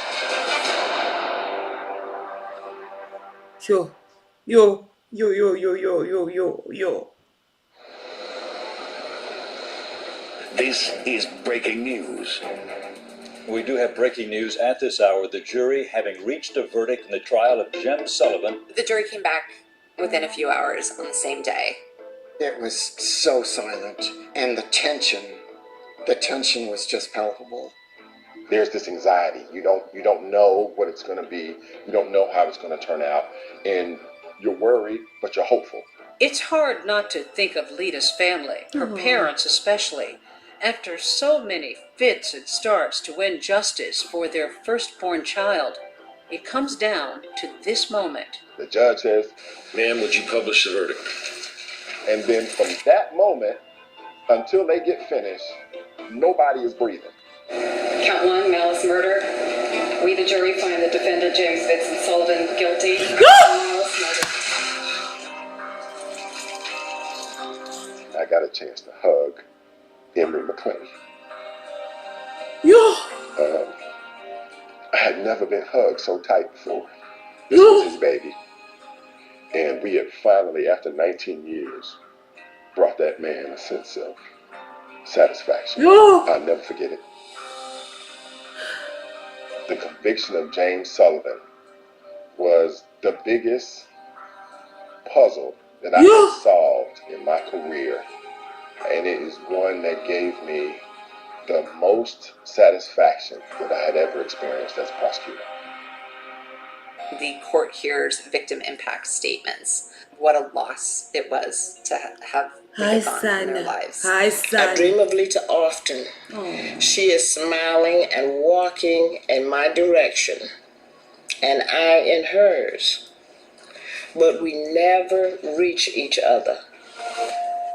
Sure. Yo. This is breaking news. We do have breaking news at this hour. The jury having reached a verdict in the trial of Jem Sullivan. The jury came back within a few hours on the same day. It was so silent, and the tension was just palpable. There's this anxiety. You don't know what it's going to be. You don't know how it's going to turn out, and you're worried, but you're hopeful. It's hard not to think of Lita's family, her parents especially. After so many fits and starts to win justice for their firstborn child, it comes down to this moment. The judge says, "Ma'am, would you publish the verdict?" And then from that moment until they get finished, nobody is breathing. Count 1, malice murder. We, the jury, find the defendant, James Vincent Sullivan, guilty. Malice murder. I got a chance to hug Emory McClinton. Yo! I had never been hugged so tight before. This was his baby. And we had finally, after 19 years, brought that man a sense of satisfaction. I'll never forget it. The conviction of James Sullivan was the biggest puzzle that I have solved in my career. And it is one that gave me the most satisfaction that I had ever experienced as a prosecutor. The court hears victim impact statements. What a loss it was to have Lita gone in their lives. Hi, son. I dream of Lita often. She is smiling and walking in my direction, and I in hers. But we never reach each other.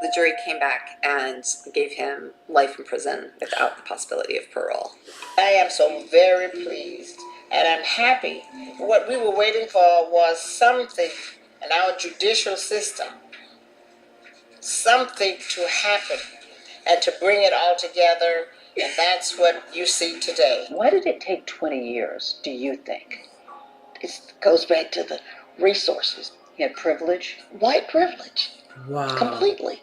The jury came back and gave him life in prison without the possibility of parole. I am so very pleased, and I'm happy. What we were waiting for was something in our judicial system, something to happen and to bring it all together, and that's what you see today. Why did it take 20 years, do you think? It goes back to the resources. He had privilege? White privilege. Wow. Completely.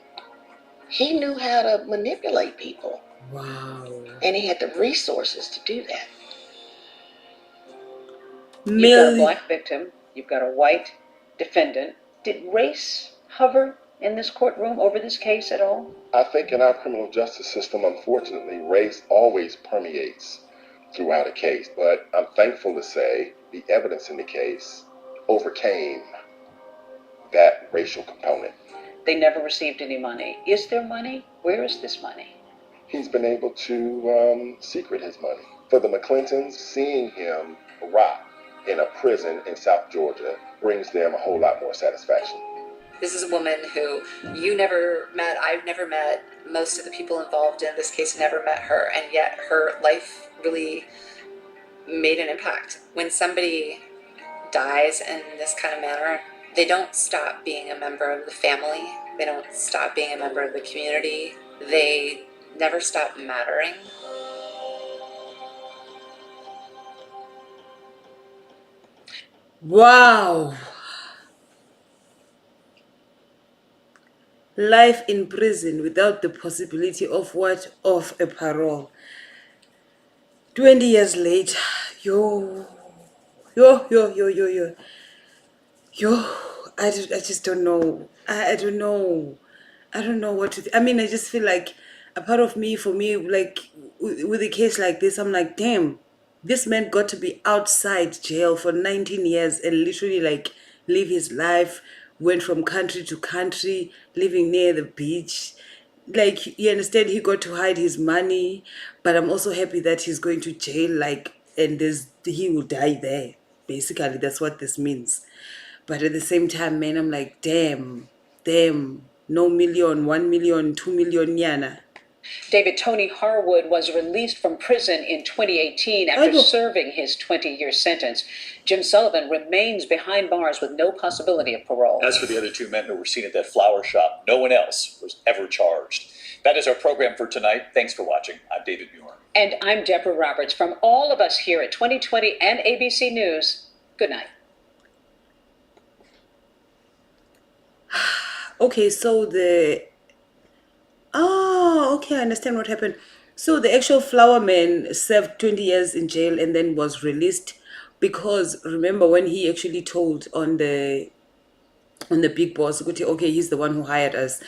He knew how to manipulate people. Wow. And he had the resources to do that. You've got a black victim. You've got a white defendant. Did race hover in this courtroom over this case at all? I think in our criminal justice system, unfortunately, race always permeates throughout a case. But I'm thankful to say the evidence in the case overcame that racial component. They never received any money. Is there money? Where is this money? He's been able to secret his money. For the McClintons, seeing him rot in a prison in South Georgia brings them a whole lot more satisfaction. This is a woman who you never met, I've never met, most of the people involved in this case never met her, and yet her life really made an impact. When somebody dies in this kind of manner, they don't stop being a member of the family, they don't stop being a member of the community, they never stop mattering. Wow. Life in prison without the possibility of what? Of a parole. 20 years later. Yo. I just don't know. I don't know. I don't know what to I mean, I just feel like a part of me, for me, like with a case like this, I'm like, damn, this man got to be outside jail for 19 years and literally like live his life, went from country to country, living near the beach. Like, you understand, he got to hide his money, but I'm also happy that he's going to jail, like, and he will die there. Basically, that's what this means. But at the same time, man, I'm like, damn, no million, 1 million, 2 million, yana. David Tony Harwood was released from prison in 2018 after serving his 20-year sentence. Jim Sullivan remains behind bars with no possibility of parole. As for the other two men who were seen at that flower shop, no one else was ever charged. That is our program for tonight. Thanks for watching. I'm David Muir. And I'm Deborah Roberts. From all of us here at 2020 and ABC News, good night. Okay, so okay, I understand what happened. So the actual flower man served 20 years in jail and then was released because remember when he actually told on the big boss, okay, he's the one who hired us.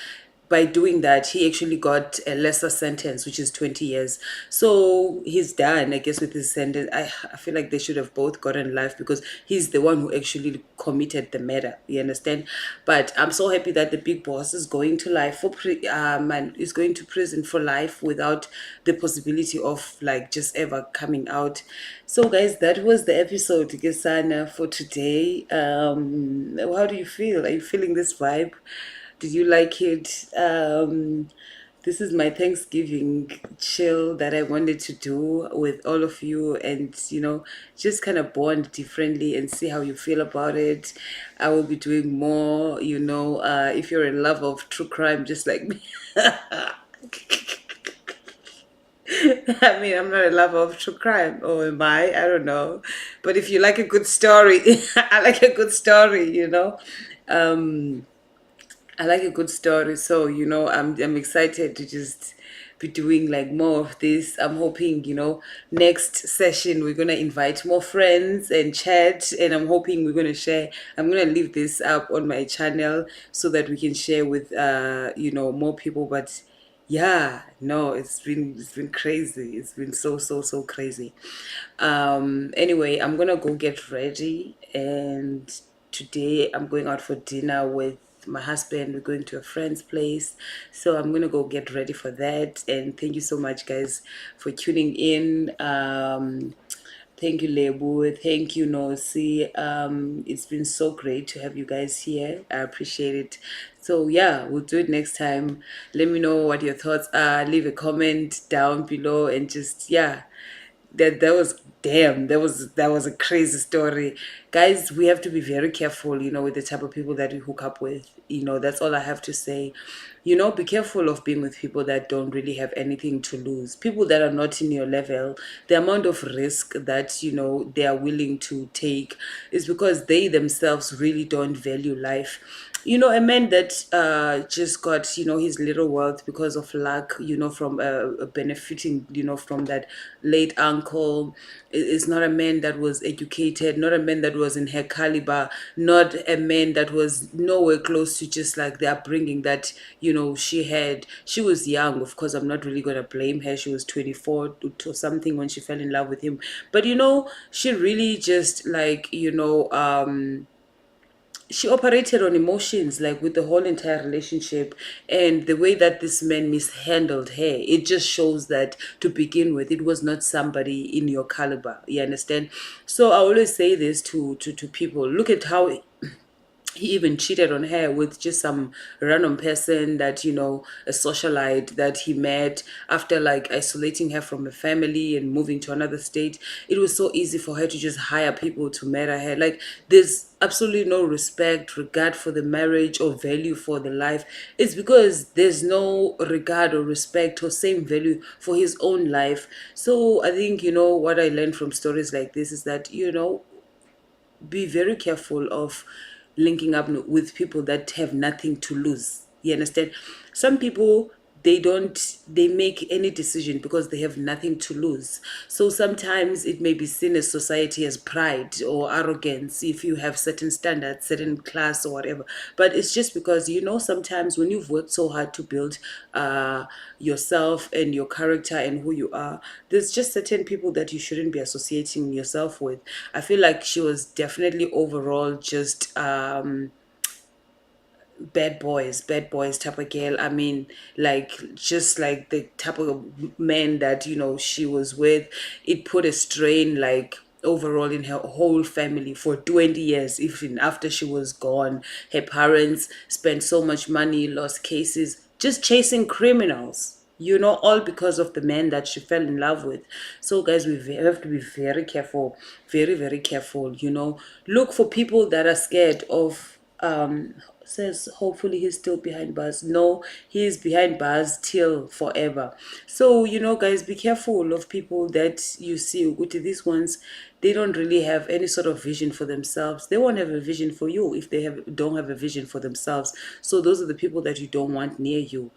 By doing that, he actually got a lesser sentence, which is 20 years. So he's done, I guess, with his sentence. I feel like they should have both gotten life because he's the one who actually committed the murder. You understand? But I'm so happy that the big boss is going to life and is going to prison for life without the possibility of like just ever coming out. So guys, that was the episode, Gesana, for today. How do you feel? Are you feeling this vibe? Did you like it? This is my Thanksgiving chill that I wanted to do with all of you and, just kind of bond differently and see how you feel about it. I will be doing more, if you're in love of true crime, just like me. I mean, I'm not a lover of true crime, or am I? I don't know. But if you like a good story, I like a good story, I like a good story, so I'm excited to just be doing like more of this. I'm hoping, next session we're gonna invite more friends and chat, and I'm hoping we're gonna share. I'm gonna leave this up on my channel so that we can share with more people. But yeah, no, it's been crazy. It's been so crazy. Anyway, I'm gonna go get ready, and today I'm going out for dinner with my husband. We're going to a friend's place, so I'm gonna go get ready for that. And thank you so much, guys, for tuning in. Thank you, Lebu. Thank you, Nosi. It's been so great to have you guys here. I appreciate it. So yeah, we'll do it next time. Let me know what your thoughts are. Leave a comment down below and just that was that was a crazy story, guys. We have to be very careful, with the type of people that we hook up with. That's all I have to say. Be careful of being with people that don't really have anything to lose, people that are not in your level. The amount of risk that they are willing to take is because they themselves really don't value life. A man that just got, his little wealth because of luck, from benefiting, from that late uncle, is not a man that was educated, not a man that was in her caliber, not a man that was nowhere close to just like the upbringing that, she had. She was young, of course. I'm not really going to blame her. She was 24 or something when she fell in love with him. But, she really just like, she operated on emotions, like with the whole entire relationship, and the way that this man mishandled her, it just shows that to begin with it was not somebody in your caliber. You understand? So I always say this to people: look at how he even cheated on her with just some random person that, a socialite that he met after like isolating her from her family and moving to another state. It was so easy for her to just hire people to murder her. Like, there's absolutely no respect, regard for the marriage or value for the life. It's because there's no regard or respect or same value for his own life. So I think, what I learned from stories like this is that, be very careful of linking up with people that have nothing to lose. You understand? Some people, they make any decision because they have nothing to lose. So sometimes it may be seen as society as pride or arrogance if you have certain standards, certain class or whatever. But it's just because, sometimes when you've worked so hard to build yourself and your character and who you are, there's just certain people that you shouldn't be associating yourself with. I feel like she was definitely overall just bad boys type of girl. I mean, like, just like the type of man that, she was with. It put a strain, like, overall in her whole family for 20 years, even after she was gone. Her parents spent so much money, lost cases, just chasing criminals. All because of the man that she fell in love with. So, guys, have to be very careful, very, very careful. Look for people that are scared of says hopefully he's still behind bars. No, he is behind bars till forever. So, guys, be careful of people that you see. These ones, they don't really have any sort of vision for themselves. They won't have a vision for you if they don't have a vision for themselves. So those are the people that you don't want near you.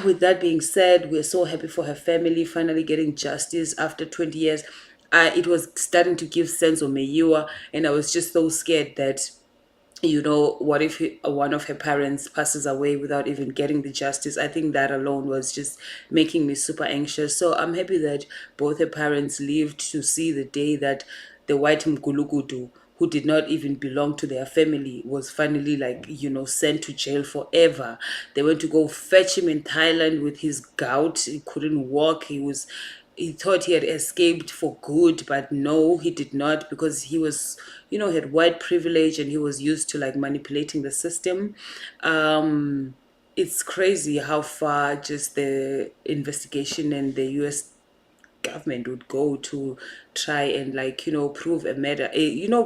With that being said, we're so happy for her family finally getting justice after 20 years. It was starting to give sense of Meyiwa, and I was just so scared that, what if one of her parents passes away without even getting the justice? I think that alone was just making me super anxious. So I'm happy that both her parents lived to see the day that the white Mgulukudu, who did not even belong to their family, was finally, like, sent to jail forever. They went to go fetch him in Thailand with his gout. He couldn't walk. He thought he had escaped for good, but no, he did not, because he was, had white privilege and he was used to, like, manipulating the system. It's crazy how far just the investigation and the US government would go to try and, like, prove a matter.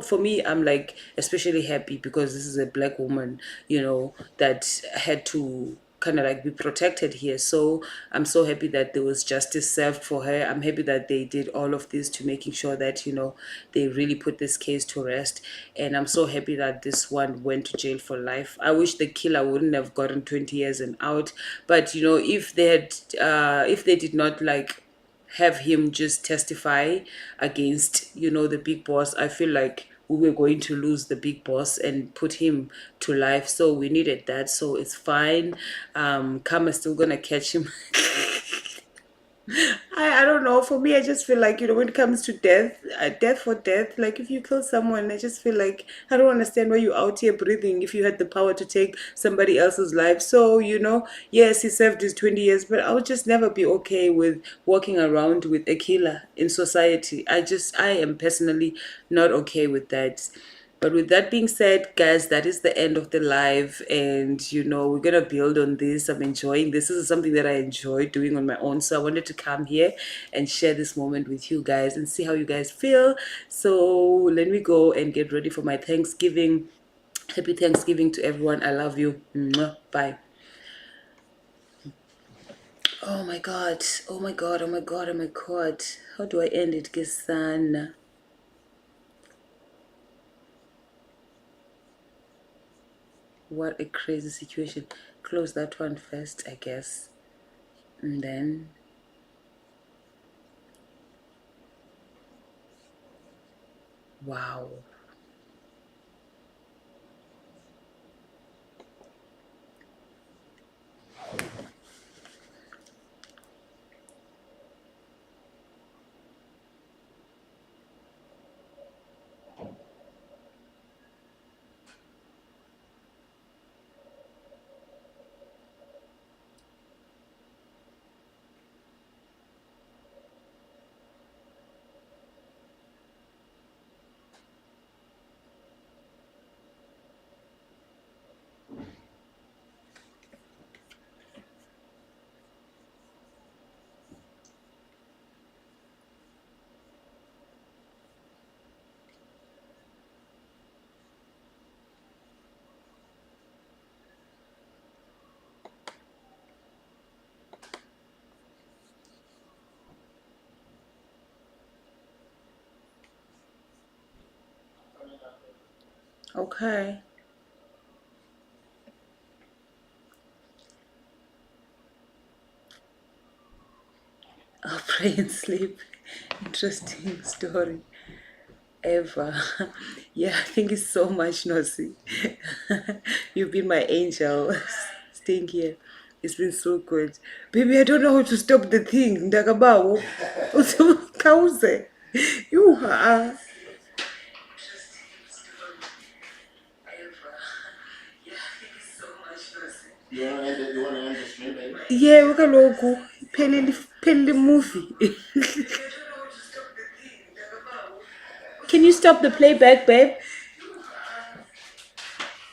For me, I'm, like, especially happy because this is a black woman, that had to kind of, like, be protected here. So I'm so happy that there was justice served for her. I'm happy that they did all of this to making sure that, they really put this case to rest. And I'm so happy that this one went to jail for life. I wish the killer wouldn't have gotten 20 years and out. But, if they had if they did not, like, have him just testify against, the big boss, I feel like we were going to lose the big boss and put him to life. So we needed that. So it's fine. Karma's still gonna catch him. I don't know. For me, I just feel like, when it comes to death for death, like, if you kill someone, I just feel like I don't understand why you're out here breathing if you had the power to take somebody else's life. So, yes, he served his 20 years, but I would just never be okay with walking around with a killer in society. I am personally not okay with that. But with that being said, guys, that is the end of the live. And, we're going to build on this. I'm enjoying this. This is something that I enjoy doing on my own. So I wanted to come here and share this moment with you guys and see how you guys feel. So let me go and get ready for my Thanksgiving. Happy Thanksgiving to everyone. I love you. Mwah. Bye. Oh my God. Oh my God. Oh my God. Oh my God. How do I end it, Gisan? What a crazy situation. Close that one first, I guess. And then... wow. Okay. pray and sleep. Interesting story ever. Yeah, thank you so much, Nosy. You've been my angel staying here. It's been so good. Baby, I don't know how to stop the thing. Ndakabawo. Kauze. You are. You wanna end the stream, baby? Yeah, kaloku phelile movie. Can you stop the playback, babe?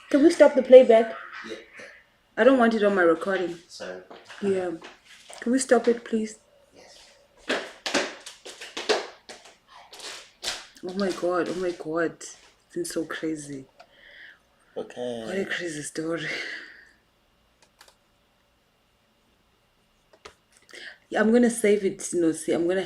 Can we stop the playback? Yeah. I don't want it on my recording. Sorry. Yeah. Can we stop it, please? Oh my god, oh my god. It's been so crazy. Okay. What a crazy story. I'm gonna save it, Nosy. I'm gonna